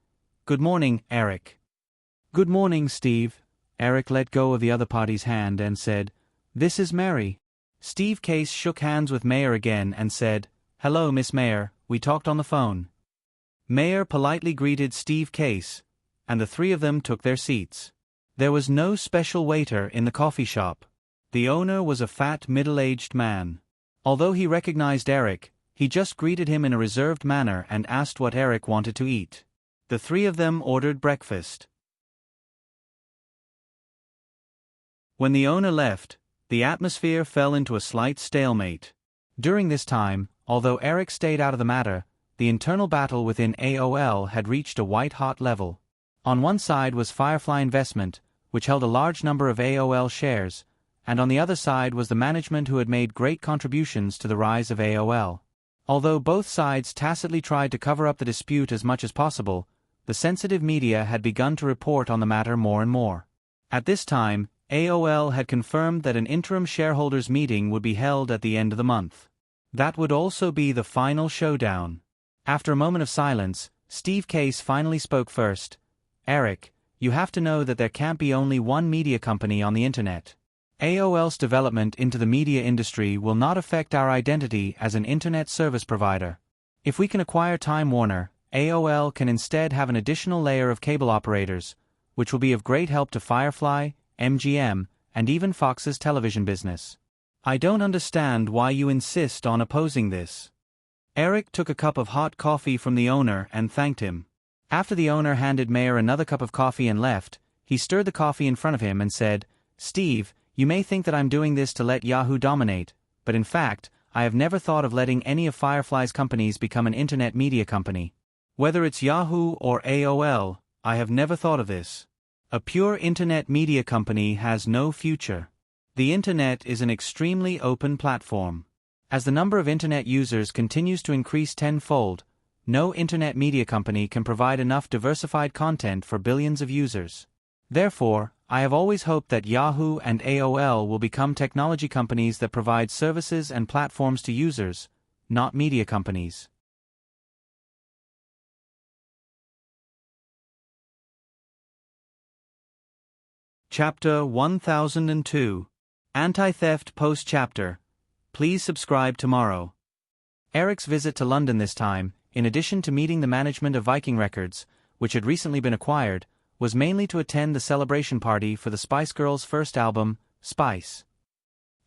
"Good morning, Eric." "Good morning, Steve." Eric let go of the other party's hand and said, "This is Mary." Steve Case shook hands with Mayer again and said, "Hello, Miss Mayer, we talked on the phone." Mayer politely greeted Steve Case, and the three of them took their seats. There was no special waiter in the coffee shop. The owner was a fat middle-aged man. Although he recognized Eric, he just greeted him in a reserved manner and asked what Eric wanted to eat. The three of them ordered breakfast. When the owner left, the atmosphere fell into a slight stalemate. During this time, although Eric stayed out of the matter, the internal battle within AOL had reached a white-hot level. On one side was Firefly Investment, which held a large number of AOL shares, and on the other side was the management who had made great contributions to the rise of AOL. Although both sides tacitly tried to cover up the dispute as much as possible, the sensitive media had begun to report on the matter more and more. At this time, AOL had confirmed that an interim shareholders' meeting would be held at the end of the month. That would also be the final showdown. After a moment of silence, Steve Case finally spoke first. "Eric, you have to know that there can't be only one media company on the internet. AOL's development into the media industry will not affect our identity as an internet service provider. If we can acquire Time Warner, AOL can instead have an additional layer of cable operators, which will be of great help to Firefly, MGM, and even Fox's television business. I don't understand why you insist on opposing this." Eric took a cup of hot coffee from the owner and thanked him. After the owner handed Mayer another cup of coffee and left, he stirred the coffee in front of him and said, "Steve, you may think that I'm doing this to let Yahoo dominate, but in fact, I have never thought of letting any of Firefly's companies become an internet media company. Whether it's Yahoo or AOL, I have never thought of this. A pure internet media company has no future. The internet is an extremely open platform. As the number of internet users continues to increase tenfold, no internet media company can provide enough diversified content for billions of users. Therefore, I have always hoped that Yahoo and AOL will become technology companies that provide services and platforms to users, not media companies." Chapter 1002. Anti-Theft Post-Chapter. Please subscribe tomorrow. Eric's visit to London this time, in addition to meeting the management of Viking Records, which had recently been acquired, was mainly to attend the celebration party for the Spice Girls' first album, Spice.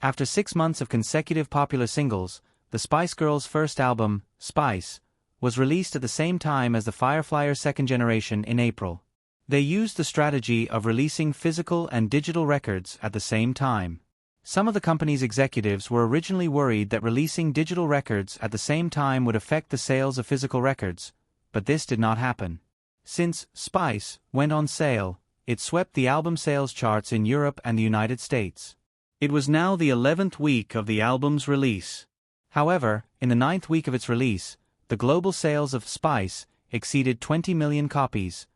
After 6 months of consecutive popular singles, the Spice Girls' first album, Spice, was released at the same time as the Firefly's second generation in April. They used the strategy of releasing physical and digital records at the same time. Some of the company's executives were originally worried that releasing digital records at the same time would affect the sales of physical records, but this did not happen. Since Spice went on sale, it swept the album sales charts in Europe and the United States. It was now the 11th week of the album's release. However, in the 9th week of its release, the global sales of Spice exceeded 20 million copies,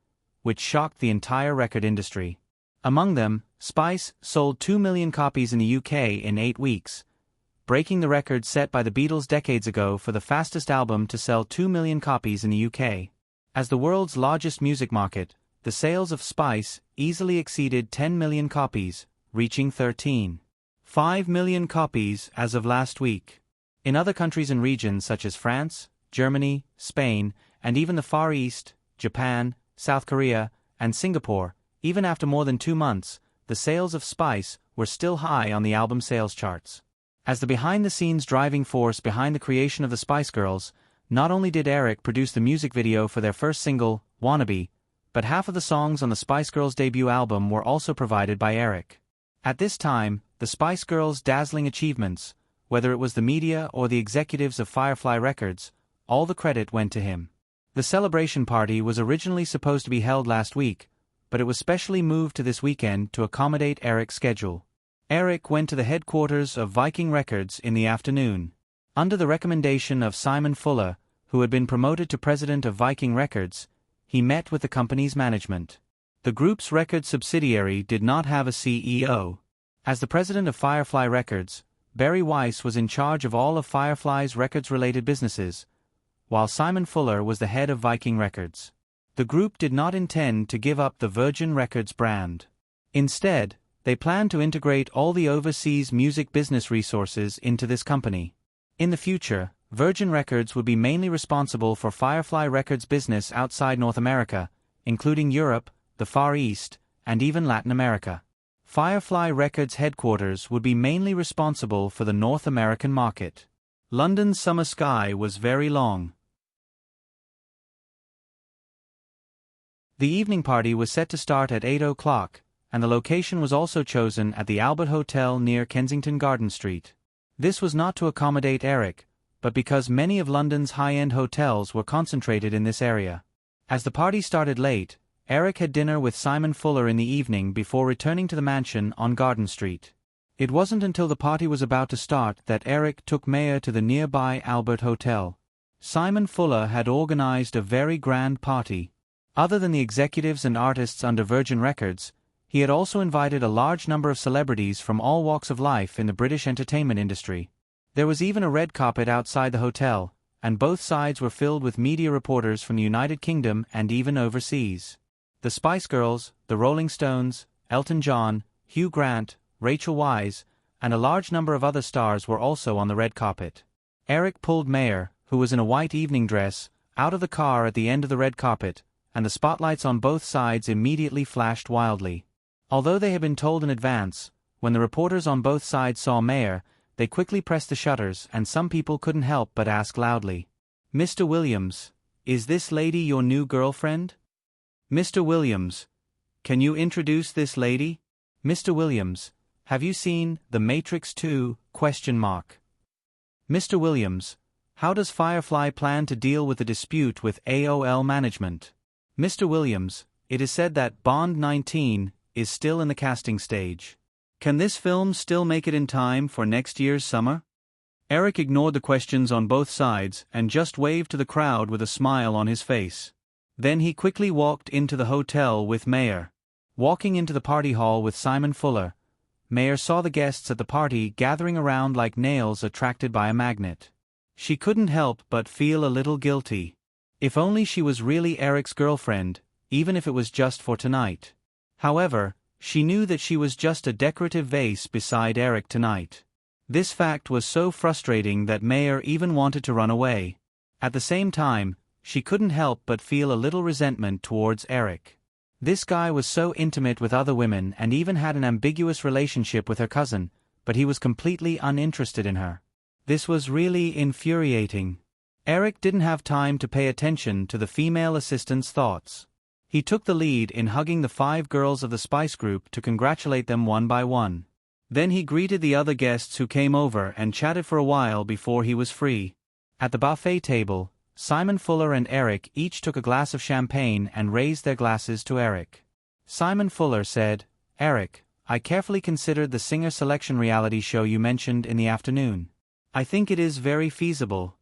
which shocked the entire record industry. Among them, Spice sold 2 million copies in the UK in 8 weeks, breaking the record set by the Beatles decades ago for the fastest album to sell 2 million copies in the UK. As the world's largest music market, the sales of Spice easily exceeded 10 million copies, reaching 13.5 million copies as of last week. In other countries and regions such as France, Germany, Spain, and even the Far East, Japan, South Korea, and Singapore, even after more than 2 months, the sales of Spice were still high on the album sales charts. As the behind-the-scenes driving force behind the creation of the Spice Girls, not only did Eric produce the music video for their first single, Wannabe, but half of the songs on the Spice Girls' debut album were also provided by Eric. At this time, the Spice Girls' dazzling achievements, whether it was the media or the executives of Firefly Records, all the credit went to him. The celebration party was originally supposed to be held last week, but it was specially moved to this weekend to accommodate Eric's schedule. Eric went to the headquarters of Viking Records in the afternoon. Under the recommendation of Simon Fuller, who had been promoted to president of Viking Records, he met with the company's management. The group's record subsidiary did not have a CEO. As the president of Firefly Records, Barry Weiss was in charge of all of Firefly's records-related businesses, while Simon Fuller was the head of Viking Records. The group did not intend to give up the Virgin Records brand. Instead, they planned to integrate all the overseas music business resources into this company. In the future, Virgin Records would be mainly responsible for Firefly Records business outside North America, including Europe, the Far East, and even Latin America. Firefly Records headquarters would be mainly responsible for the North American market. London's summer sky was very long. The evening party was set to start at 8 o'clock, and the location was also chosen at the Albert Hotel near Kensington Garden Street. This was not to accommodate Eric, but because many of London's high-end hotels were concentrated in this area. As the party started late, Eric had dinner with Simon Fuller in the evening before returning to the mansion on Garden Street. It wasn't until the party was about to start that Eric took Maya to the nearby Albert Hotel. Simon Fuller had organized a very grand party. Other than the executives and artists under Virgin Records, he had also invited a large number of celebrities from all walks of life in the British entertainment industry. There was even a red carpet outside the hotel, and both sides were filled with media reporters from the United Kingdom and even overseas. The Spice Girls, the Rolling Stones, Elton John, Hugh Grant, Rachel Weisz, and a large number of other stars were also on the red carpet. Eric pulled Mayer, who was in a white evening dress, out of the car at the end of the red carpet, and the spotlights on both sides immediately flashed wildly. Although they had been told in advance, when the reporters on both sides saw Mayer, they quickly pressed the shutters and some people couldn't help but ask loudly, "Mr. Williams, is this lady your new girlfriend? Mr. Williams, can you introduce this lady? Mr. Williams, have you seen The Matrix 2? Mr. Williams, how does Firefly plan to deal with the dispute with AOL management? Mr. Williams, it is said that Bond 19 is still in the casting stage. Can this film still make it in time for next year's summer?" Eric ignored the questions on both sides and just waved to the crowd with a smile on his face. Then he quickly walked into the hotel with Mayer. Walking into the party hall with Simon Fuller, Mayer saw the guests at the party gathering around like nails attracted by a magnet. She couldn't help but feel a little guilty. If only she was really Eric's girlfriend, even if it was just for tonight. However, she knew that she was just a decorative vase beside Eric tonight. This fact was so frustrating that Mayer even wanted to run away. At the same time, she couldn't help but feel a little resentment towards Eric. This guy was so intimate with other women and even had an ambiguous relationship with her cousin, but he was completely uninterested in her. This was really infuriating. Eric didn't have time to pay attention to the female assistant's thoughts. He took the lead in hugging the 5 girls of the Spice Group to congratulate them one by one. Then he greeted the other guests who came over and chatted for a while before he was free. At the buffet table, Simon Fuller and Eric each took a glass of champagne and raised their glasses to Eric. Simon Fuller said, "Eric, I carefully considered the singer selection reality show you mentioned in the afternoon. I think it is very feasible.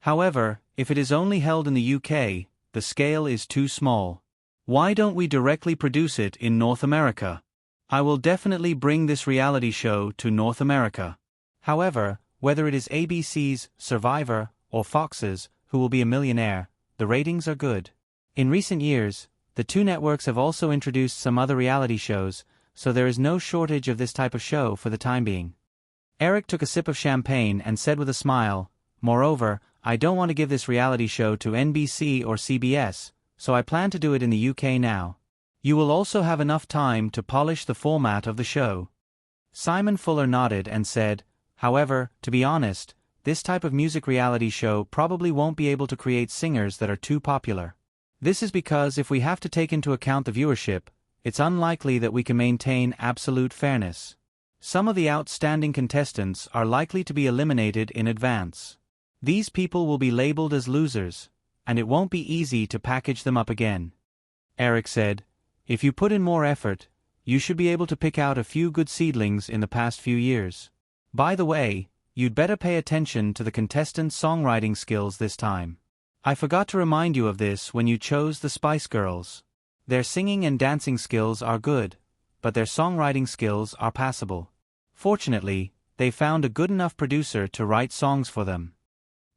However, if it is only held in the UK, the scale is too small. Why don't we directly produce it in North America? I will definitely bring this reality show to North America. However, whether it is ABC's Survivor or Fox's Who Will Be a Millionaire, the ratings are good. In recent years, the 2 networks have also introduced some other reality shows, so there is no shortage of this type of show for the time being." Eric took a sip of champagne and said with a smile, "Moreover, I don't want to give this reality show to NBC or CBS, so I plan to do it in the UK now. You will also have enough time to polish the format of the show." Simon Fuller nodded and said, "However, to be honest, this type of music reality show probably won't be able to create singers that are too popular. This is because if we have to take into account the viewership, it's unlikely that we can maintain absolute fairness. Some of the outstanding contestants are likely to be eliminated in advance. These people will be labeled as losers, and it won't be easy to package them up again." Eric said, "If you put in more effort, you should be able to pick out a few good seedlings in the past few years. By the way, you'd better pay attention to the contestants' songwriting skills this time. I forgot to remind you of this when you chose the Spice Girls. Their singing and dancing skills are good, but their songwriting skills are passable. Fortunately, they found a good enough producer to write songs for them."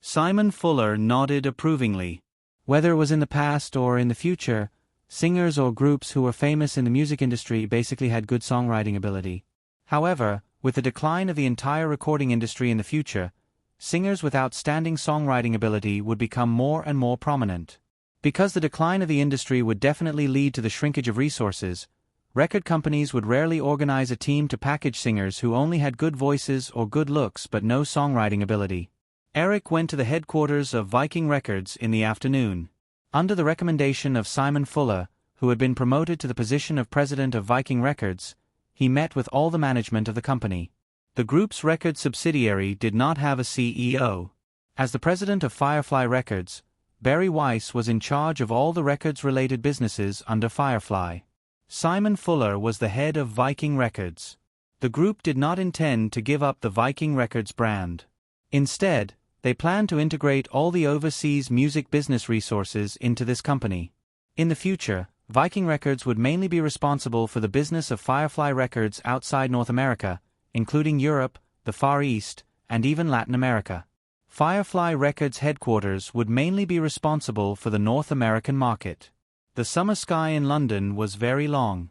Simon Fuller nodded approvingly. Whether it was in the past or in the future, singers or groups who were famous in the music industry basically had good songwriting ability. However, with the decline of the entire recording industry in the future, singers with outstanding songwriting ability would become more and more prominent. Because the decline of the industry would definitely lead to the shrinkage of resources, record companies would rarely organize a team to package singers who only had good voices or good looks but no songwriting ability. Eric went to the headquarters of Viking Records in the afternoon. Under the recommendation of Simon Fuller, who had been promoted to the position of president of Viking Records, he met with all the management of the company. The group's record subsidiary did not have a CEO. As the president of Firefly Records, Barry Weiss was in charge of all the records-related businesses under Firefly. Simon Fuller was the head of Viking Records. The group did not intend to give up the Viking Records brand. Instead, they planned to integrate all the overseas music business resources into this company. In the future, Viking Records would mainly be responsible for the business of Firefly Records outside North America, including Europe, the Far East, and even Latin America. Firefly Records headquarters would mainly be responsible for the North American market. The summer sky in London was very long.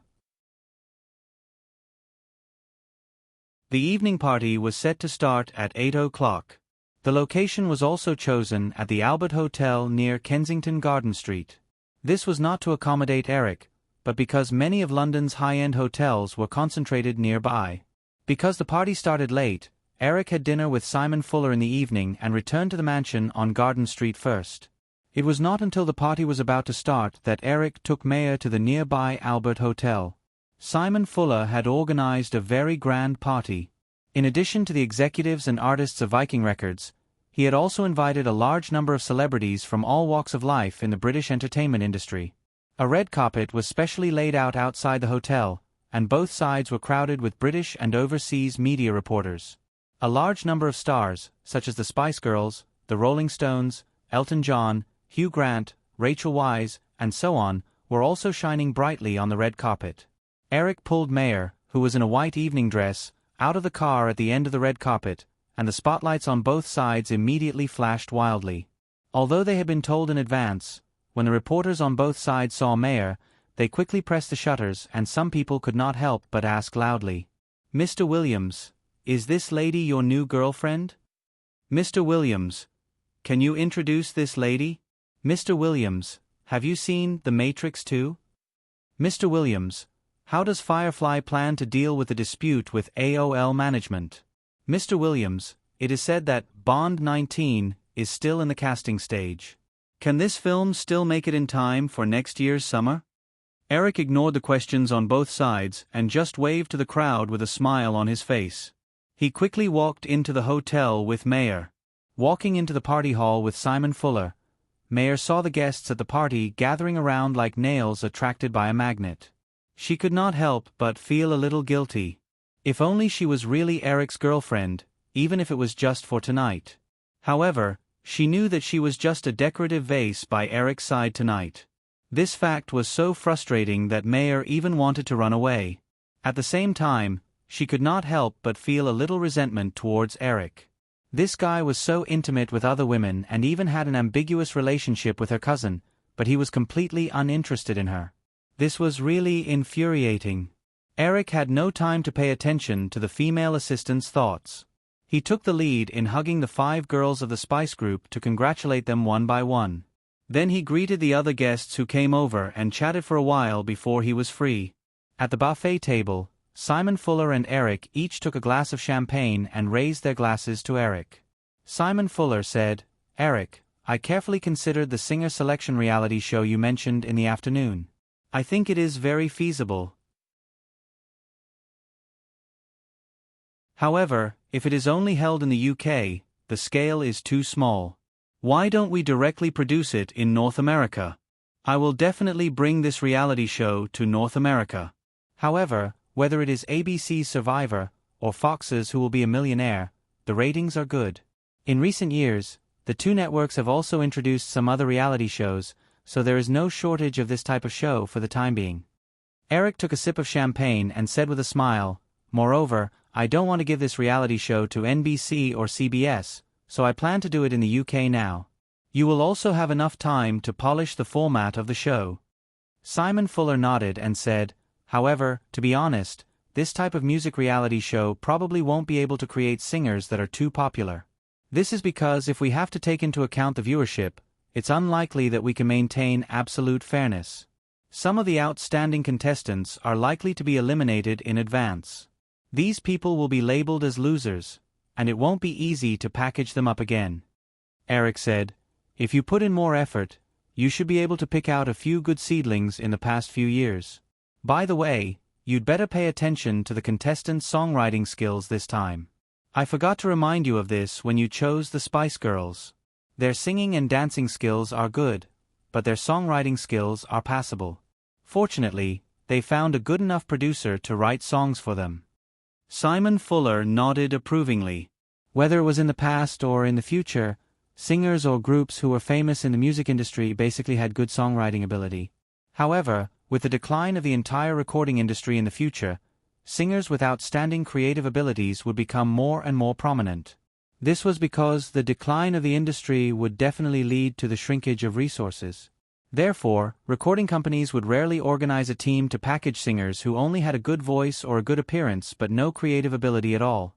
The evening party was set to start at 8 o'clock. The location was also chosen at the Albert Hotel near Kensington Garden Street. This was not to accommodate Eric, but because many of London's high-end hotels were concentrated nearby. Because the party started late, Eric had dinner with Simon Fuller in the evening and returned to the mansion on Garden Street first. It was not until the party was about to start that Eric took Maya to the nearby Albert Hotel. Simon Fuller had organized a very grand party. In addition to the executives and artists of Viking Records, he had also invited a large number of celebrities from all walks of life in the British entertainment industry. A red carpet was specially laid out outside the hotel, and both sides were crowded with British and overseas media reporters. A large number of stars, such as the Spice Girls, the Rolling Stones, Elton John, Hugh Grant, Rachel Weisz, and so on, were also shining brightly on the red carpet. Eric pulled Mayer, who was in a white evening dress, out of the car at the end of the red carpet, and the spotlights on both sides immediately flashed wildly. Although they had been told in advance, when the reporters on both sides saw Mayer, they quickly pressed the shutters and some people could not help but ask loudly, "Mr. Williams, is this lady your new girlfriend? Mr. Williams, can you introduce this lady? Mr. Williams, have you seen The Matrix 2? Mr. Williams, how does Firefly plan to deal with the dispute with AOL management? Mr. Williams, it is said that Bond 19 is still in the casting stage. Can this film still make it in time for next year's summer?" Eric ignored the questions on both sides and just waved to the crowd with a smile on his face. He quickly walked into the hotel with Mayer. Walking into the party hall with Simon Fuller, Mayer saw the guests at the party gathering around like nails attracted by a magnet. She could not help but feel a little guilty. If only she was really Eric's girlfriend, even if it was just for tonight. However, she knew that she was just a decorative vase by Eric's side tonight. This fact was so frustrating that Mayer even wanted to run away. At the same time, she could not help but feel a little resentment towards Eric. This guy was so intimate with other women and even had an ambiguous relationship with her cousin, but he was completely uninterested in her. This was really infuriating. Eric had no time to pay attention to the female assistant's thoughts. He took the lead in hugging the 5 girls of the Spice Group to congratulate them one by one. Then he greeted the other guests who came over and chatted for a while before he was free. At the buffet table, Simon Fuller and Eric each took a glass of champagne and raised their glasses to Eric. Simon Fuller said, "Eric, I carefully considered the singer selection reality show you mentioned in the afternoon. I think it is very feasible. However, if it is only held in the UK, the scale is too small. Why don't we directly produce it in North America? I will definitely bring this reality show to North America. However, whether it is ABC's Survivor or Fox's Who Will Be a Millionaire, the ratings are good. In recent years, the two networks have also introduced some other reality shows, so there is no shortage of this type of show for the time being." Eric took a sip of champagne and said with a smile, "Moreover, I don't want to give this reality show to NBC or CBS, so I plan to do it in the UK now. You will also have enough time to polish the format of the show." Simon Fuller nodded and said, "However, to be honest, this type of music reality show probably won't be able to create singers that are too popular. This is because if we have to take into account the viewership, it's unlikely that we can maintain absolute fairness. Some of the outstanding contestants are likely to be eliminated in advance. These people will be labeled as losers, and it won't be easy to package them up again." Eric said, "If you put in more effort, You should be able to pick out a few good seedlings in the past few years. By the way, you'd better pay attention to the contestants' songwriting skills this time. I forgot to remind you of this when you chose the Spice Girls. Their singing and dancing skills are good, but their songwriting skills are passable. Fortunately, they found a good enough producer to write songs for them. Simon Fuller nodded approvingly. Whether it was in the past or in the future, singers or groups who were famous in the music industry basically had good songwriting ability. However, with the decline of the entire recording industry in the future, singers with outstanding creative abilities would become more and more prominent. This was because the decline of the industry would definitely lead to the shrinkage of resources. Therefore, recording companies would rarely organize a team to package singers who only had a good voice or a good appearance but no creative ability at all.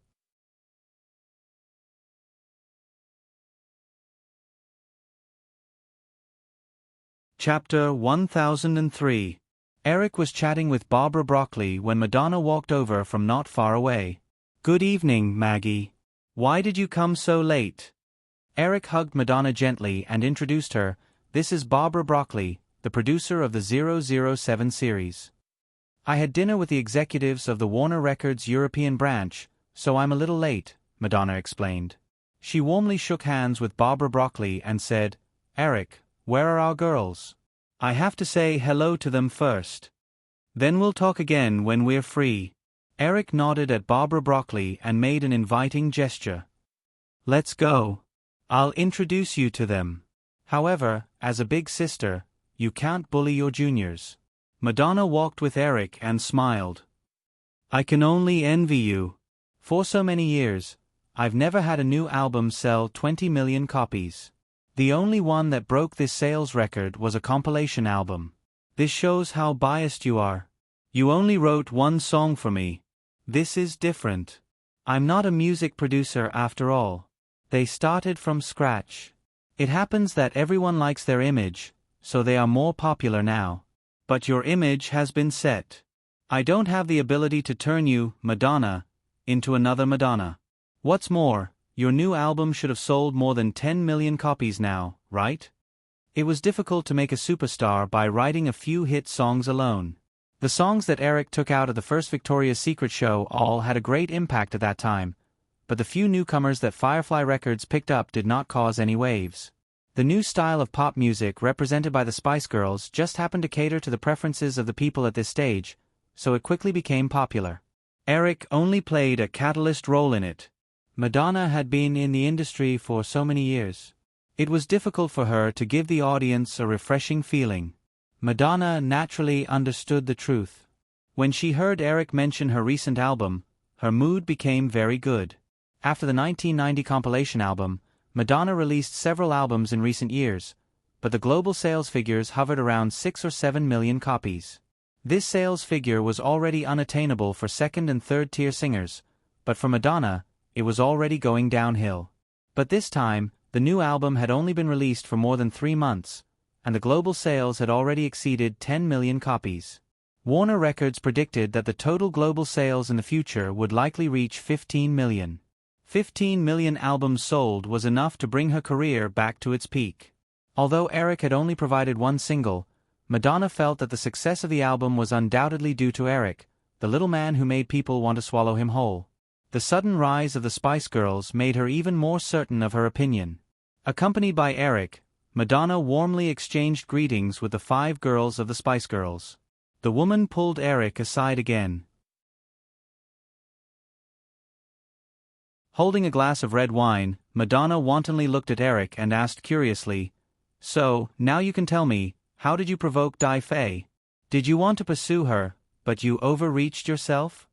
Chapter 1003. Eric was chatting with Barbara Broccoli when Madonna walked over from not far away. "Good evening, Maggie. Why did you come so late?" Eric hugged Madonna gently and introduced her. "This is Barbara Broccoli, the producer of the 007 series. I had dinner with the executives of the Warner Records European branch, so I'm a little late," Madonna explained. She warmly shook hands with Barbara Broccoli and said, "Eric, where are our girls? I have to say hello to them first. Then we'll talk again when we're free." Eric nodded at Barbara Broccoli and made an inviting gesture. "Let's go. I'll introduce you to them. However, as a big sister, you can't bully your juniors." Madonna walked with Eric and smiled. "I can only envy you. For so many years, I've never had a new album sell 20 million copies. The only one that broke this sales record was a compilation album. This shows how biased you are. You only wrote one song for me. This is different. I'm not a music producer after all. They started from scratch. It happens that everyone likes their image, so they are more popular now. But your image has been set. I don't have the ability to turn you, Madonna, into another Madonna. What's more, your new album should have sold more than 10 million copies now, right? It was difficult to make a superstar by writing a few hit songs alone. The songs that Eric took out of the first Victoria's Secret show all had a great impact at that time, but the few newcomers that Firefly Records picked up did not cause any waves. The new style of pop music represented by the Spice Girls just happened to cater to the preferences of the people at this stage, so it quickly became popular. Eric only played a catalyst role in it. Madonna had been in the industry for so many years. It was difficult for her to give the audience a refreshing feeling. Madonna naturally understood the truth. When she heard Eric mention her recent album, her mood became very good. After the 1990 compilation album, Madonna released several albums in recent years, but the global sales figures hovered around 6 or 7 million copies. This sales figure was already unattainable for second and third tier singers, but for Madonna, it was already going downhill. But this time, the new album had only been released for more than 3 months, and the global sales had already exceeded 10 million copies. Warner Records predicted that the total global sales in the future would likely reach 15 million. 15 million albums sold was enough to bring her career back to its peak. Although Eric had only provided one single, Madonna felt that the success of the album was undoubtedly due to Eric, the little man who made people want to swallow him whole. The sudden rise of the Spice Girls made her even more certain of her opinion. Accompanied by Eric, Madonna warmly exchanged greetings with the 5 girls of the Spice Girls. The woman pulled Eric aside again. Holding a glass of red wine, Madonna wantonly looked at Eric and asked curiously, "So, now you can tell me, how did you provoke Di Fay? Did you want to pursue her, but you overreached yourself?"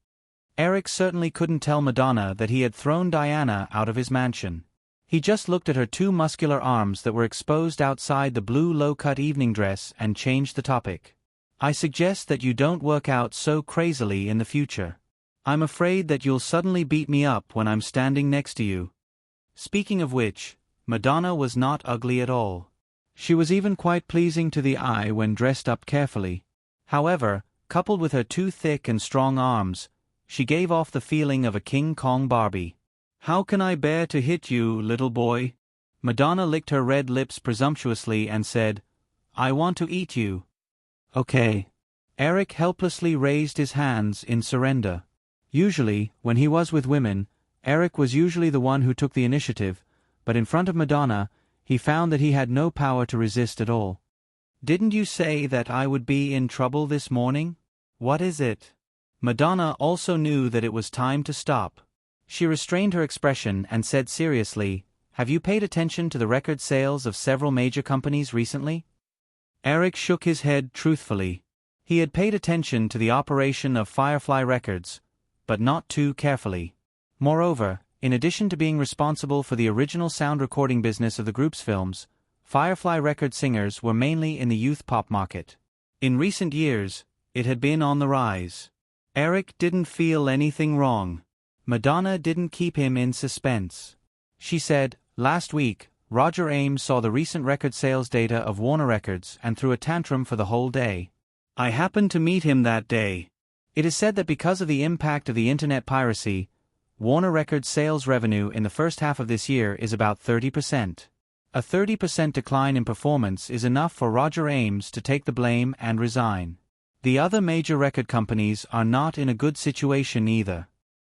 Eric certainly couldn't tell Madonna that he had thrown Diana out of his mansion. He just looked at her 2 muscular arms that were exposed outside the blue low-cut evening dress and changed the topic. "I suggest that you don't work out so crazily in the future. I'm afraid that you'll suddenly beat me up when I'm standing next to you." Speaking of which, Madonna was not ugly at all. She was even quite pleasing to the eye when dressed up carefully. However, coupled with her 2 thick and strong arms, she gave off the feeling of a King Kong Barbie. "How can I bear to hit you, little boy?" Madonna licked her red lips presumptuously and said, I want to eat you. Okay. Eric helplessly raised his hands in surrender. Usually, when he was with women, Eric was usually the one who took the initiative, but in front of Madonna, he found that he had no power to resist at all. Didn't you say that I would be in trouble this morning? What is it? Madonna also knew that it was time to stop. She restrained her expression and said seriously, "Have you paid attention to the record sales of several major companies recently?" Eric shook his head truthfully. He had paid attention to the operation of Firefly Records, but not too carefully. Moreover, in addition to being responsible for the original sound recording business of the group's films, Firefly Records singers were mainly in the youth pop market. In recent years, it had been on the rise. Eric didn't feel anything wrong. Madonna didn't keep him in suspense. She said, "Last week, Roger Ames saw the recent record sales data of Warner Records and threw a tantrum for the whole day. I happened to meet him that day. It is said that because of the impact of the internet piracy, Warner Records sales revenue in the first half of this year is about 30%. A 30% decline in performance is enough for Roger Ames to take the blame and resign. The other major record companies are not in a good situation either.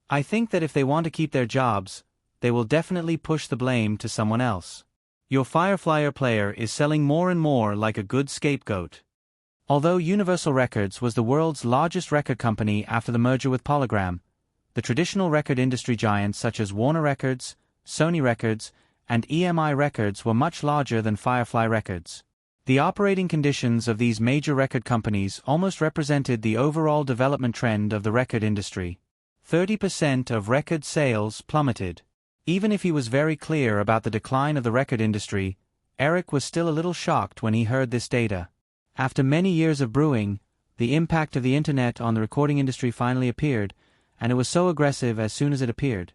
I think that if they want to keep their jobs, they will definitely push the blame to someone else. Your Firefly player is selling more and more like a good scapegoat." Although Universal Records was the world's largest record company after the merger with Polygram, the traditional record industry giants such as Warner Records, Sony Records, and EMI Records were much larger than Firefly Records. The operating conditions of these major record companies almost represented the overall development trend of the record industry. 30% of record sales plummeted. Even if he was very clear about the decline of the record industry, Eric was still a little shocked when he heard this data. After many years of brewing, the impact of the internet on the recording industry finally appeared, and it was so aggressive as soon as it appeared.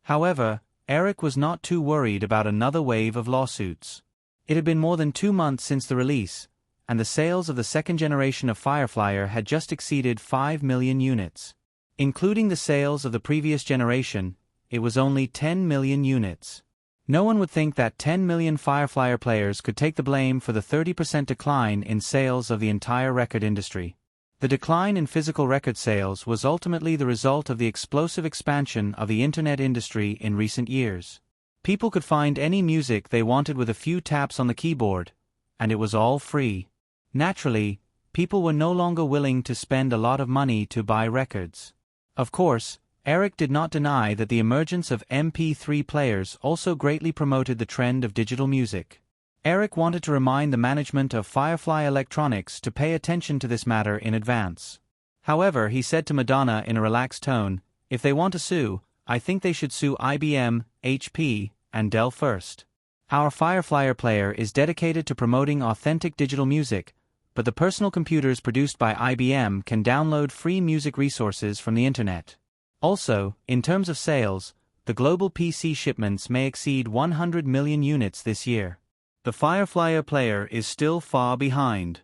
However, Eric was not too worried about another wave of lawsuits. It had been more than 2 months since the release, and the sales of the second generation of Fireflyer had just exceeded 5 million units. Including the sales of the previous generation, it was only 10 million units. No one would think that 10 million Fireflyer players could take the blame for the 30% decline in sales of the entire record industry. The decline in physical record sales was ultimately the result of the explosive expansion of the internet industry in recent years. People could find any music they wanted with a few taps on the keyboard, and it was all free. Naturally, people were no longer willing to spend a lot of money to buy records. Of course, Eric did not deny that the emergence of MP3 players also greatly promoted the trend of digital music. Eric wanted to remind the management of Firefly Electronics to pay attention to this matter in advance. However, he said to Madonna in a relaxed tone, "If they want to sue, I think they should sue IBM, HP, and Dell first. Our Fireflyer player is dedicated to promoting authentic digital music, but the personal computers produced by IBM can download free music resources from the internet. Also, in terms of sales, the global PC shipments may exceed 100 million units this year. The Fireflyer player is still far behind."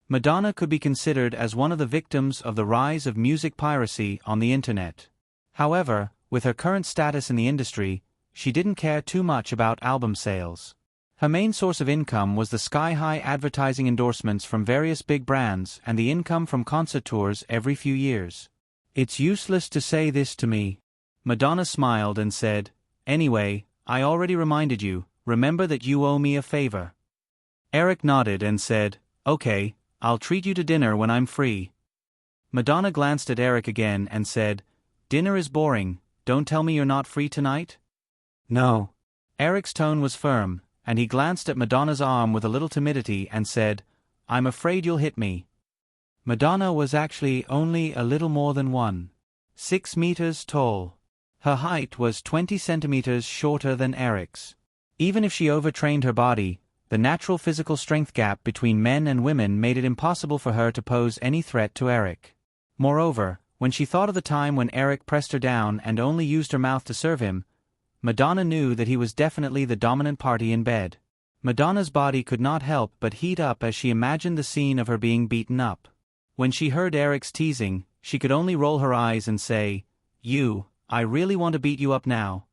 Madonna could be considered as one of the victims of the rise of music piracy on the internet. However, with her current status in the industry, she didn't care too much about album sales. Her main source of income was the sky-high advertising endorsements from various big brands and the income from concert tours every few years. "It's useless to say this to me." Madonna smiled and said, "Anyway, I already reminded you, remember that you owe me a favor." Eric nodded and said, "Okay, I'll treat you to dinner when I'm free." Madonna glanced at Eric again and said, "Dinner is boring, don't tell me you're not free tonight?" "No." Eric's tone was firm, and he glanced at Madonna's arm with a little timidity and said, "I'm afraid you'll hit me." Madonna was actually only a little more than 1.6 meters tall. Her height was 20 centimeters shorter than Eric's. Even if she overtrained her body, the natural physical strength gap between men and women made it impossible for her to pose any threat to Eric. Moreover, when she thought of the time when Eric pressed her down and only used her mouth to serve him, Madonna knew that he was definitely the dominant party in bed. Madonna's body could not help but heat up as she imagined the scene of her being beaten up. When she heard Eric's teasing, she could only roll her eyes and say, I really want to beat you up now."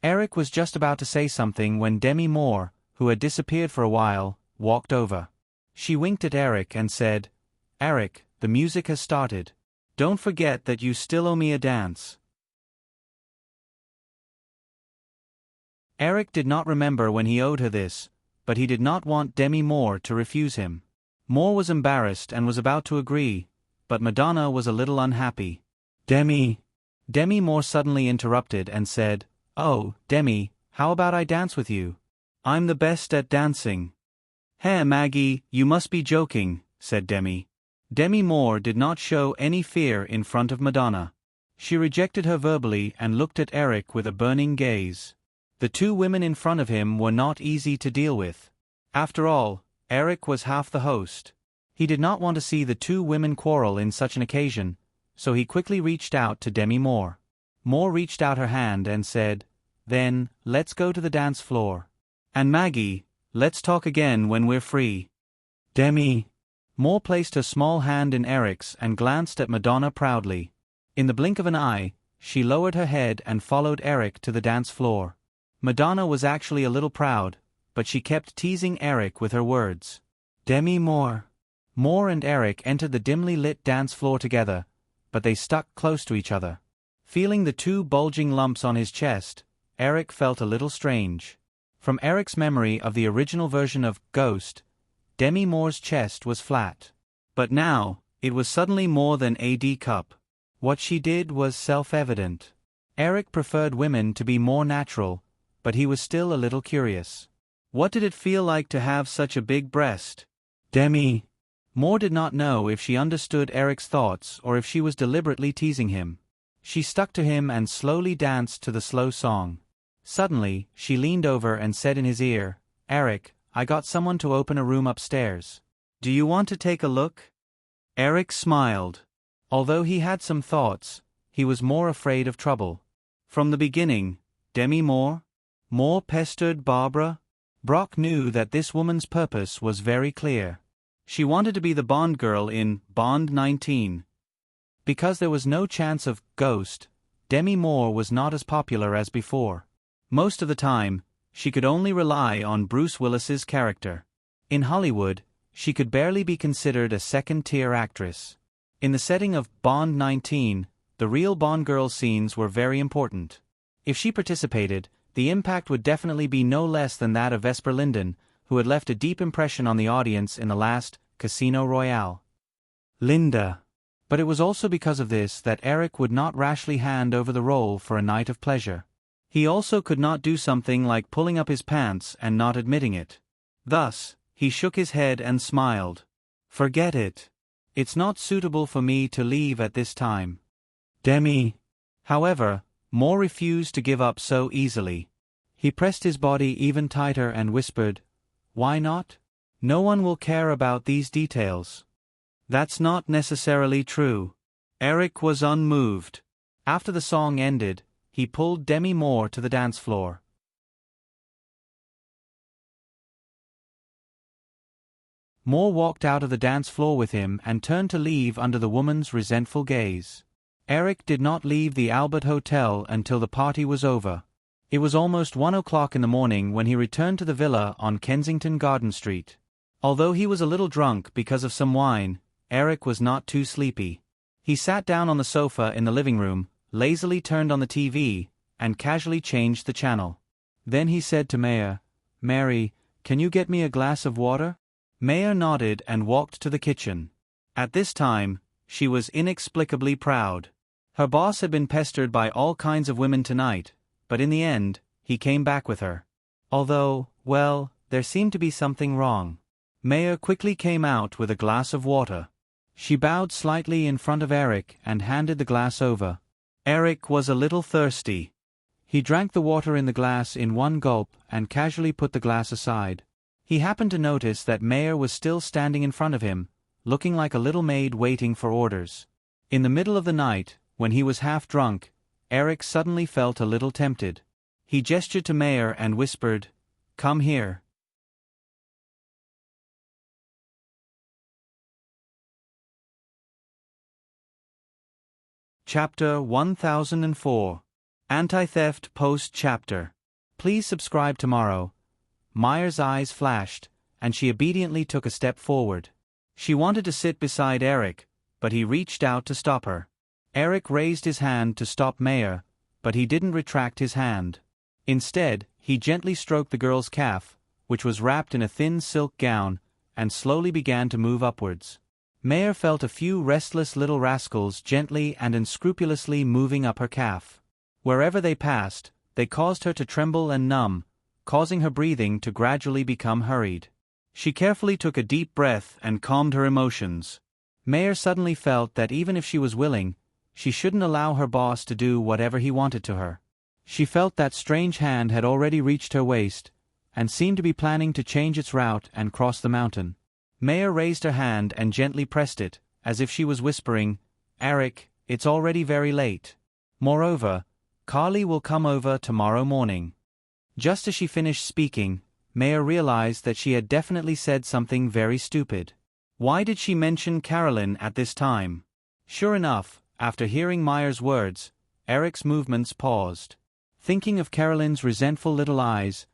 Eric was just about to say something when Demi Moore, who had disappeared for a while, walked over. She winked at Eric and said, "Eric, the music has started. Don't forget that you still owe me a dance." Eric did not remember when he owed her this, but he did not want Demi Moore to refuse him. Moore was embarrassed and was about to agree, but Madonna was a little unhappy. Demi Moore suddenly interrupted and said, "Oh, Demi, how about I dance with you? I'm the best at dancing." "Hey Maggie, you must be joking," said Demi. Demi Moore did not show any fear in front of Madonna. She rejected her verbally and looked at Eric with a burning gaze. The two women in front of him were not easy to deal with. After all, Eric was half the host. He did not want to see the two women quarrel in such an occasion, so he quickly reached out to Demi Moore. Moore reached out her hand and said, "Then, let's go to the dance floor. And Maggie, let's talk again when we're free." Demi Moore placed her small hand in Eric's and glanced at Madonna proudly. In the blink of an eye, she lowered her head and followed Eric to the dance floor. Madonna was actually a little proud, but she kept teasing Eric with her words. Demi Moore. Moore and Eric entered the dimly lit dance floor together, but they stuck close to each other. Feeling the two bulging lumps on his chest, Eric felt a little strange. From Eric's memory of the original version of Ghost, Demi Moore's chest was flat. But now, it was suddenly more than a D cup. What she did was self-evident. Eric preferred women to be more natural, but he was still a little curious. What did it feel like to have such a big breast? Demi Moore did not know if she understood Eric's thoughts or if she was deliberately teasing him. She stuck to him and slowly danced to the slow song. Suddenly, she leaned over and said in his ear, "Eric, I got someone to open a room upstairs. Do you want to take a look?" Eric smiled. Although he had some thoughts, he was more afraid of trouble. From the beginning, Demi Moore pestered Barbara. Brock knew that this woman's purpose was very clear. She wanted to be the Bond girl in Bond 19. Because there was no chance of Ghost, Demi Moore was not as popular as before. Most of the time, she could only rely on Bruce Willis's character. In Hollywood, she could barely be considered a second-tier actress. In the setting of Bond 19, the real Bond girl scenes were very important. If she participated, the impact would definitely be no less than that of Vesper Lyndon, who had left a deep impression on the audience in the last Casino Royale. Linda. But it was also because of this that Eric would not rashly hand over the role for a night of pleasure. He also could not do something like pulling up his pants and not admitting it. Thus, he shook his head and smiled. "Forget it. It's not suitable for me to leave at this time." Demi. However, Moore refused to give up so easily. He pressed his body even tighter and whispered, "Why not? No one will care about these details." "That's not necessarily true." Eric was unmoved. After the song ended, he pulled Demi Moore to the dance floor. Moore walked out of the dance floor with him and turned to leave under the woman's resentful gaze. Eric did not leave the Albert Hotel until the party was over. It was almost 1 o'clock in the morning when he returned to the villa on Kensington Garden Street. Although he was a little drunk because of some wine, Eric was not too sleepy. He sat down on the sofa in the living room, lazily turned on the TV, and casually changed the channel. Then he said to Mary, "Can you get me a glass of water?" Maya nodded and walked to the kitchen. At this time, she was inexplicably proud. Her boss had been pestered by all kinds of women tonight, but in the end, he came back with her. Although, well, there seemed to be something wrong. Maya quickly came out with a glass of water. She bowed slightly in front of Eric and handed the glass over. Eric was a little thirsty. He drank the water in the glass in one gulp and casually put the glass aside. He happened to notice that Maya was still standing in front of him, looking like a little maid waiting for orders. In the middle of the night, when he was half drunk, Eric suddenly felt a little tempted. He gestured to Maya and whispered, "Come here." Chapter 1004. Anti-theft post-chapter. Please subscribe tomorrow. Maya's eyes flashed, and she obediently took a step forward. She wanted to sit beside Eric, but he reached out to stop her. Eric raised his hand to stop Maya, but he didn't retract his hand. Instead, he gently stroked the girl's calf, which was wrapped in a thin silk gown, and slowly began to move upwards. Maya felt a few restless little rascals gently and unscrupulously moving up her calf. Wherever they passed, they caused her to tremble and numb, causing her breathing to gradually become hurried. She carefully took a deep breath and calmed her emotions. Maya suddenly felt that even if she was willing, she shouldn't allow her boss to do whatever he wanted to her. She felt that strange hand had already reached her waist, and seemed to be planning to change its route and cross the mountain. Maya raised her hand and gently pressed it, as if she was whispering, "Eric, it's already very late. Moreover, Carly will come over tomorrow morning." Just as she finished speaking, Maya realized that she had definitely said something very stupid. Why did she mention Carolyn at this time? Sure enough, after hearing Maya's words, Eric's movements paused. Thinking of Carolyn's resentful little eyes,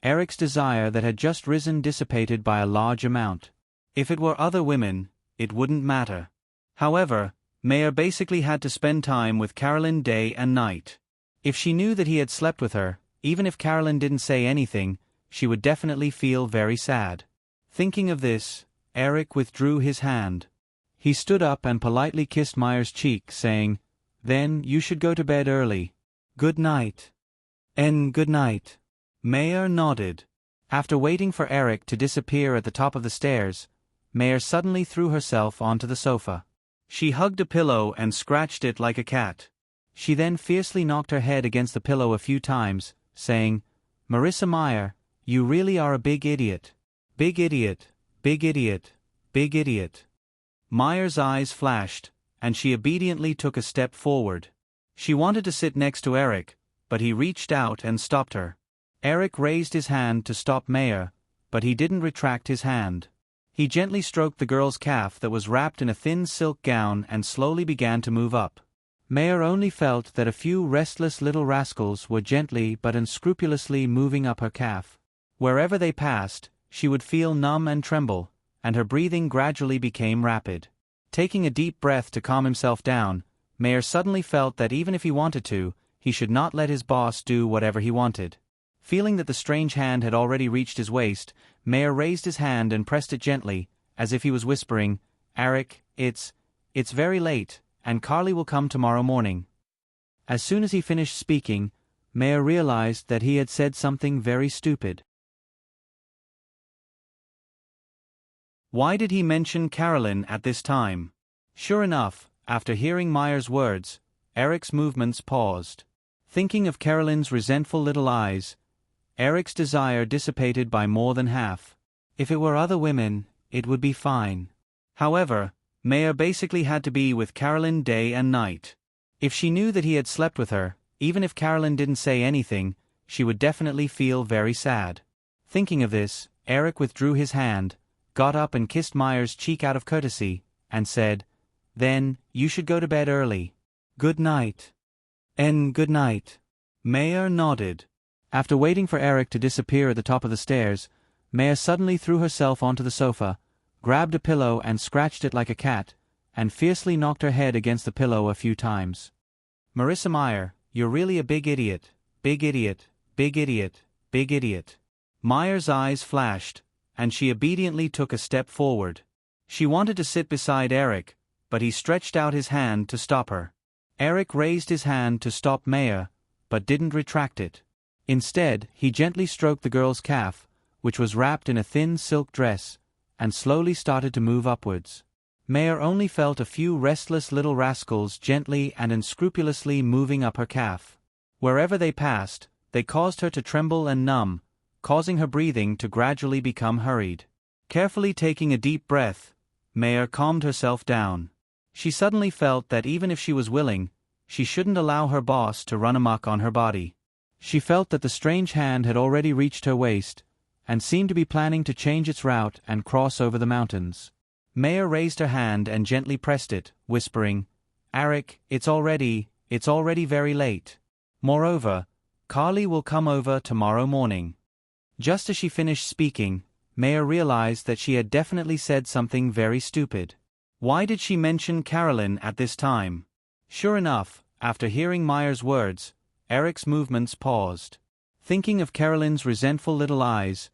Eric's desire that had just risen dissipated by a large amount. If it were other women, it wouldn't matter. However, Maya basically had to spend time with Carolyn day and night. If she knew that he had slept with her, even if Carolyn didn't say anything, she would definitely feel very sad. Thinking of this, Eric withdrew his hand. He stood up and politely kissed Maya's cheek, saying, "Then you should go to bed early. Good night." Good night. Maya nodded. After waiting for Eric to disappear at the top of the stairs, Maya suddenly threw herself onto the sofa. She hugged a pillow and scratched it like a cat. She then fiercely knocked her head against the pillow a few times, saying, "Marissa Meyer, you really are a big idiot. Big idiot, big idiot, big idiot." Meyer's eyes flashed, and she obediently took a step forward. She wanted to sit next to Eric, but he reached out and stopped her. Eric raised his hand to stop Maya, but he didn't retract his hand. He gently stroked the girl's calf that was wrapped in a thin silk gown and slowly began to move up. Maya only felt that a few restless little rascals were gently but unscrupulously moving up her calf. Wherever they passed, she would feel numb and tremble, and her breathing gradually became rapid. Taking a deep breath to calm himself down, Maya suddenly felt that even if he wanted to, he should not let his boss do whatever he wanted. Feeling that the strange hand had already reached his waist, Maya raised his hand and pressed it gently, as if he was whispering, "Eric, it's very late, and Carly will come tomorrow morning." As soon as he finished speaking, Maya realized that he had said something very stupid. Why did he mention Carolyn at this time? Sure enough, after hearing Maya's words, Eric's movements paused. Thinking of Carolyn's resentful little eyes, Eric's desire dissipated by more than half. If it were other women, it would be fine. However, Maya basically had to be with Carolyn day and night. If she knew that he had slept with her, even if Carolyn didn't say anything, she would definitely feel very sad. Thinking of this, Eric withdrew his hand, got up and kissed Maya's cheek out of courtesy, and said, "Then you should go to bed early. Good night." Good night. Maya nodded. After waiting for Eric to disappear at the top of the stairs, Maya suddenly threw herself onto the sofa, grabbed a pillow and scratched it like a cat, and fiercely knocked her head against the pillow a few times. "Marissa Meyer, you're really a big idiot, big idiot, big idiot, big idiot." Meyer's eyes flashed, and she obediently took a step forward. She wanted to sit beside Eric, but he stretched out his hand to stop her. Eric raised his hand to stop Maya, but didn't retract it. Instead, he gently stroked the girl's calf, which was wrapped in a thin silk dress, and slowly started to move upwards. Maya only felt a few restless little rascals gently and unscrupulously moving up her calf. Wherever they passed, they caused her to tremble and numb, causing her breathing to gradually become hurried. Carefully taking a deep breath, Maya calmed herself down. She suddenly felt that even if she was willing, she shouldn't allow her boss to run amok on her body. She felt that the strange hand had already reached her waist, and seemed to be planning to change its route and cross over the mountains. Maya raised her hand and gently pressed it, whispering, "Eric, it's already very late. Moreover, Carly will come over tomorrow morning. Just as she finished speaking, Maya realized that she had definitely said something very stupid. Why did she mention Carolyn at this time? Sure enough, after hearing Maya's words, Eric's movements paused. Thinking of Carolyn's resentful little eyes,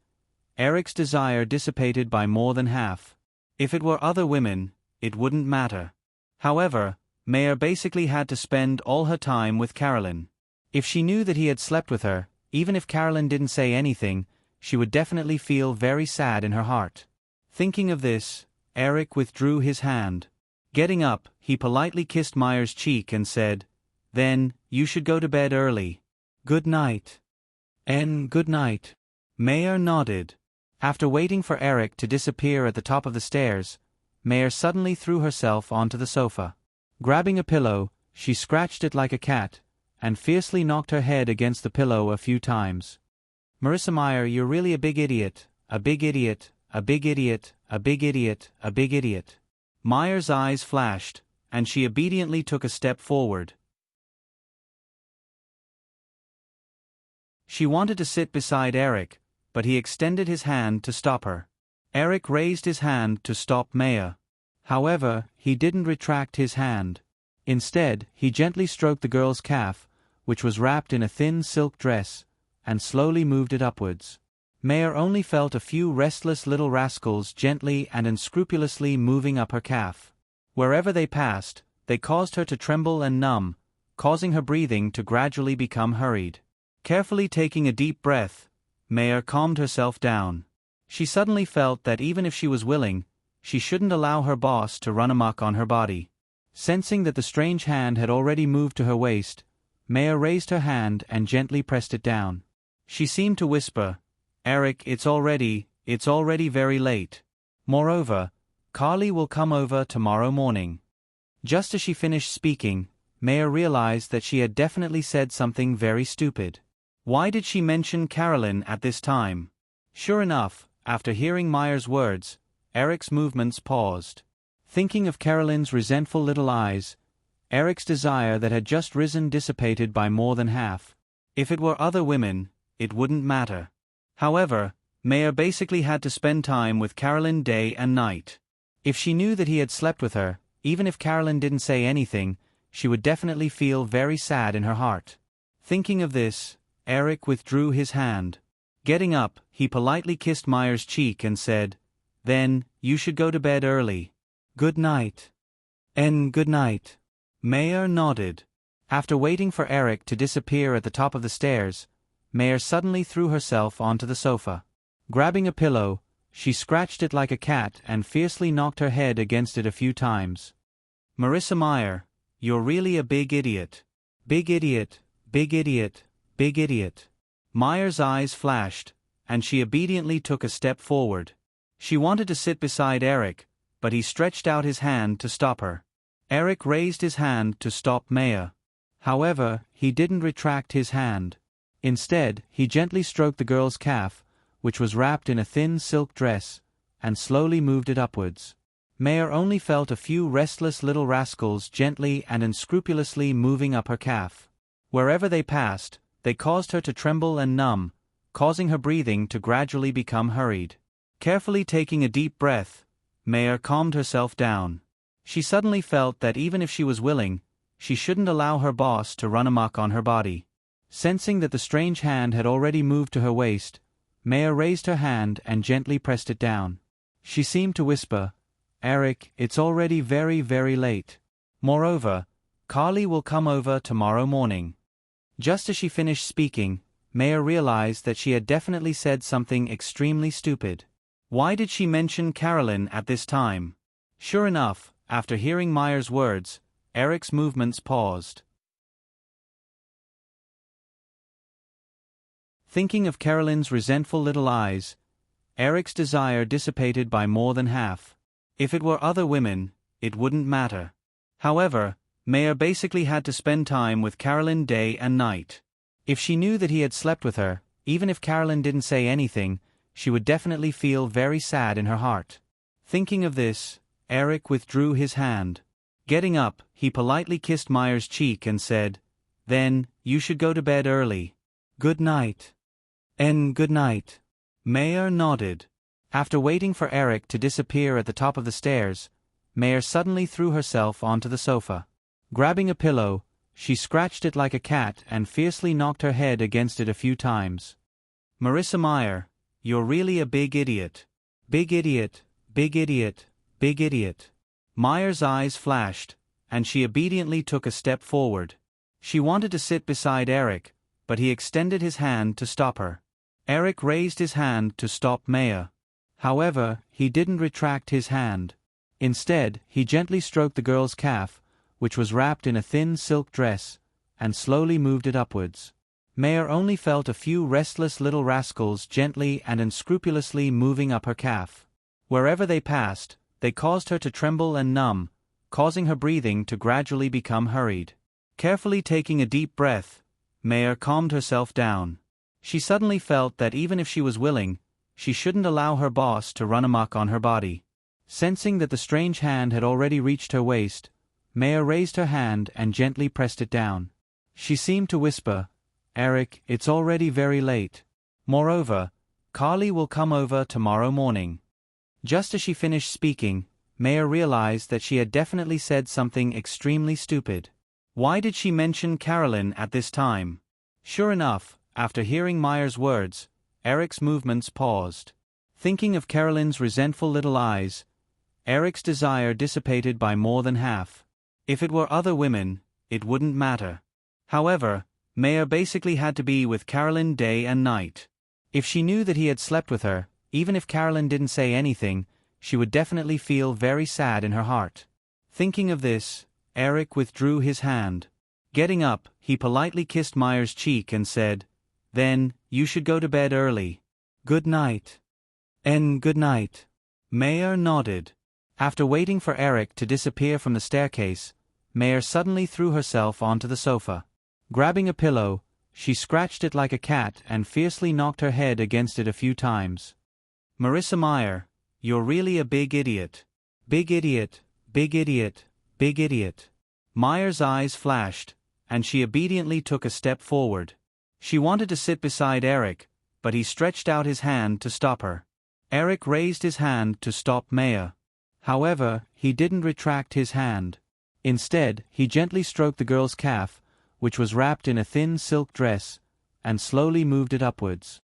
Eric's desire dissipated by more than half. If it were other women, it wouldn't matter. However, Maya basically had to spend all her time with Carolyn. If she knew that he had slept with her, even if Carolyn didn't say anything, she would definitely feel very sad in her heart. Thinking of this, Eric withdrew his hand. Getting up, he politely kissed Maya's cheek and said, "Then, you should go to bed early. Good night." Good night. Maya nodded. After waiting for Eric to disappear at the top of the stairs, Maya suddenly threw herself onto the sofa. Grabbing a pillow, she scratched it like a cat, and fiercely knocked her head against the pillow a few times. "Marissa Meyer, you're really a big idiot, a big idiot, a big idiot, a big idiot, a big idiot." Meyer's eyes flashed, and she obediently took a step forward. She wanted to sit beside Eric, but he extended his hand to stop her. Eric raised his hand to stop Maya. However, he didn't retract his hand. Instead, he gently stroked the girl's calf, which was wrapped in a thin silk dress, and slowly moved it upwards. Maya only felt a few restless little rascals gently and unscrupulously moving up her calf. Wherever they passed, they caused her to tremble and numb, causing her breathing to gradually become hurried. Carefully taking a deep breath, Maya calmed herself down. She suddenly felt that even if she was willing, she shouldn't allow her boss to run amok on her body. Sensing that the strange hand had already moved to her waist, Maya raised her hand and gently pressed it down. She seemed to whisper, "Eric, it's already very late. Moreover, Carly will come over tomorrow morning." Just as she finished speaking, Maya realized that she had definitely said something very stupid. Why did she mention Carolyn at this time? Sure enough, after hearing Maya's words, Eric's movements paused. Thinking of Carolyn's resentful little eyes, Eric's desire that had just risen dissipated by more than half. If it were other women, it wouldn't matter. However, Maya basically had to spend time with Carolyn day and night. If she knew that he had slept with her, even if Carolyn didn't say anything, she would definitely feel very sad in her heart. Thinking of this, Eric withdrew his hand. Getting up, he politely kissed Maya's cheek and said, "Then, you should go to bed early. Good night." Good night. Maya nodded. After waiting for Eric to disappear at the top of the stairs, Maya suddenly threw herself onto the sofa. Grabbing a pillow, she scratched it like a cat and fiercely knocked her head against it a few times. "Marissa Meyer, you're really a big idiot. Big idiot, big idiot, big idiot." Meyer's eyes flashed, and she obediently took a step forward. She wanted to sit beside Eric, but he stretched out his hand to stop her. Eric raised his hand to stop Maya. However, he didn't retract his hand. Instead, he gently stroked the girl's calf, which was wrapped in a thin silk dress, and slowly moved it upwards. Maya only felt a few restless little rascals gently and unscrupulously moving up her calf. Wherever they passed, they caused her to tremble and numb, causing her breathing to gradually become hurried. Carefully taking a deep breath, Maya calmed herself down. She suddenly felt that even if she was willing, she shouldn't allow her boss to run amok on her body. Sensing that the strange hand had already moved to her waist, Maya raised her hand and gently pressed it down. She seemed to whisper, "Eric, it's already very, very late. Moreover, Carly will come over tomorrow morning." Just as she finished speaking, Maya realized that she had definitely said something extremely stupid. Why did she mention Carolyn at this time? Sure enough, after hearing Maya's words, Eric's movements paused. Thinking of Carolyn's resentful little eyes, Eric's desire dissipated by more than half. If it were other women, it wouldn't matter. However, Maya basically had to spend time with Carolyn day and night. If she knew that he had slept with her, even if Carolyn didn't say anything, she would definitely feel very sad in her heart. Thinking of this, Eric withdrew his hand. Getting up, he politely kissed Maya's cheek and said, Then, you should go to bed early. Good night. Good night. Mayer nodded. After waiting for Eric to disappear at the top of the stairs, Mayer suddenly threw herself onto the sofa. Grabbing a pillow, she scratched it like a cat and fiercely knocked her head against it a few times. Marissa Meyer, you're really a big idiot. Big idiot, big idiot, big idiot. Meyer's eyes flashed, and she obediently took a step forward. She wanted to sit beside Eric, but he extended his hand to stop her. Eric raised his hand to stop Mayer. However, he didn't retract his hand. Instead, he gently stroked the girl's calf, which was wrapped in a thin silk dress, and slowly moved it upwards. Mayer only felt a few restless little rascals gently and unscrupulously moving up her calf. Wherever they passed, they caused her to tremble and numb, causing her breathing to gradually become hurried. Carefully taking a deep breath, Mayer calmed herself down. She suddenly felt that even if she was willing, she shouldn't allow her boss to run amok on her body. Sensing that the strange hand had already reached her waist, Mayer raised her hand and gently pressed it down. She seemed to whisper, "Eric, it's already very late. Moreover, Carly will come over tomorrow morning." Just as she finished speaking, Mayer realized that she had definitely said something extremely stupid. Why did she mention Carolyn at this time? Sure enough, after hearing Meyer's words, Eric's movements paused. Thinking of Carolyn's resentful little eyes, Eric's desire dissipated by more than half. If it were other women, it wouldn't matter. However, Mayer basically had to be with Carolyn day and night. If she knew that he had slept with her, even if Carolyn didn't say anything, she would definitely feel very sad in her heart. Thinking of this, Eric withdrew his hand. Getting up, he politely kissed Meyer's cheek and said, "Then, you should go to bed early. Good night." Good night. Mayer nodded. After waiting for Eric to disappear from the staircase, Mayer suddenly threw herself onto the sofa. Grabbing a pillow, she scratched it like a cat and fiercely knocked her head against it a few times. Marissa Meyer, you're really a big idiot. Big idiot, big idiot, big idiot. Meyer's eyes flashed, and she obediently took a step forward. She wanted to sit beside Eric, but he stretched out his hand to stop her. Eric raised his hand to stop Mayer. However, he didn't retract his hand. Instead, he gently stroked the girl's calf, which was wrapped in a thin silk dress, and slowly moved it upwards.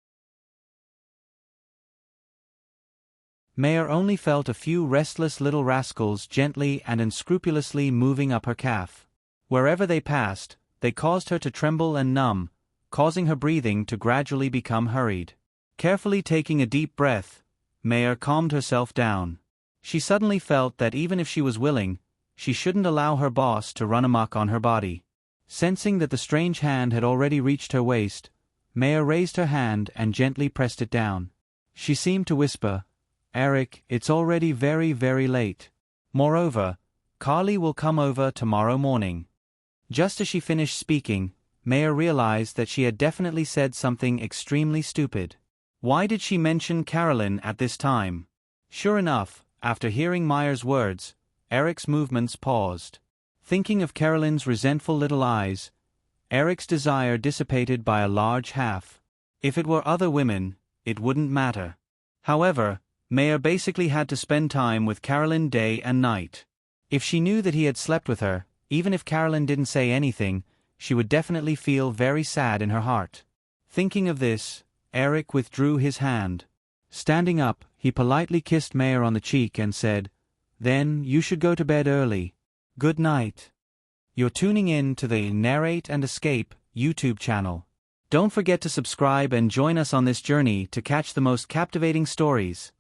Mayer only felt a few restless little rascals gently and unscrupulously moving up her calf. Wherever they passed, they caused her to tremble and numb, causing her breathing to gradually become hurried. Carefully taking a deep breath, Mayer calmed herself down. She suddenly felt that even if she was willing, she shouldn't allow her boss to run amok on her body. Sensing that the strange hand had already reached her waist, Mayer raised her hand and gently pressed it down. She seemed to whisper, "Eric, it's already very, very late. Moreover, Carly will come over tomorrow morning." Just as she finished speaking, Mayer realized that she had definitely said something extremely stupid. Why did she mention Carolyn at this time? Sure enough, after hearing Meyer's words, Eric's movements paused. Thinking of Carolyn's resentful little eyes, Eric's desire dissipated by a large half. If it were other women, it wouldn't matter. However, Mayer basically had to spend time with Carolyn day and night. If she knew that he had slept with her, even if Carolyn didn't say anything, she would definitely feel very sad in her heart. Thinking of this, Eric withdrew his hand. Standing up, he politely kissed Mayer on the cheek and said, "Then, you should go to bed early. Good night." You're tuning in to the Narrate and Escape YouTube channel. Don't forget to subscribe and join us on this journey to catch the most captivating stories.